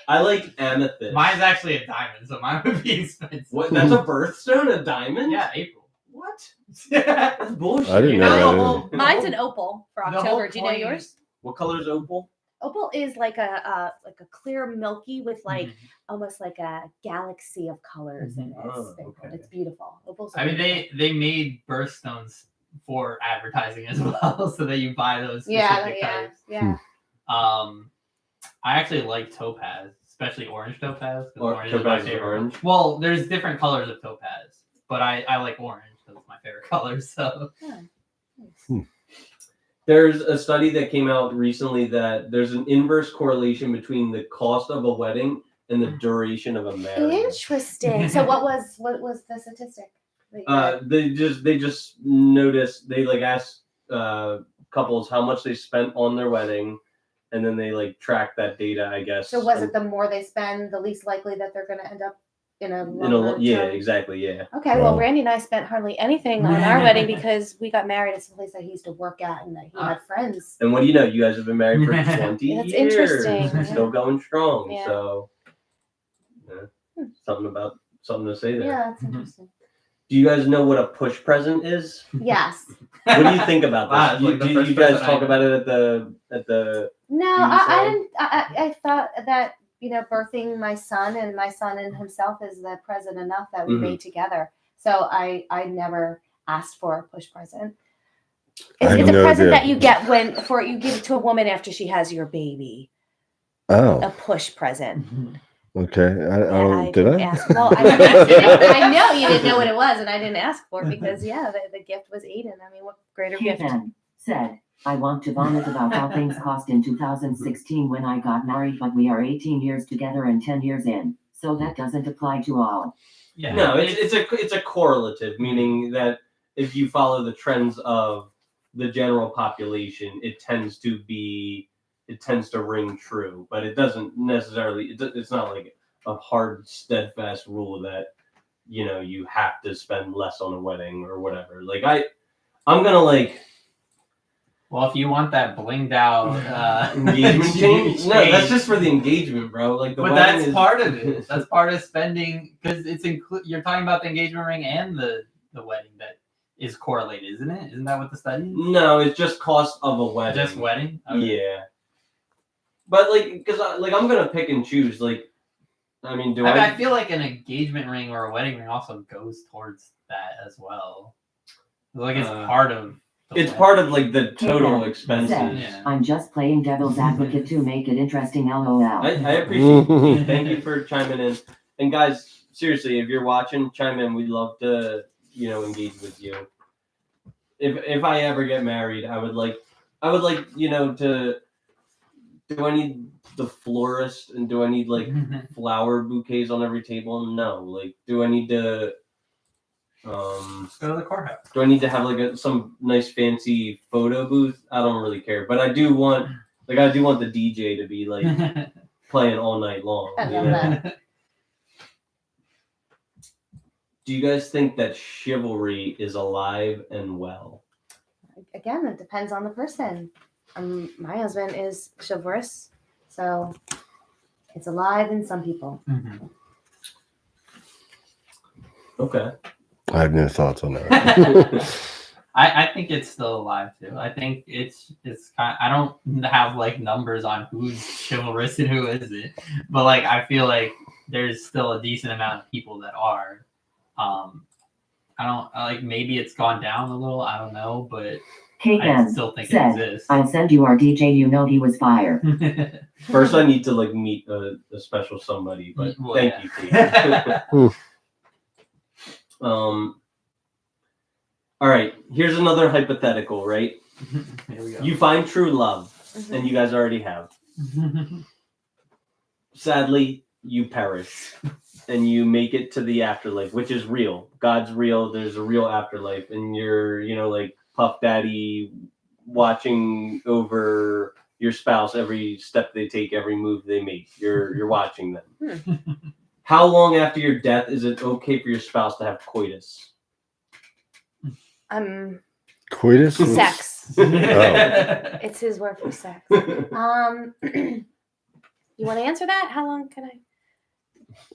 I like amethyst. Mine's actually a diamond, so mine would be expensive. What? That's a birthstone? A diamond? Yeah, April. What? the That's bullshit. I didn't know that whole- Mine's an opal for the whole October. Do you know point- yours? What color is opal? opal is like a clear milky with like Mhm. almost like a galaxy of colors in it. Oh, It's sprinkled. okay. It's beautiful. Opals. I mean, they made birthstones for advertising as well, so that you buy those specific types. Yeah. I actually like topaz, especially orange topaz. 'Cause Or orange is my topaz is favorite. orange? Well, there's different colors of topaz, but I like orange because it's my favorite color. So There's a study that came out recently that there's an inverse correlation between the cost of a wedding and the duration of a marriage. Interesting. So what was the statistic? that you read? They just noticed, they like asked couples how much they spent on their wedding, and then they like track that data, I guess. So was it the more they spend, the least likely that they're going to end up in a In a longer yeah, term? exactly, yeah. Okay, well, Wow. Randy and I spent hardly anything on our wedding because we got married at some place that he used to work at and that he had friends. And what do you know? You guys have been married for 20 That's years. interesting. Still going strong. Yeah. So something to say there. Yeah, that's interesting. Do you guys know what a push present is? Yes. What do you think about this? Wow, it's like the do first you guys person talk I- about it at the No, You I say? didn't. I thought that, birthing my son and himself is the present enough that we Mhm. made together. So I never asked for a push present. I have It's a no present idea. that you get when you give it to a woman after she has your baby. A Oh, push present. okay. Did didn't I? ask. Well, I know you didn't know what it was, and I didn't ask for it because the gift was Aiden. I mean, what greater He gift? then said, I want to vomit about how things cost in 2016 when I got married, but we are 18 years together and 10 years in, so that doesn't apply to all. yeah, No, it's a correlative, meaning that if you follow the trends of the general population, it tends to ring true, but it doesn't necessarily. It's not like a hard, steadfast rule that you have to spend less on a wedding or whatever. Like I'm gonna like Well, if you want that blinged out engagement change. No, that's just for the engagement, bro. Like the but wedding that's is part of it. That's part of spending because it's you're talking about the engagement ring and the wedding that is correlated, isn't it? Isn't that what the study is? No, it's just cost of a wedding. Just wedding? Okay. Yeah. But because I'm gonna pick and choose. Like, I mean, I feel like an engagement ring or a wedding ring also goes towards that as well. Like it's part of. It's part of like the total Hey, expenses. Said, Yeah. I'm just playing devil's advocate to make it interesting, lol. I appreciate it. Thank you for chiming in. And guys, seriously, if you're watching, chime in. We'd love to, engage with you. If I ever get married, I would like, to. Do I need the florist and do I need like flower bouquets on every table? No. Like, do I need to? Let's go to the courthouse. Do I need to have like some nice fancy photo booth? I don't really care, but I do want the DJ to be like playing all night long. I you love know? that. Do you guys think that chivalry is alive and well? Again, it depends on the person. My husband is chivalrous, so it's alive in some people. Mhm. Okay. I have no thoughts on that. I think it's still alive too. I think it's kind. I don't have like numbers on who's chivalrous and who isn't, but like I feel like there's still a decent amount of people that are. I don't like maybe it's gone down a little. I don't know, but Kate I then still think it said, exists. I'll send you our DJ, you know he was fire. First, I need to like meet a special somebody, but Well, thank yeah. you, Kate. All right. Here's another hypothetical. Right? Here we go. You find true love, Mhm. and you guys already have. Sadly, you perish, and you make it to the afterlife, which is real. God's real. There's a real afterlife, and you're, like Puff Daddy, watching over your spouse every step they take, every move they make. You're watching them. How long after your death is it okay for your spouse to have coitus? Coitus? Sex. Oh. It's his word for sex. You want to answer that? How long can I?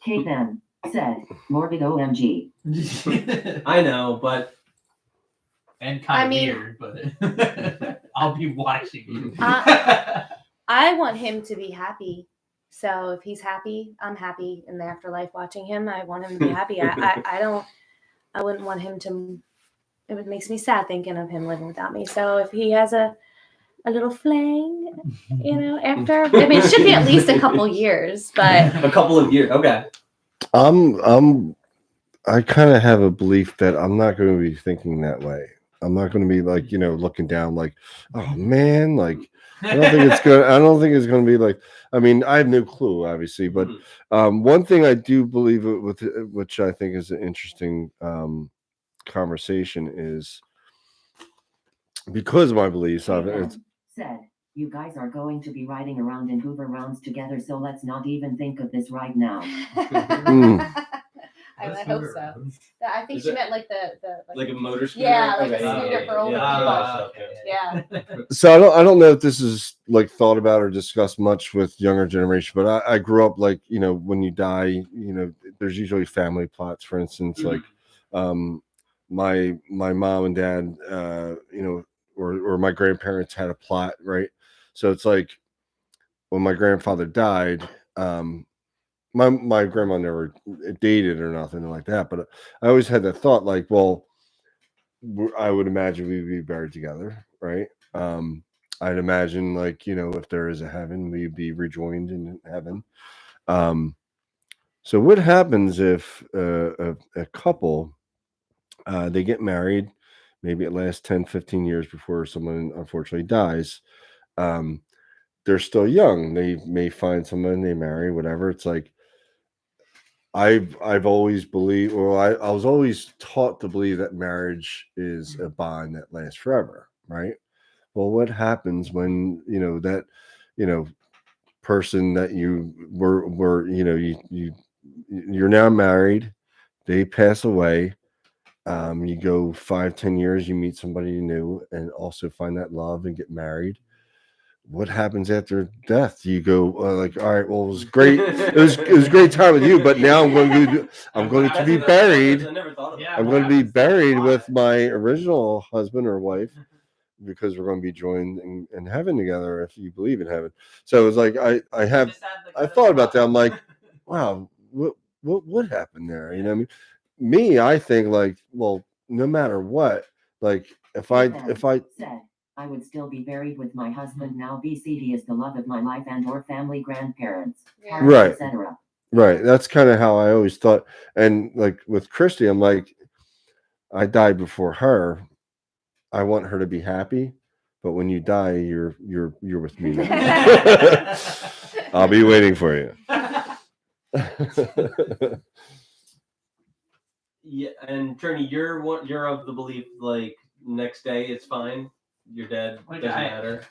Kate then said, morbid OMG. I know, but and kind I of mean- weird, but I'll be watching you. I want him to be happy. So if he's happy, I'm happy in the afterlife watching him. I want him to be happy. I wouldn't want him to. It makes me sad thinking of him living without me. So if he has a little fling, after, I mean, it should be at least a couple years, but A couple of years. Okay. I kind of have a belief that I'm not going to be thinking that way. I'm not going to be like, looking down like, oh man, like I don't think it's going to be like, I mean, I have no clue, obviously, but one thing I do believe with which I think is an interesting conversation is because of my beliefs. It's Said, you guys are going to be riding around in Hoover rounds together, so let's not even think of this right now. I hope so. I think she meant like the like a motor scooter. Yeah, like a scooter for older people. Yeah. So I don't know if this is like thought about or discussed much with younger generation, but I grew up like, when you die, there's usually family plots, for instance, like my mom and dad, or my grandparents had a plot, right? So it's like when my grandfather died, my grandma never dated or nothing like that, but I always had that thought, like, well, I would imagine we'd be buried together, right? I'd imagine, like, if there is a heaven, we'd be rejoined in heaven. So what happens if a couple they get married, maybe it lasts 10, 15 years before someone unfortunately dies? They're still young. They may find someone, they marry, whatever. It's like I've always believed, or I was always taught to believe that marriage is a bond that lasts forever, right? Well, what happens when that person that you were you're now married, they pass away, you go 5-10 years, you meet somebody new and also find that love and get married. What happens after death? You go like, all right, well, it was great. It was a great time with you, but now I'm going to be buried. I never thought of that. I'm going to be buried with my original husband or wife because we're going to be joined in heaven together if you believe in heaven. So it's like I thought about that. I'm like, wow, what would happen there? You know what I mean? Me, I think like, well, no matter what, like if I said, I would still be buried with my husband now. BCD is the love of my life and or family, grandparents, right, etc. Right. That's kind of how I always thought. And like with Kristi, I'm like, I died before her. I want her to be happy, but when you die, you're with me now. I'll be waiting for you. Yeah, and Trini, you're of the belief like next day it's fine. You're dead. Like, Doesn't matter.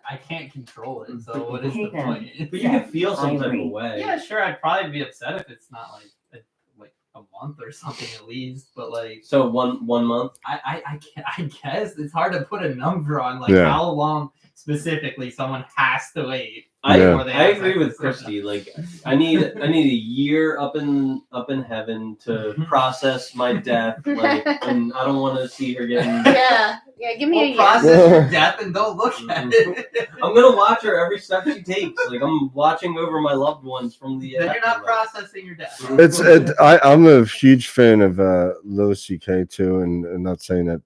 I can't control it, so what is the point? But you can feel some type of way. Yeah, sure. I'd probably be upset if it's not like a month or something at least, but like. So one month. I guess it's hard to put a number on like how long specifically someone has to wait. I agree with Kristi. Like I need a year up in heaven to process my death. Like, and I don't want to see her getting. Yeah. Give me a year. Process your death and don't look at it. I'm gonna watch her every step she takes. Like I'm watching over my loved ones from the. Then you're not processing your death. I'm a huge fan of Louis C.K. too, and not saying that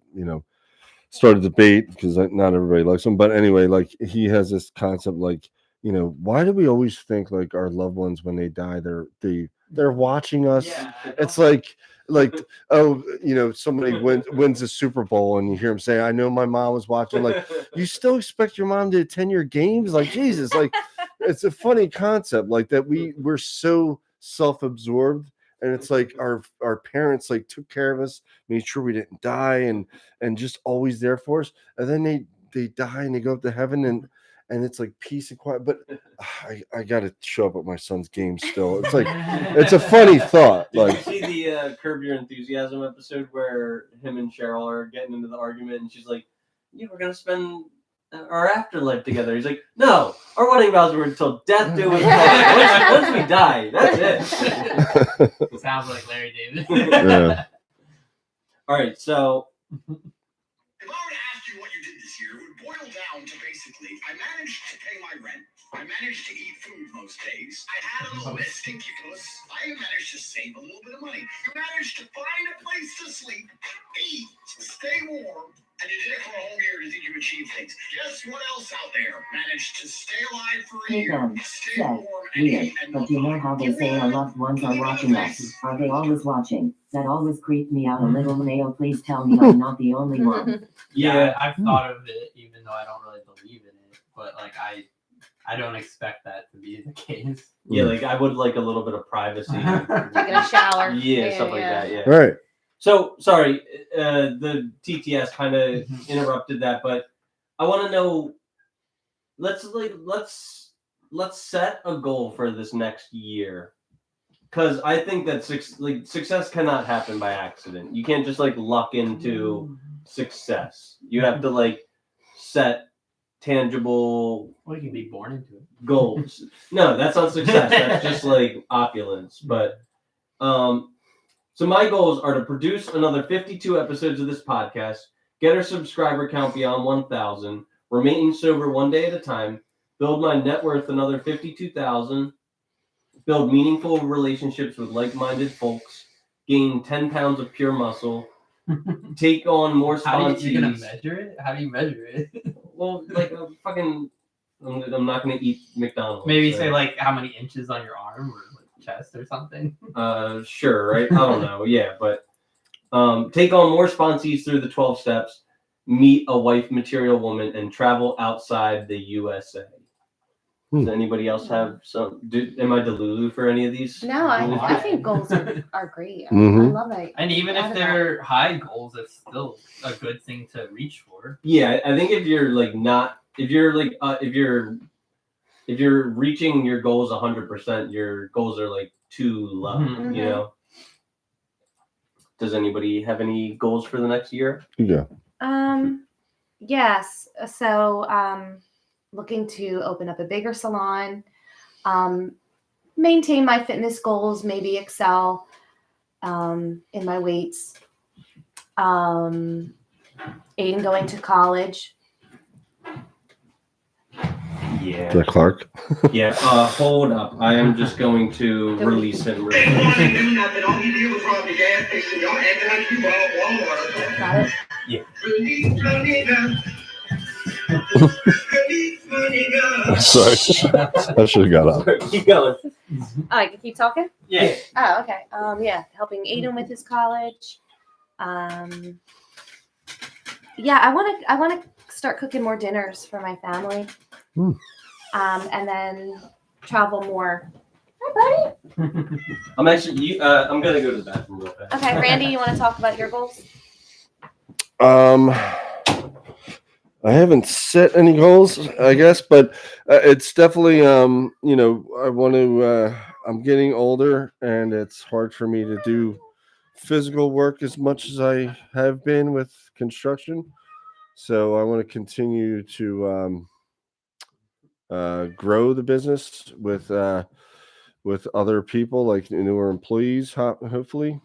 start a debate because not everybody likes him, but anyway, like he has this concept like. Why do we always think like our loved ones when they die they're watching us? Yeah, it's like somebody wins the Super Bowl and you hear him say, "I know my mom was watching." Like, you still expect your mom to attend your games? Like, Jesus, like it's a funny concept like that. We're so self-absorbed, and it's like our parents like took care of us, made sure we didn't die, and just always there for us, and then they die and they go up to heaven and it's like peace and quiet. But I got to show up at my son's game still. It's like, it's a funny thought. Did like, you see the Curb Your Enthusiasm episode where him and Cheryl are getting into the argument and she's like, "Yeah, we're going to spend our afterlife together." He's like, "No, our wedding vows were until death do us part. Once we die, that's it." Sounds like Larry David. Yeah. All right, so. If I were to ask you what you did this year, it would boil down to basically, I managed to pay pay my rent. I managed to eat food most days. I had a little bit of stinky puss. I managed to save a little bit of money. You managed to find a place to sleep, eat, stay warm, and you did it for a whole year to think you achieve things. Guess what else out there managed to stay alive for a Hey year, them, stay said, warm, and weird, eat, and but you know how they say our loved ones are watching us. Are they always watching? That always creeped me out a little. Mayo, please tell me I'm not the only one. Yeah, I've thought of it, even though I don't really believe in it. But like, I don't expect that to be the case. Yeah, like I would like a little bit of privacy. Taking a shower. Yeah, stuff like that. Yeah. Right. So sorry, the TTS kind of interrupted that, but I want to know. Let's set a goal for this next year, because I think that success cannot happen by accident. You can't just like luck into success. You have to like set tangible. Well, you can be born into it. Goals. No, that's not success. That's just like opulence. But so my goals are to produce another 52 episodes of this podcast, get our subscriber count beyond 1,000, remain sober one day at a time, build my net worth another 52,000, build meaningful relationships with like-minded folks, gain 10 pounds of pure muscle, take on more sponsees. You're gonna measure it? How do you measure it? Well, like I'm not gonna eat McDonald's. Maybe say like how many inches on your arm or like chest or something. Sure, right? I don't know. Yeah, but take on more sponsees through the 12 steps, meet a wife material woman, and travel outside the USA. Does anybody else have some? Am I Delulu for any of these? No, I think goals are great. I Mhm. love it. And even if they're high goals, it's still a good thing to reach for. Yeah, I think if you're like not, if you're reaching your goals 100%, your goals are like too low. Mhm. You know. Does anybody have any goals for the next year? Yeah. Yes. So, looking to open up a bigger salon, maintain my fitness goals, maybe excel in my weights. Aiden going to college. Yeah. Is that Clark? Yeah. Hold up. I am just going to release him. They didn't want to do nothing. All you did was rob the gas station. Y'all acting like you robbed Walmart. Got it? Yeah. Release money gun. Release money gun. Sorry. I should have got up. Keep going. Oh, I can keep talking? Yeah. Oh, okay. Yeah, helping Aiden with his college. Yeah, I want to start cooking more dinners for my family. And then travel more. Hi, buddy. I'm actually. I'm gonna go to the bathroom real fast. Okay, Randy, you want to talk about your goals? I haven't set any goals, I guess, but it's definitely I want to I'm getting older and it's hard for me to do physical work as much as I have been with construction. So I want to continue to grow the business with other people, like newer employees, hopefully.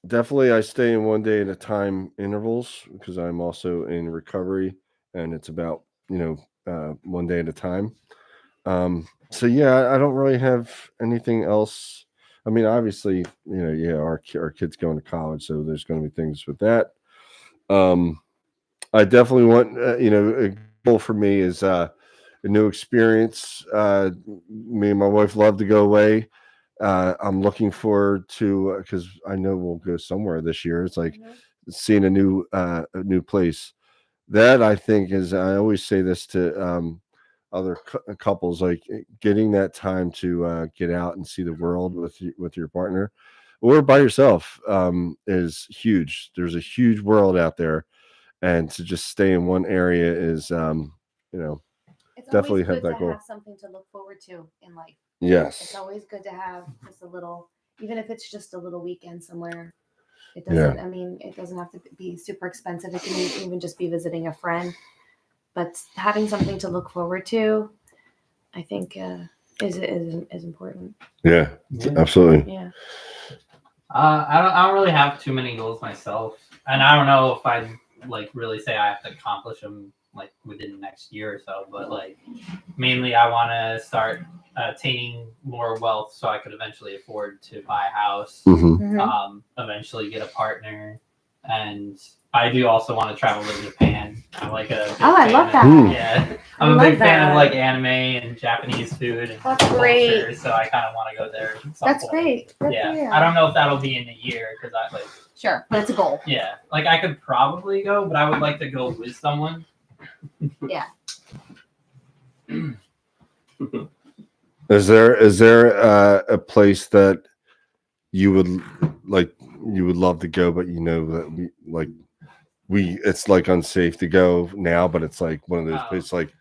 Definitely, I stay in one day at a time intervals because I'm also in recovery, and it's about 1 day at a time. So yeah, I don't really have anything else. I mean, obviously, our kids going to college, so there's going to be things with that. I definitely want a goal for me is a new experience. Me and my wife love to go away. I'm looking forward to because I know we'll go somewhere this year. It's like seeing a new place. That I think is. I always say this to other couples, like getting that time to get out and see the world with your partner or by yourself is huge. There's a huge world out there, and to just stay in one area is It's definitely always have good that to goal. have something to look forward to in life. Yes. It's always good to have just a little, even if it's just a little weekend somewhere. It doesn't, I mean, it doesn't have to be super expensive. It can even just be visiting a friend. But having something to look forward to, I think, is important. Yeah, absolutely. Yeah. I don't really have too many goals myself, and I don't know if I'd like really say I have to accomplish them like within the next year or so. But like mainly, I want to start attaining more wealth so I could eventually afford to buy a house. Eventually get a partner, and I do also want to travel to Japan. I'm like a big I love fan of- that. Yeah, I'm a love big fan that. of like anime and Japanese food and That's great. culture, so I kind of want to go there. at some That's point. great. Good for Yeah, you. I don't know if that'll be in a year because I like. Sure, but it's a goal. Yeah, like I could probably go, but I would like to go with someone. Is there a place that you would love to go, but you know that it's like unsafe to go now, but it's like one of those places like,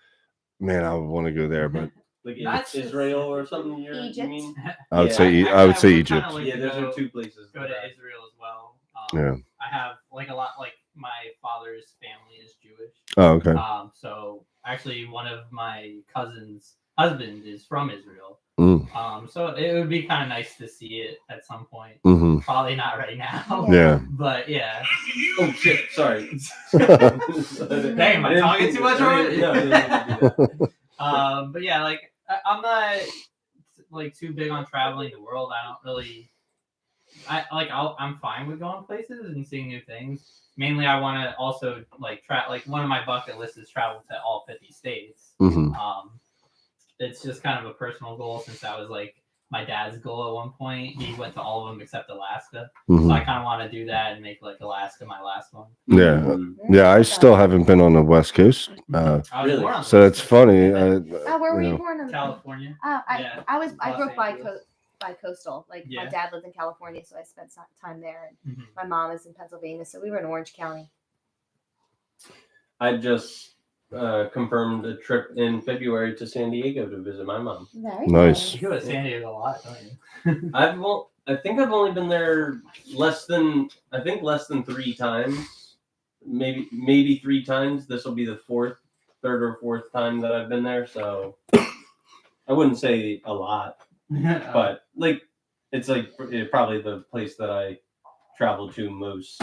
man, I would want to go there, but Like That's Israel or something. You Egypt. mean? I would Yeah, say actually, I would say would Egypt. kinda like Yeah, to those go- are two places. Go that to I- Israel as well. Yeah. I have like a lot. Like my father's family is Jewish. Oh, okay. So actually, one of my cousin's husband is from Israel. Mm. So it would be kind of nice to see it at some point. Mm-hmm. Probably not right now. Yeah. But yeah. Oh shit! Sorry. Dang, am I talking too much over it? No, I didn't mean to do that. But yeah, like I'm not like too big on traveling the world. I don't really. I'm fine with going places and seeing new things. Mainly, I want to also like one of my bucket lists is travel to all 50 states. Mm-hmm. It's just kind of a personal goal since that was like my dad's goal at one point. He went to all of them except Alaska. Mm-hmm. So I kind of want to do that and make like Alaska my last one. Yeah. Yeah, I still haven't been on the West Coast. I was Really? born on the So West it's Coast. funny. Where were you you know. born in? California. I Los grew up Angeles. by coastal. Like my Yeah. dad lived in California, so I spent some time there. And Mhm. my mom is in Pennsylvania, so we were in Orange County. I just confirmed a trip in February to San Diego to visit my mom. Very Nice. You go to San Diego a lot, don't you? I think I've only been there less than 3 times, maybe 3 times. This will be the third or fourth time that I've been there, so I wouldn't say a lot, but like it's like probably the place that I travel to most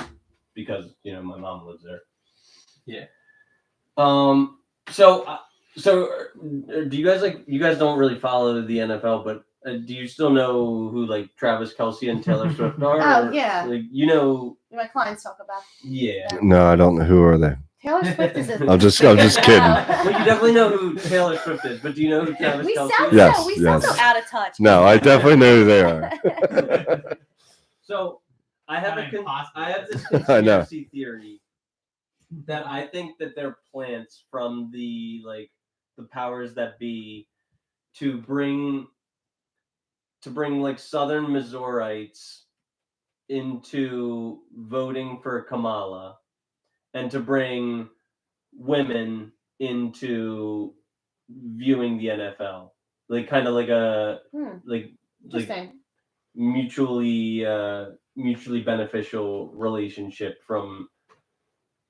because my mom lives there. Yeah. So do you guys don't really follow the NFL, but do you still know who like Travis Kelce and Taylor Swift are? Oh, yeah. Like, My clients talk about yeah. No, I don't know. Who are they? Taylor Swift is a. I'm just kidding. Well, you definitely know who Taylor Swift is, but do you know who Travis We Kelce sound is? Yes, we sound yes. so out of touch. No, I definitely know who they are. So I have this I know. conspiracy theory that I think that they're plants from the powers that be to bring like Southern Missourites into voting for Kamala and to bring women into viewing the NFL. Like kind of like a like Interesting. mutually beneficial relationship from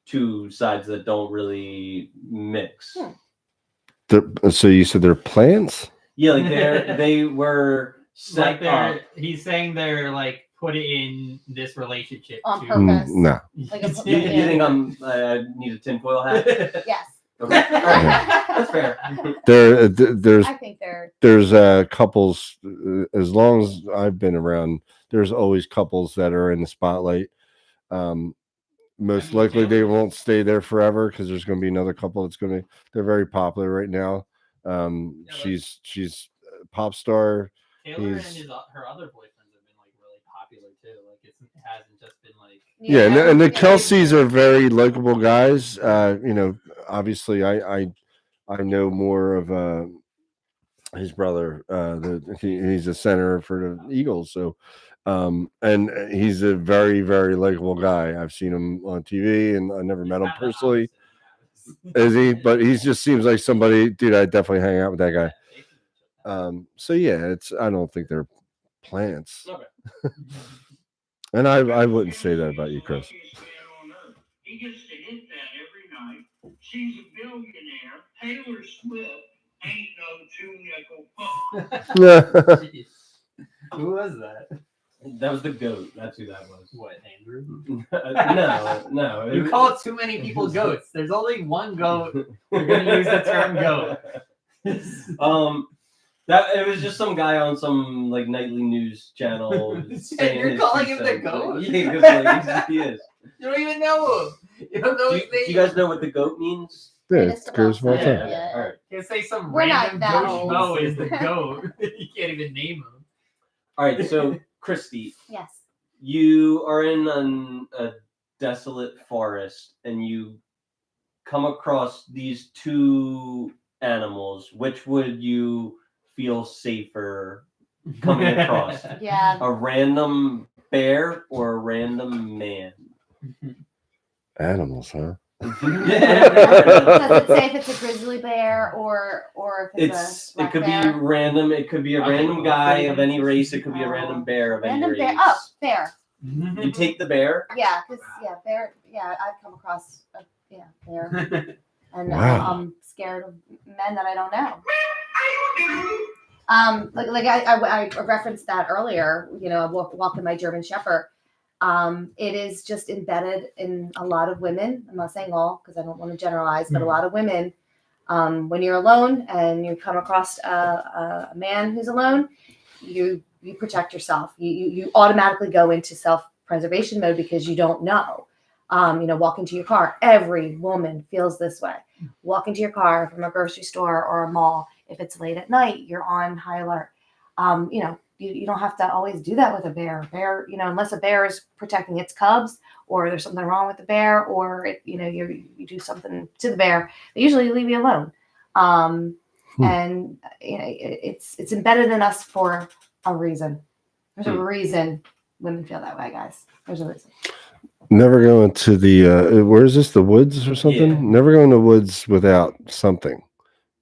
two sides that don't really mix. So you said they're plants? Yeah, like they were set up. He's saying they're like put in this relationship On to purpose. No. Like a- You think I need a tinfoil hat? Yes. Okay, all right. That's fair. There's I think they're. there's couples. As long as I've been around, there's always couples that are in the spotlight. Most likely they won't stay there forever because there's going to be another couple that's going to. They're very popular right now. She's a pop star. Taylor and He's- her other boyfriends have been like really popular too. Like it hasn't just been like Yeah, and the Yeah. Kelseys are very likable guys. Obviously, I know more of his brother. He's a center for the Eagles, so and he's a very, very likable guy. I've seen him on TV, and I never met him kinda the personally. opposite. Is he? But he just seems like somebody, dude. I definitely hang out with that guy. So yeah, I don't think they're plants, Okay. and I wouldn't say that about you, Chris. He gets to hit that every night. She's a billionaire. Taylor Swift ain't no 2-nickel punk. Jeez. Who was that? That was the goat. That's who that was. What, Andrew? No. You call too many people goats. There's only one goat. You're gonna use the term goat. That it was just some guy on some like nightly news channel. saying You're his calling 2 him the cents. goat? Yeah, 'cause, like, he is. You don't even know him. You don't know Do his you, name. do you guys know what the goat means? Yeah, Greatest it's of greatest of all all time. time. Yeah. All right. You say some We're not random that douche old. Mo is the goat. You can't even name him. All right. So, Kristi, Yes. you are in a desolate forest, and you come across these 2 animals. Which would you feel safer coming across? Yeah. A random bear or a random man? Animals, huh? Does it say if it's a grizzly bear or if it's a It black could bear? be random. It could be a random guy of any race. It could be a random bear of any Random race. bear. Oh, bear. You take the bear. Yeah, because bear. Yeah, I've come across a bear, and Wow. I'm scared of men that I don't know. I referenced that earlier. You know, walking my German Shepherd. It is just embedded in a lot of women. I'm not saying all because I don't want to generalize, but a lot of women. When you're alone and you come across a man who's alone, you protect yourself. You automatically go into self-preservation mode because you don't know. Walk into your car. Every woman feels this way. Walk into your car from a grocery store or a mall. If it's late at night, you're on high alert. You don't have to always do that with a bear. Bear, unless a bear is protecting its cubs or there's something wrong with the bear or, you do something to the bear, they usually leave you alone. And it's embedded in us for a reason. There's a reason women feel that way, guys. There's a reason. Never go into the where is this? The woods or something? Yeah. Never go in the woods without something.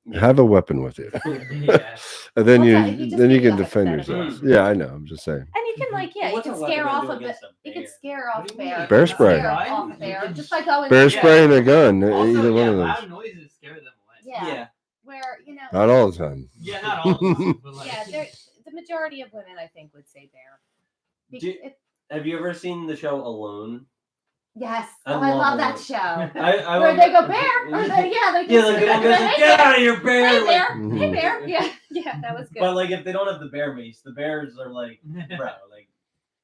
Yeah. Have a weapon with you. Yeah. And then Well, you just then you gave you can a defend hypothetical. yourself. Yeah, I know. I'm just saying. And you can you can scare off a bit. You can scare off a bear. Bear You can spray. scare off a bear just by going. Bear Yeah. spray and a gun. Also, either one of loud those. noises scare them away. Yeah. Where Not all the time. Yeah, not all the time, but like. Yeah, the majority of women, I think, would say bear. Have you ever seen the show Alone? Yes. I I love that love show. I Where they go bear. Or they like the one goes, hey, get bear. out of here, bear! Hey Like, bear. Mhm. Hey bear. Yeah, that was good. but like if they don't have the bear mace, the bears are like, bro, like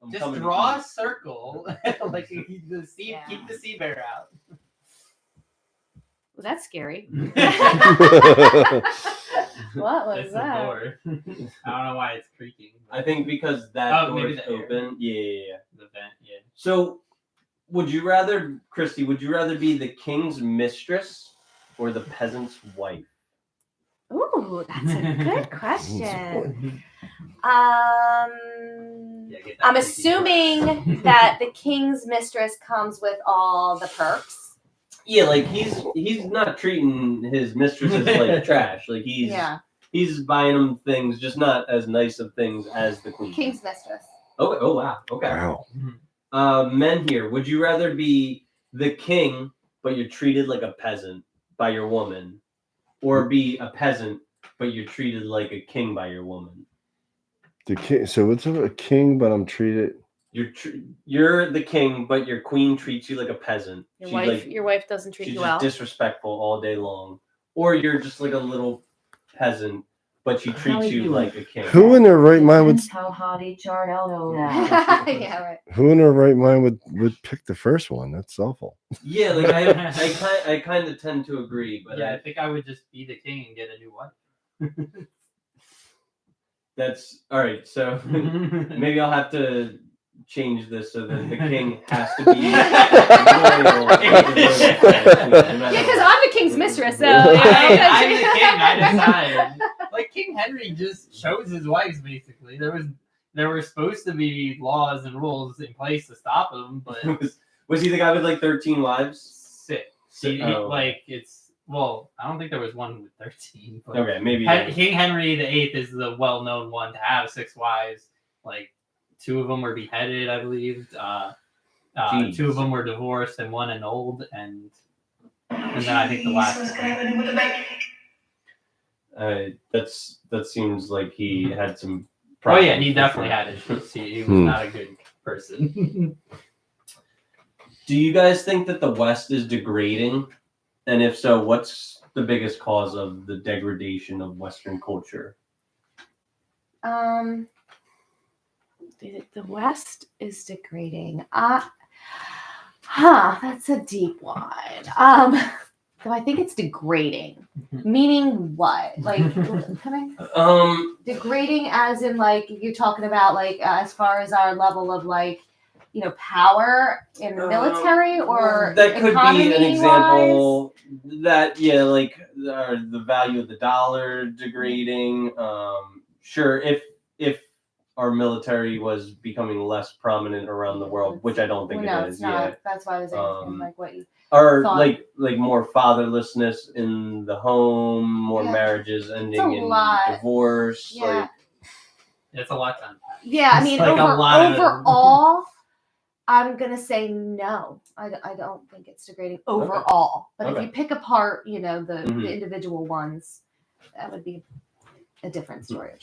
I'm Just coming to draw you. a circle, like keep the sea bear out. Well, that's scary. That's What was the that? door. I don't know why it's creaking. I think because that door maybe is the air. open. Yeah. The vent, yeah. So, Kristi, would you rather be the king's mistress or the peasant's wife? Ooh, that's a good question. Yeah, get that I'm creepy assuming that the king's mistress comes with all the perks. Yeah, like he's not treating his mistresses like trash. Like he's buying them things, just not as nice of things as the queen. King's mistress. Okay. Oh wow. Okay. Wow. Men here, would you rather be the king but you're treated like a peasant by your woman, or be a peasant but you're treated like a king by your woman? The king. So what's a king? But I'm treated. You're the king, but your queen treats you like a peasant. Your wife doesn't treat She's you just well. disrespectful all day long. Or you're just like a little peasant, but she treats you like a king. Who in their right mind would? Depends how hot each are. Yeah, right. Who in their right mind would pick the first one? That's awful. Yeah, like I kind of tend to agree, but Yeah, I think I would just be the king and get a new wife. that's all right. So maybe I'll have to change this so that the king has to be loyal. Yeah, because I'm the king's mistress, so I'm the king. I decide. Like King Henry just chose his wives. Basically, there were supposed to be laws and rules in place to stop him, but was he the guy with like 13 wives? 6. I don't think there was one with 13. But Okay, maybe King Henry VIII is the well-known one to have 6 wives. Like 2 of them were beheaded, I believe. 2 of them were divorced and one annulled, and then I think the last. that seems like he had some Oh yeah, problems, he for definitely sure. had issues. He was not a good person. Do you guys think that the West is degrading? And if so, what's the biggest cause of the degradation of Western culture? The West is degrading. That's a deep one. So I think it's degrading. Meaning what? Like, can I? Degrading as in like you're talking about like as far as our level of like, power in the military or that could be an example. wise? That the value of the dollar degrading. Sure, if our military was becoming less prominent around the world, which I don't think No, it it's is. not. Yeah. That's why I was asking like what you Or thought. like more fatherlessness in the home, more marriages ending in divorce. Yeah. Like It's a lot to unpack. Yeah, I mean, It's like a lot of- overall, I'm gonna say no. I don't think it's degrading overall. But if you pick apart, the individual ones, that would be a different story.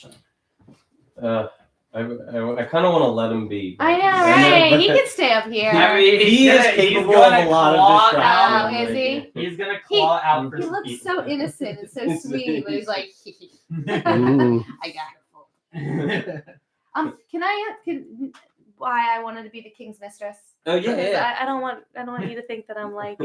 I kind of want to let him be. I know, right? He can stay up here. I mean, He is capable of a lot of distraction. Oh, is he? He's gonna claw out for He some looks people. so innocent and so sweet, but he's like, Mm. I got it. Can why I wanted to be the king's mistress? Oh yeah, Because yeah. I don't want you to think that I'm like.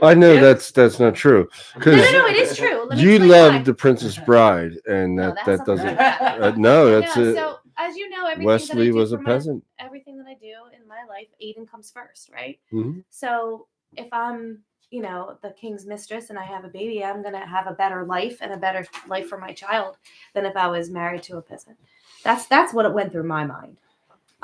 I know that's not true because No, it is true. Let me you explain loved why. The Princess Bride, and No, that that's doesn't. not No, that's it. So as you know, everything Wesley that I do was a for peasant. everything that I do in my life, Aiden comes first, right? Mm-hmm. So if I'm, the king's mistress and I have a baby, I'm gonna have a better life and a better life for my child than if I was married to a peasant. That's what it went through my mind.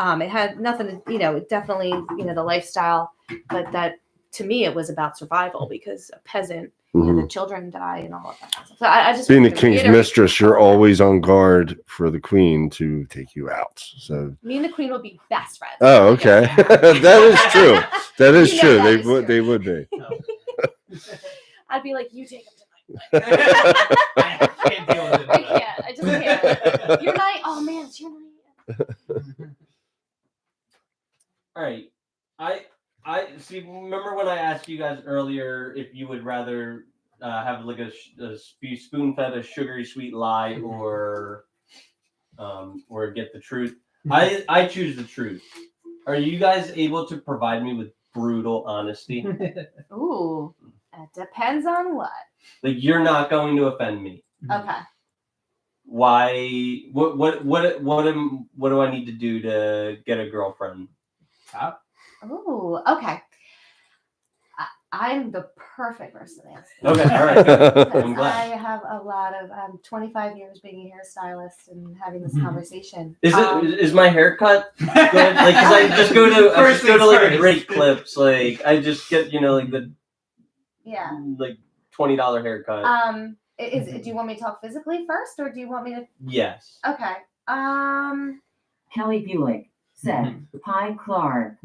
It had nothing to, definitely, the lifestyle, but that to me it was about survival because a peasant, the children die and all of that. So I just Being the king's mistress, you're always on guard for the queen to take you out. So me and the queen will be best friends. oh, okay, that is true. That is true. That is They would be. I'd be like, you take him tonight. I can't deal with it. I can't. I just can't. Your night. Oh man, it's your night. All right. I see. Remember when I asked you guys earlier if you would rather have like a spoon-fed a sugary sweet lie or get the truth? I choose the truth. Are you guys able to provide me with brutal honesty? Ooh, it depends on what. Like you're not going to offend me. Okay. Why? What do I need to do to get a girlfriend? Ooh, okay. I'm the perfect person to answer. Okay, all right. Good. I'm glad. I have a lot of 25 years being a hairstylist and having this conversation. Is my haircut good? Like, cause I just go to like the Great Clips. Like, I just get like the like $20 haircut. Do you want me to talk physically first, or do you want me to? Yes. Okay. Kelly Buick said, "Hi, Clark."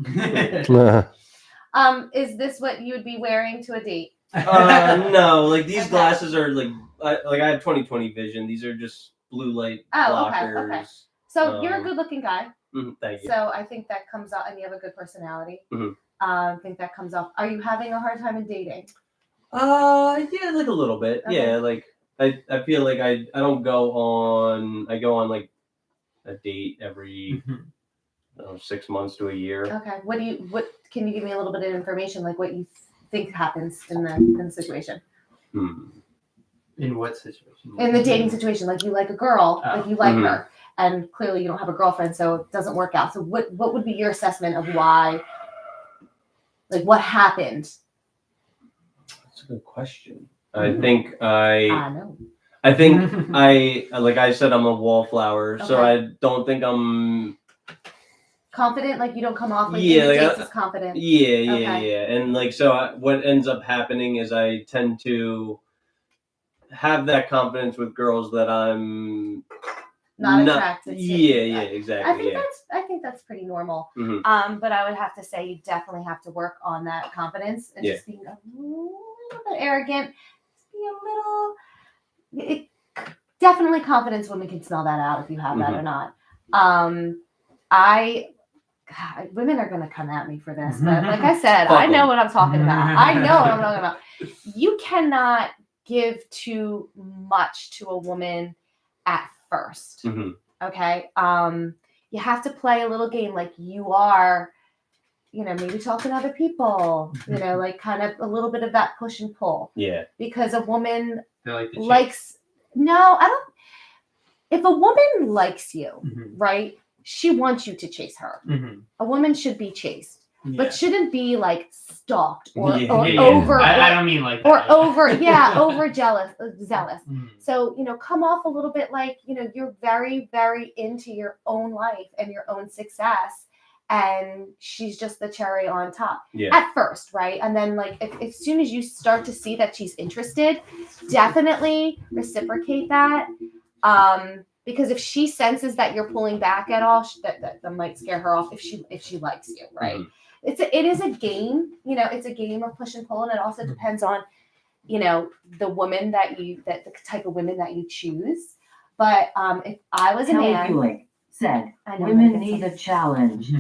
Is this what you would be wearing to a date? No, like these glasses are like I have 20/20 vision. These are just blue light blockers. Okay. So you're a good-looking guy. Thank you. So I think that comes out, and you have a good personality. I think that comes off. Are you having a hard time in dating? Yeah, like a little bit. Okay. Yeah, like I feel like I don't go on. I go on like a date every 6 months to a year. Okay. What can you give me a little bit of information, like what you think happens in the situation? In what situation? In the dating situation, like you like a girl, like you like her, and clearly you don't have a girlfriend, so it doesn't work out. So what would be your assessment of why? Like what happened? That's a good question. I think I know. I think like I said, I'm a wallflower, so I don't think I'm confident. Like you don't come off like as confident. Yeah. And like so, what ends up happening is I tend to have that confidence with girls that I'm not attracted to. Yeah, exactly. I think that's pretty normal. But I would have to say you definitely have to work on that confidence and just being a little bit arrogant. Just be a little. definitely confidence women can smell that out if you have that or not. Women are going to come at me for this, but like I said, I know what I'm talking about. I know what I'm talking about. You cannot give too much to a woman at first. Okay. You have to play a little game like you are, maybe talking to other people, like kind of a little bit of that push and pull. Yeah. Because a woman likes, if a woman likes you, right? She wants you to chase her. A woman should be chased, but shouldn't be like stalked or over. I don't mean like that. Or over, over zealous. So, come off a little bit like, you're very, very into your own life and your own success. And she's just the cherry on top at first, right? And then like, as soon as you start to see that she's interested, definitely reciprocate that. Because if she senses that you're pulling back at all, that might scare her off if she likes you, right? It is a game, it's a game of push and pull, and it also depends on, the woman the type of women that you choose. But if I was a man, Buick said, women need a challenge.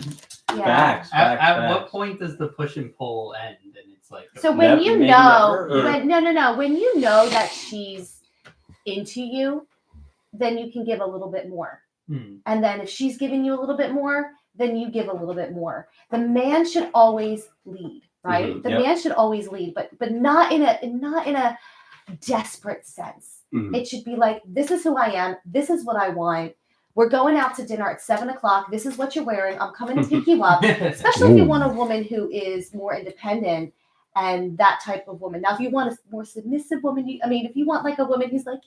Facts. At what point does the push and pull end? And it's like, so when you know, when you know that she's into you, then you can give a little bit more. And then if she's giving you a little bit more, then you give a little bit more. The man should always lead, right? The man should always lead, but not in a desperate sense. It should be like, this is who I am. This is what I want. We're going out to dinner at 7:00. This is what you're wearing. I'm coming to pick you up. Especially if you want a woman who is more independent and that type of woman. Now, if you want a more submissive woman, if you want like a woman who's like,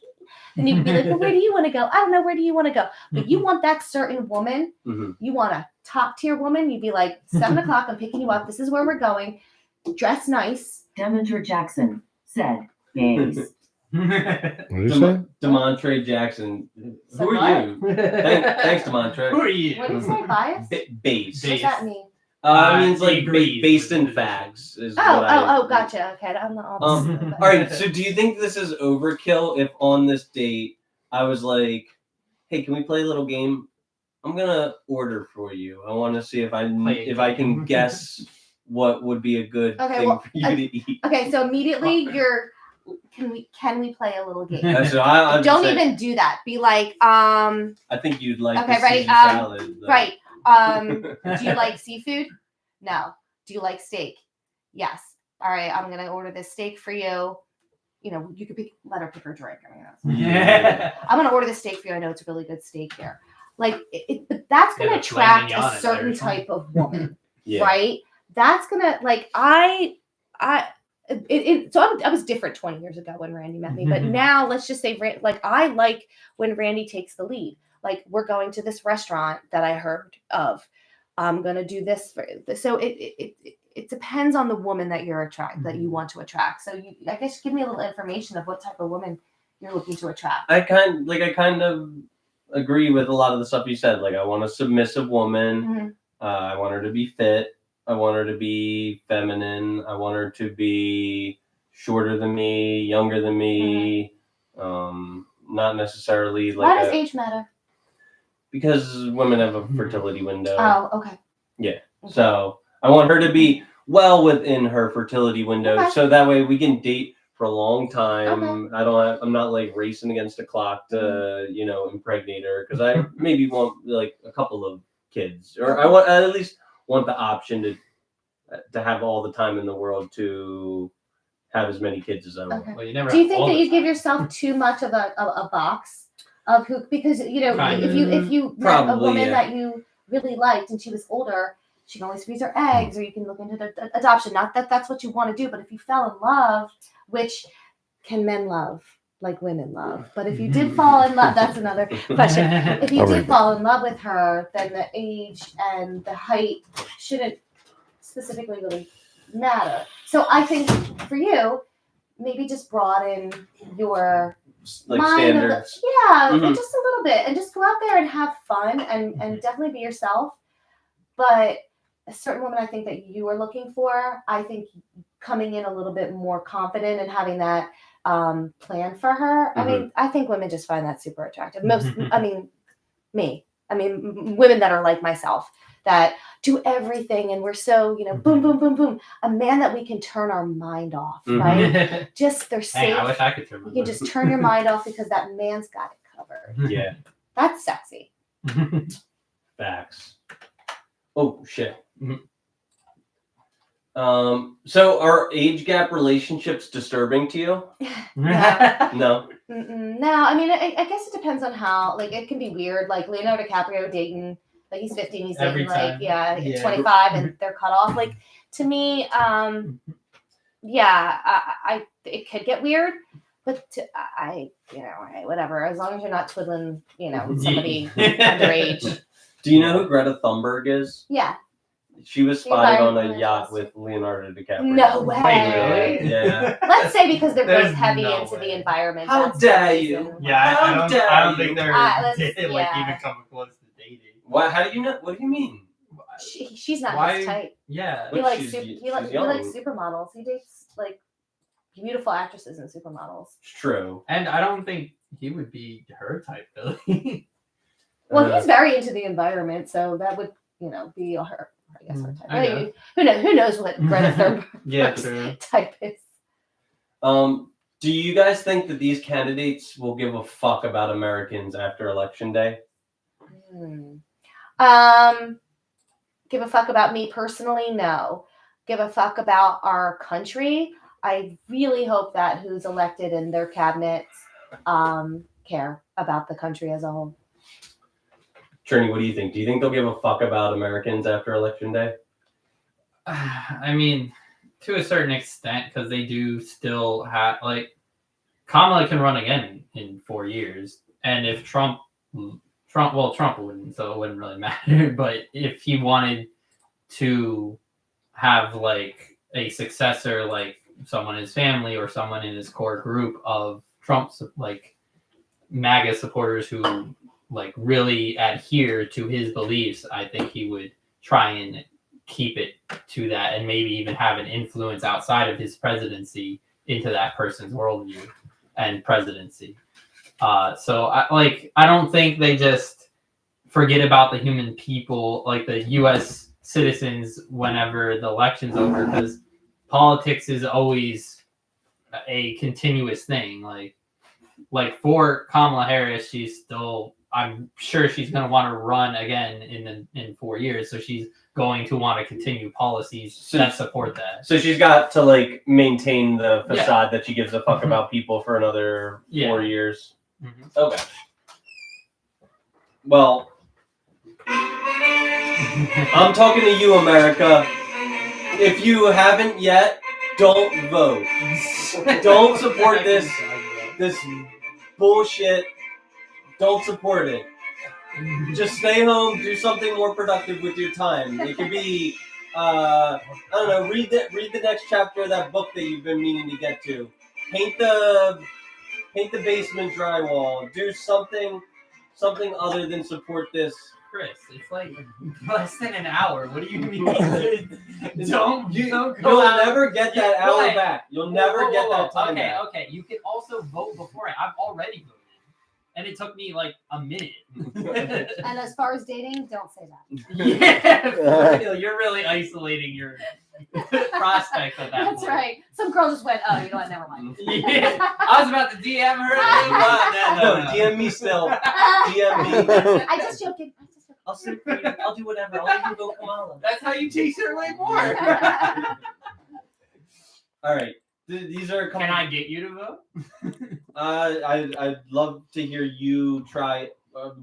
then you can be like, well, where do you want to go? I don't know. Where do you want to go? But you want that certain woman. You want a top tier woman. You'd be like, 7:00. I'm picking you up. This is where we're going. Dress nice. Demeter Jackson said, gays. What did you say? Demontre Jackson. So Who are you? Thanks, Demontre. Who are you? What did you say? Bias? Base. What's that mean? It means like based in facts. Is Gotcha. Okay, I'm not all. All right. So, do you think this is overkill if on this date I was like, "Hey, can we play a little game? I'm gonna order for you. I want to see if I can guess what would be a good thing for you to eat." Okay, so immediately can we play a little game? So don't even do that. Be like, I think you'd like okay, the ready? Caesar salad. Though. Right. Do you like seafood? No. Do you like steak? Yes. All right, I'm gonna order this steak for you. You could let her pick her drink. I'm gonna order this steak for you. I know it's a really good steak here. Like, but that's gonna attract a certain type of woman, right? That's gonna so I was different 20 years ago when Randy met me, but now let's just say, like, I like when Randy takes the lead. Like, we're going to this restaurant that I heard of. I'm gonna do this so it depends on the woman that you're that you want to attract. So I guess give me a little information of what type of woman you're looking to attract. I kind of agree with a lot of the stuff you said. Like, I want a submissive woman. I want her to be fit. I want her to be feminine. I want her to be shorter than me, younger than me. Not necessarily like. Why does age matter? Because women have a fertility window. Oh, okay. Yeah. Okay. So I want her to be well within her fertility window, so that way we can date for a long time. Okay. I'm not like racing against the clock to impregnate her, because I maybe want like a couple of kids, or I at least want the option to have all the time in the world to have as many kids as I want. Okay. Well, you never do you think that you give yourself too much of a box of who? Because if you met a woman that you really liked and she was older, she can always freeze her eggs, or you can look into the adoption. Not that that's what you want to do, but if you fell in love, which can men love like women love, but if you did fall in love, that's another question. If you did fall in love with her, then the age and the height shouldn't specifically really matter. So I think for you, maybe just broaden your like mind standards. just a little bit, and just go out there and have fun and definitely be yourself. But a certain woman I think that you are looking for. I think coming in a little bit more confident and having that plan for her. I mean, I think women just find that super attractive. Women that are like myself that do everything and we're so, boom, boom, boom, boom. A man that we can turn our mind off, right? Just they're safe. Dang, I wish I could turn my You can just turn your mind off because that man's got it covered. Yeah. That's sexy. Facts. Oh shit. So are age gap relationships disturbing to you? No. No, I mean, I guess it depends on how. Like, it can be weird. Like Leonardo DiCaprio dating, like he's 50 and he's Every dating time. 25 and they're cut off. Like to me, it could get weird. But whatever. As long as you're not twiddling, somebody underage. Do you know who Greta Thunberg is? Yeah. She was spotted on a environmentalist. yacht with Leonardo DiCaprio. No way. Really? Yeah. Let's say because they're There's both heavy no into way. the environment. How that's the dare reason. you? Yeah, How I don't dare think you? they're Yeah. even coming close to dating. Why? How do you know? What do you mean? She's not Why- his type. Yeah. He But likes she's he likes young. supermodels. He dates like beautiful actresses and supermodels. It's true. And I don't think he would be her type, really. Well, he's very into the environment, so that would be her. I guess her type. I guess. Who knows what Greta Yeah, Thunberg's true. type is? Do you guys think that these candidates will give a fuck about Americans after Election Day? Give a fuck about me personally? No. Give a fuck about our country? I really hope that who's elected in their cabinets care about the country as a whole. Trini, what do you think? Do you think they'll give a fuck about Americans after Election Day? I mean, to a certain extent, because they do still have, like, Kamala can run again in 4 years. And if Trump wouldn't, so it wouldn't really matter. But if he wanted to have, like, a successor, like someone in his family or someone in his core group of Trump's, like, MAGA supporters who, like, really adhere to his beliefs, I think he would try and keep it to that and maybe even have an influence outside of his presidency into that person's worldview and presidency. So I don't think they just forget about the human people, like the U.S. citizens, whenever the election's over, because politics is always a continuous thing. Like for Kamala Harris, she's still, I'm sure she's going to want to run again in 4 years. So she's going to want to continue policies that support that. So she's got to like maintain the facade that she gives a fuck about people for another 4 years. Mm-hmm. Okay. Well, I'm talking to you, America. If you haven't yet, don't vote. Don't support this bullshit. Don't support it. Just stay home. Do something more productive with your time. It could be, I don't know. Read the next chapter of that book that you've been meaning to get to. Paint the basement drywall. Do something other than support this. Chris, it's like less than an hour. What do you mean? You'll never get that hour back. You'll never get that time back. Okay. You can also vote before it. I've already voted. And it took me like a minute. And as far as dating, don't say that. Yeah, for real. You're really isolating your prospect of that. That's point. right. Some girl just went, oh, you know what? Never mind. Yeah. I was about to DM her. No, DM me still. DM me. I just joking. I'll sit for you. I'll do whatever. I'll even go Kamala. That's how you chase her away more. All right. These are. Can I get you to vote? I'd love to hear you try.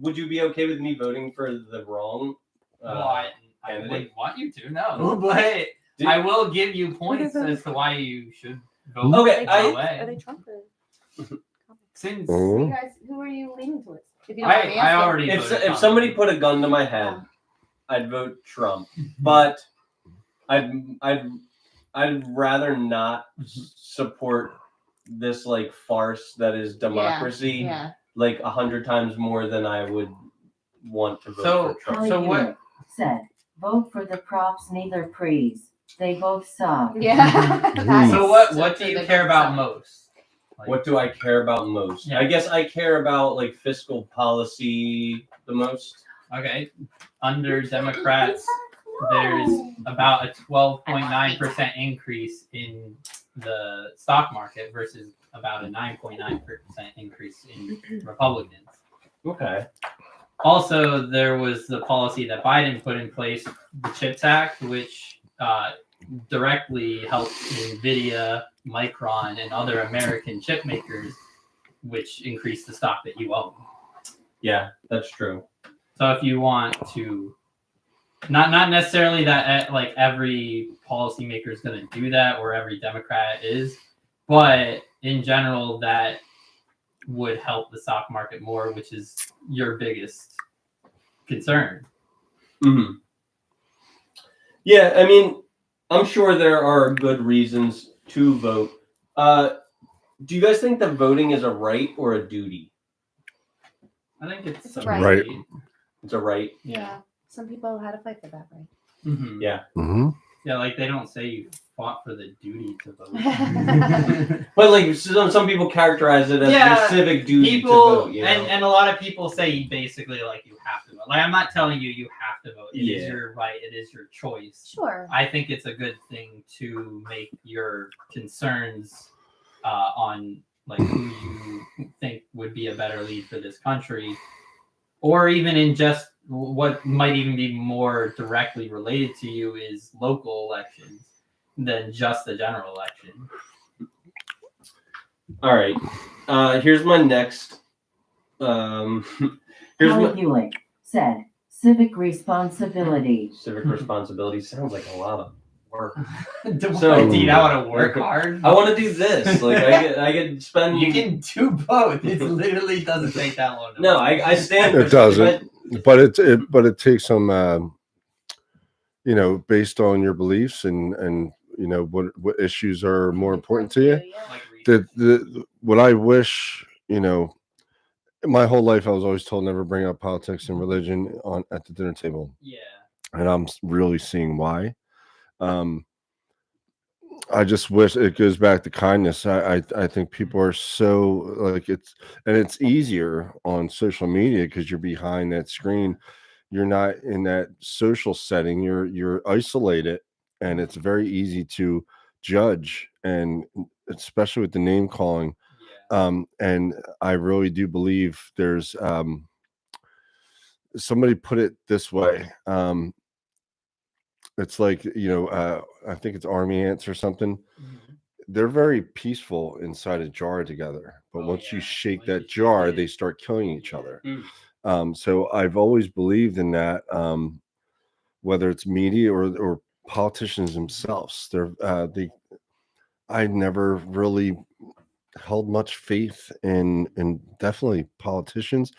Would you be okay with me voting for the wrong? I candidate? wouldn't want you to, no. But I will give you points as to why you should vote. Okay, Are they Trump or? Since You guys, who are you leaning towards? If you don't mind me I asking. already voted If Trump. somebody put a gun to my head, I'd vote Trump. But I'd rather not support this like farce that is democracy Yeah. like 100 times more than I would want to vote So- for Trump. So what? Said Vote for the props, neither prees. They both suck. Yeah. That So is what so do you true. care about most? Like, What do I care about most? Yeah. I guess I care about like fiscal policy the most. Okay, under Democrats, there's about a 12.9% increase in the stock market versus about a 9.9% increase in Republicans. Okay. Also, there was the policy that Biden put in place, the CHIPS Act, which directly helped NVIDIA, Micron, and other American chip makers, which increased the stock that you own. Yeah, that's true. So if you want to, not necessarily that like every policymaker is going to do that or every Democrat is, but in general, that would help the stock market more, which is your biggest concern. Mm-hmm. Yeah, I mean, I'm sure there are good reasons to vote. Do you guys think that voting is a right or a duty? I think it's It's a a right. Right. It's a right. Yeah. Some people had to fight for that, right? Mm-hmm. Yeah. Mm-hmm. Yeah, like they don't say you fought for the duty to vote. But like some people characterize it as their civic duty people, to vote. You know? and a lot of people say basically like you have to vote. Like I'm not telling you you have to vote. It is Yeah. your right. It is your choice. Sure. I think it's a good thing to make your concerns on like who you think would be a better lead for this country, or even in just what might even be more directly related to you is local elections than just the general election. All right. Here's my next. Here's Kelly my Hewlett said, civic responsibility. civic responsibility. Sounds like a lot of work. So, Dean, I want to work hard. I want to do this. Like I get spend. You can do both. It literally doesn't take that long. No, I stand. It doesn't. But it takes some, based on your beliefs and what issues are more important to you. Like What I wish, my whole life I was always told never bring up politics and religion at the dinner table. yeah. And I'm really seeing why. I just wish it goes back to kindness. I think people are so like it's easier on social media because you're behind that screen. You're not in that social setting. You're isolated, and it's very easy to judge, and especially with the name calling. Yeah. And I really do believe there's somebody put it this way. It's like, I think it's army ants or something. Mhm. They're very peaceful inside a jar together. But Oh, once you yeah. shake Once you that shake jar, it. they start killing each Yeah. other. Mm. So I've always believed in that, whether it's media or politicians themselves. I never really held much faith in definitely politicians.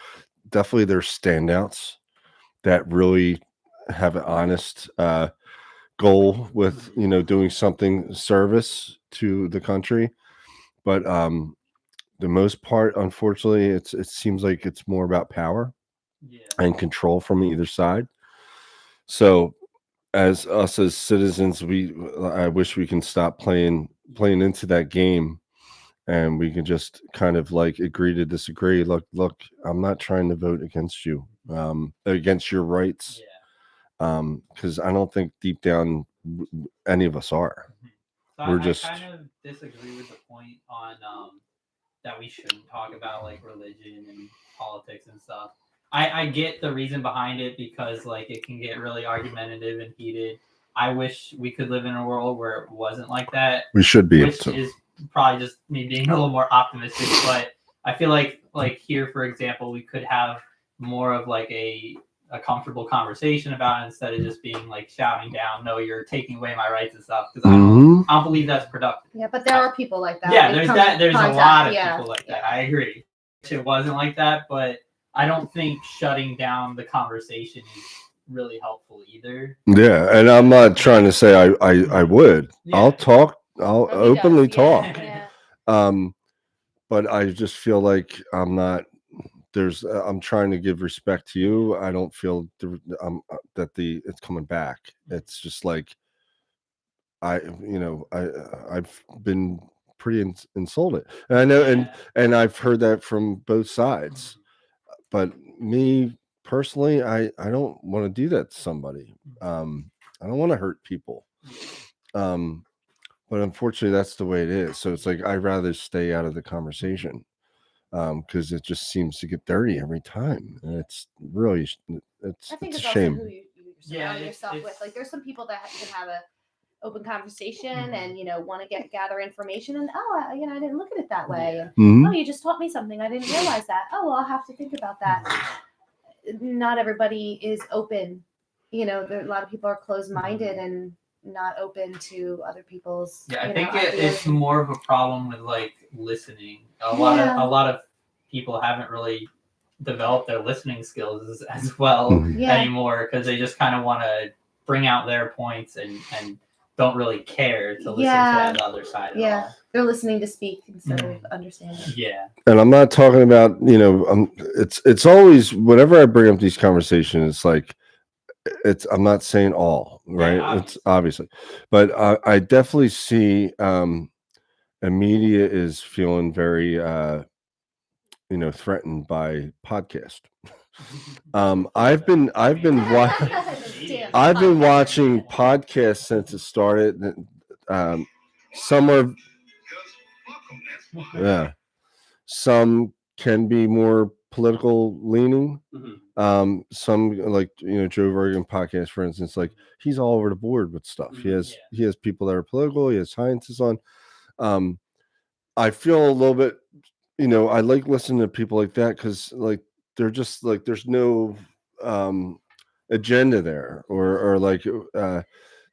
Definitely there's standouts that really have an honest goal with doing something service to the country, but the most part, unfortunately, it seems like it's more about power Yeah. and control from either side. So as us as citizens, I wish we can stop playing into that game, and we can just kind of like agree to disagree. Look, I'm not trying to vote against you, against your rights, because I don't think deep down any of us are. So We're I just- kind of disagree with the point on that we shouldn't talk about like religion and politics and stuff. I get the reason behind it because like it can get really argumentative and heated. I wish we could live in a world where it wasn't like that, We should be able which to. is probably just me being a little more optimistic. But I feel like here, for example, we could have more of like a comfortable conversation about it instead of just being like shouting down, no, you're taking away my rights and stuff. Because Mhm. I don't believe that's productive. Yeah, but there are people like that. Yeah, We there's come that. in There's a contact- lot of yeah, people like that. yeah. I agree. It wasn't like that, but I don't think shutting down the conversation is really helpful either. Yeah, and I'm not trying to say I would. Yeah. I'll talk. I'll Oh, he openly does, yeah, talk. yeah. But I just feel like I'm not I'm trying to give respect to you. I don't feel that it's coming back. It's just like I've been pretty insulted, and I know, and I've heard that from both sides. But me personally, I don't want to do that to somebody. I don't want to hurt people. But unfortunately, that's the way it is. So it's like I'd rather stay out of the conversation. Because it just seems to get dirty every time, and it's really I think it's a it's also shame. who you surround yourself with. Like, there's some people that can have a open conversation and want to gather information, and I didn't look at it that way, and Mhm. you just taught me something, I didn't realize that. Oh, well, I'll have to think about that. Not everybody is open. A lot of people are closed-minded and not open to other people's. I think ideas. it's more of a problem with like listening. A lot of people haven't really developed their listening skills as well anymore, because they just kind of want to bring out their points and don't really care to listen to the other side at all. They're listening to speak instead of understanding. And I'm not talking about it's always whenever I bring up these conversations, it's like I'm not saying all right. It's obviously, but I definitely see the media is feeling very threatened by podcast. I've been watching podcasts since it started. Some are some can be more political leaning. Some like Joe Rogan podcast, for instance, like he's all over the board with stuff. He has people that are political. He has scientists on. I feel a little bit, I like listening to people like that because like they're just like there's no agenda there or like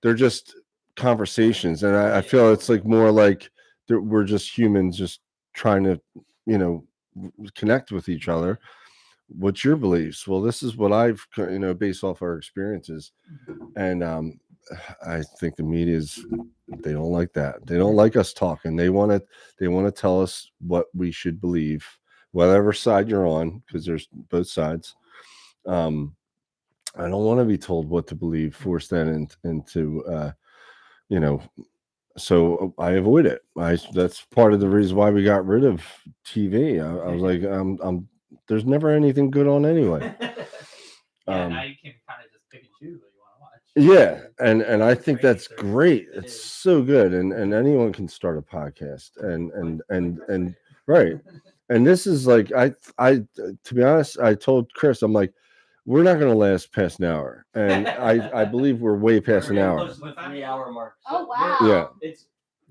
they're just conversations, and I feel it's like more like we're just humans just trying to connect with each other. What's your beliefs? Well, this is what I've based off our experiences, and I think the media's they don't like that. They don't like us talking. They want to tell us what we should believe, whatever side you're on, because there's both sides. I don't want to be told what to believe, force that into so I avoid it. That's part of the reason why we got rid of TV. I was like, there's never anything good on anyway. Now you can kind of just pick and choose what you want to watch. And I think that's great. It's so good, and anyone can start a podcast, and right. And this is like I to be honest, I told Chris, I'm like, we're not going to last past an hour, and I believe we're way past an hour. Close to the 3-hour mark. Oh wow!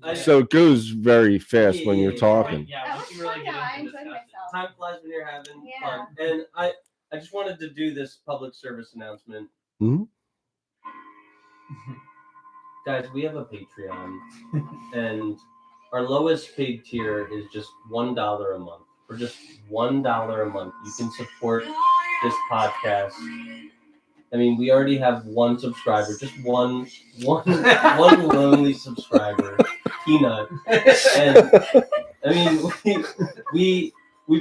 Yeah, so it goes very fast when you're talking. That was fun. I enjoyed myself. Time flies when you're having fun. And I just wanted to do this public service announcement. Guys, we have a Patreon, and our lowest paid tier is just $1 a month. For just $1 a month, you can support this podcast. I mean, we already have one subscriber, just one lonely subscriber, Peanut. And I mean, we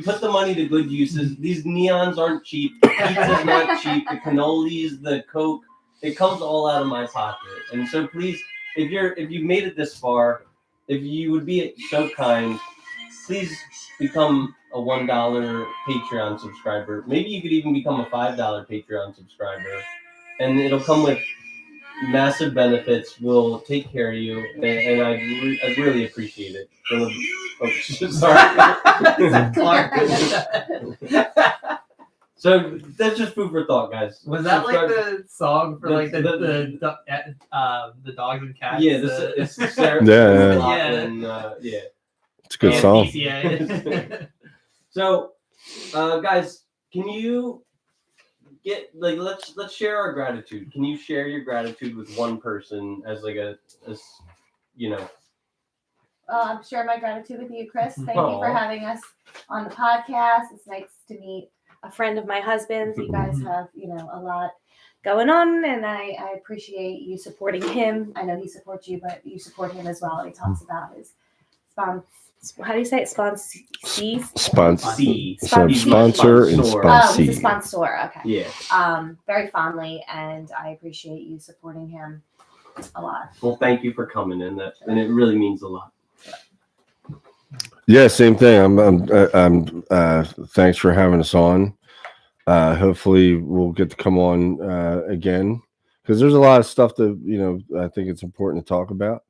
put the money to good uses. These neons aren't cheap. The pizza's not cheap. The cannolis, the Coke, it comes all out of my pocket. And so please, if you've made it this far, if you would be so kind, please become a $1 Patreon subscriber. Maybe you could even become a $5 Patreon subscriber, and it'll come with massive benefits. We'll take care of you, and I really appreciate it. Sorry. So that's just food for thought, guys. Was that like the song for like the dogs and cats? Yeah, it's Sarah. Yeah. It's a good song. So, guys, can you get like let's share our gratitude? Can you share your gratitude with one person as like I'm sharing my gratitude with you, Chris. Thank you for having us on the podcast. It's nice to meet a friend of my husband's. You guys have, a lot going on, and I appreciate you supporting him. I know he supports you, but you support him as well. He talks about his How do you say it? Sponsor and Sponsor. Oh, he's a sponsee. sponsor. Okay. Yeah. Very fondly, and I appreciate you supporting him a lot. Well, thank you for coming in. And it really means a lot. Yeah, same thing. I'm thanks for having us on. Hopefully we'll get to come on again, because there's a lot of stuff that I think it's important to talk about.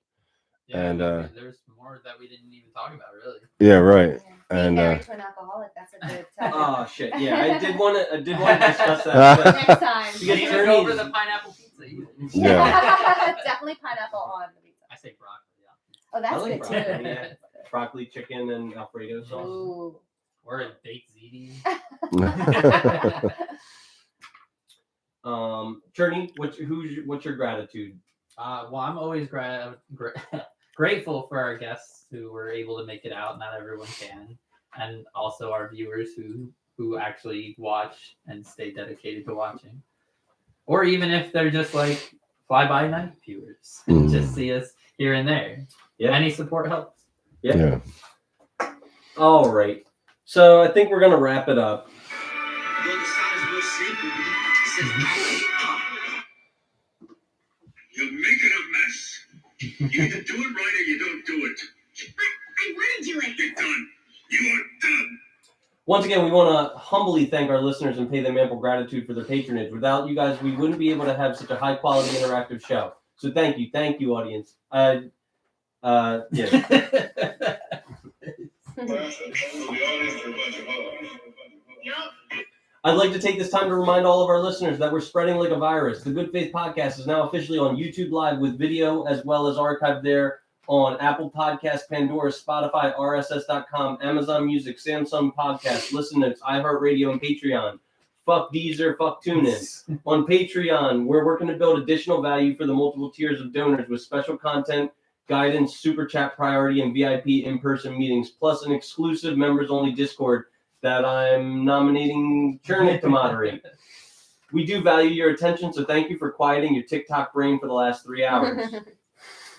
Yeah, And there's more that we didn't even talk about, really. yeah, right. Being And married to an alcoholic, that's a good topic. Oh shit! Yeah, I did want to discuss that. But Next time. You get Even Journey's- over the pineapple pizza. Either. Yeah. Definitely pineapple on the pizza. I say broccoli. Yeah. Oh, that's I like good broccoli, too. yeah. Broccoli, chicken, and Alfredo sauce. Ooh. Or a baked ziti. Journey, what's your gratitude? Well, I'm always grateful for our guests who were able to make it out. Not everyone can, and also our viewers who actually watch and stay dedicated to watching, or even if they're just like fly-by-night viewers, just see us here and there. Yeah, any support helps. Yeah. All right. So I think we're gonna wrap it up. You're making a mess. You either do it right or you don't do it. But I want to do it. You're done. You are done. Once again, we want to humbly thank our listeners and pay them ample gratitude for their patronage. Without you guys, we wouldn't be able to have such a high-quality interactive show. So thank you, audience. Yeah. I'd like to take this time to remind all of our listeners that we're spreading like a virus. The Good Faith Podcast is now officially on YouTube Live with video, as well as archived there on Apple Podcasts, Pandora, Spotify, RSS.com, Amazon Music, Samsung Podcasts, Listen Notes, iHeartRadio, and Patreon. Fuck Deezer, fuck TuneIn. On Patreon, we're working to build additional value for the multiple tiers of donors with special content, guidance, super chat priority, and VIP in-person meetings, plus an exclusive members-only Discord that I'm nominating Journey to moderate. We do value your attention, so thank you for quieting your TikTok brain for the last 3 hours.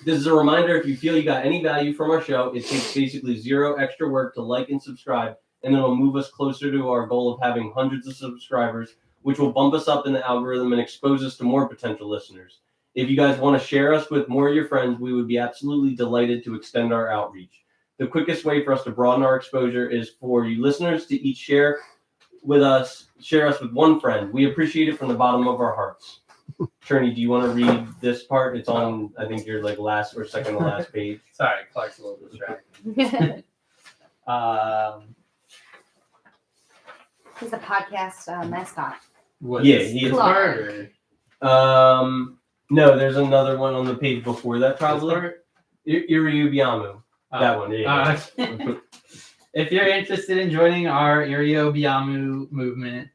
This is a reminder, if you feel you got any value from our show, it takes basically zero extra work to like and subscribe, and it'll move us closer to our goal of having hundreds of subscribers, which will bump us up in the algorithm and expose us to more potential listeners. If you guys want to share us with more of your friends, we would be absolutely delighted to extend our outreach. The quickest way for us to broaden our exposure is for you listeners to each share us with one friend. We appreciate it from the bottom of our hearts. Turney, do you want to read this part? It's on, I think, your last or second to last page. Sorry, Clark's a little distracted. He's a podcast mascot. He's Clark. No, there's another one on the page before that, probably. Iriubiamu. That one, yeah. If you're interested in joining our Iriubiamu movement,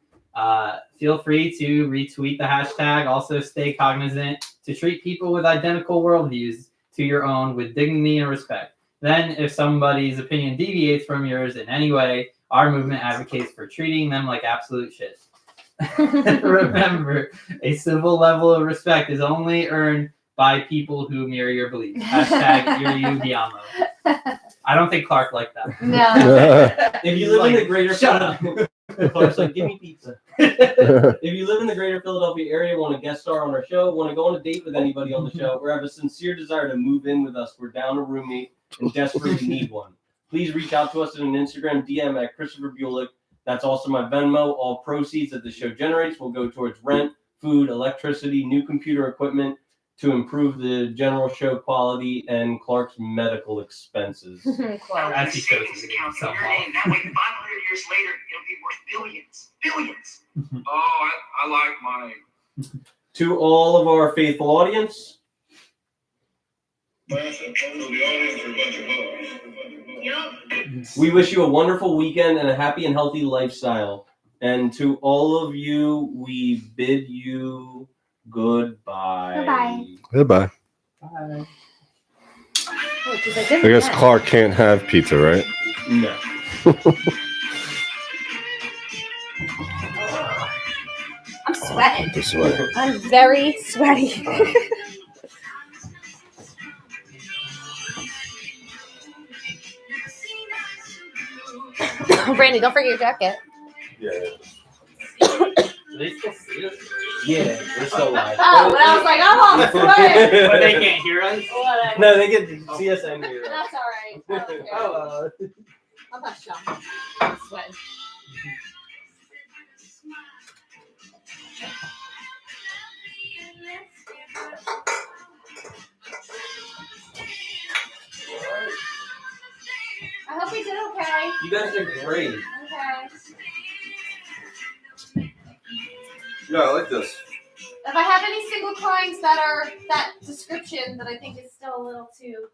feel free to retweet the hashtag. Also, stay cognizant to treat people with identical worldviews to your own with dignity and respect. Then, if somebody's opinion deviates from yours in any way, our movement advocates for treating them like absolute shit. Remember, a civil level of respect is only earned by people who mirror your beliefs. Hashtag Iriubiamu. I don't think Clark liked that. No. If you live in the greater shut up. Clark's like, give me pizza. If you live in the greater Philadelphia area, want to guest star on our show, want to go on a date with anybody on the show, or have a sincere desire to move in with us, we're down a roommate and desperately need one. Please reach out to us in an Instagram DM at Christopher Bulick. That's also my Venmo. All proceeds that the show generates will go towards rent, food, electricity, new computer equipment to improve the general show quality and Clark's medical expenses. As he shows us somehow. That way, 500 years later, it'll be worth billions. Billions. Oh, I like money. To all of our faithful audience, we wish you a wonderful weekend and a happy and healthy lifestyle. And to all of you, we bid you goodbye. Goodbye. Goodbye. Bye. I guess Clark can't have pizza, right? No. I'm sweating. This way. I'm very sweaty. Oh, Brandy, don't forget your jacket. Yeah. Do they still see us? Yeah, we're still live. Oh, but I was like, I'm on sweat. But they can't hear us? Whatever. No, they can see us and hear us. That's all right. I don't care. Oh, I'm not shocked. I'm sweating. I hope we did okay. you guys are great. Okay. Yeah, I like this. If I have any single clients that are that description that I think is still a little too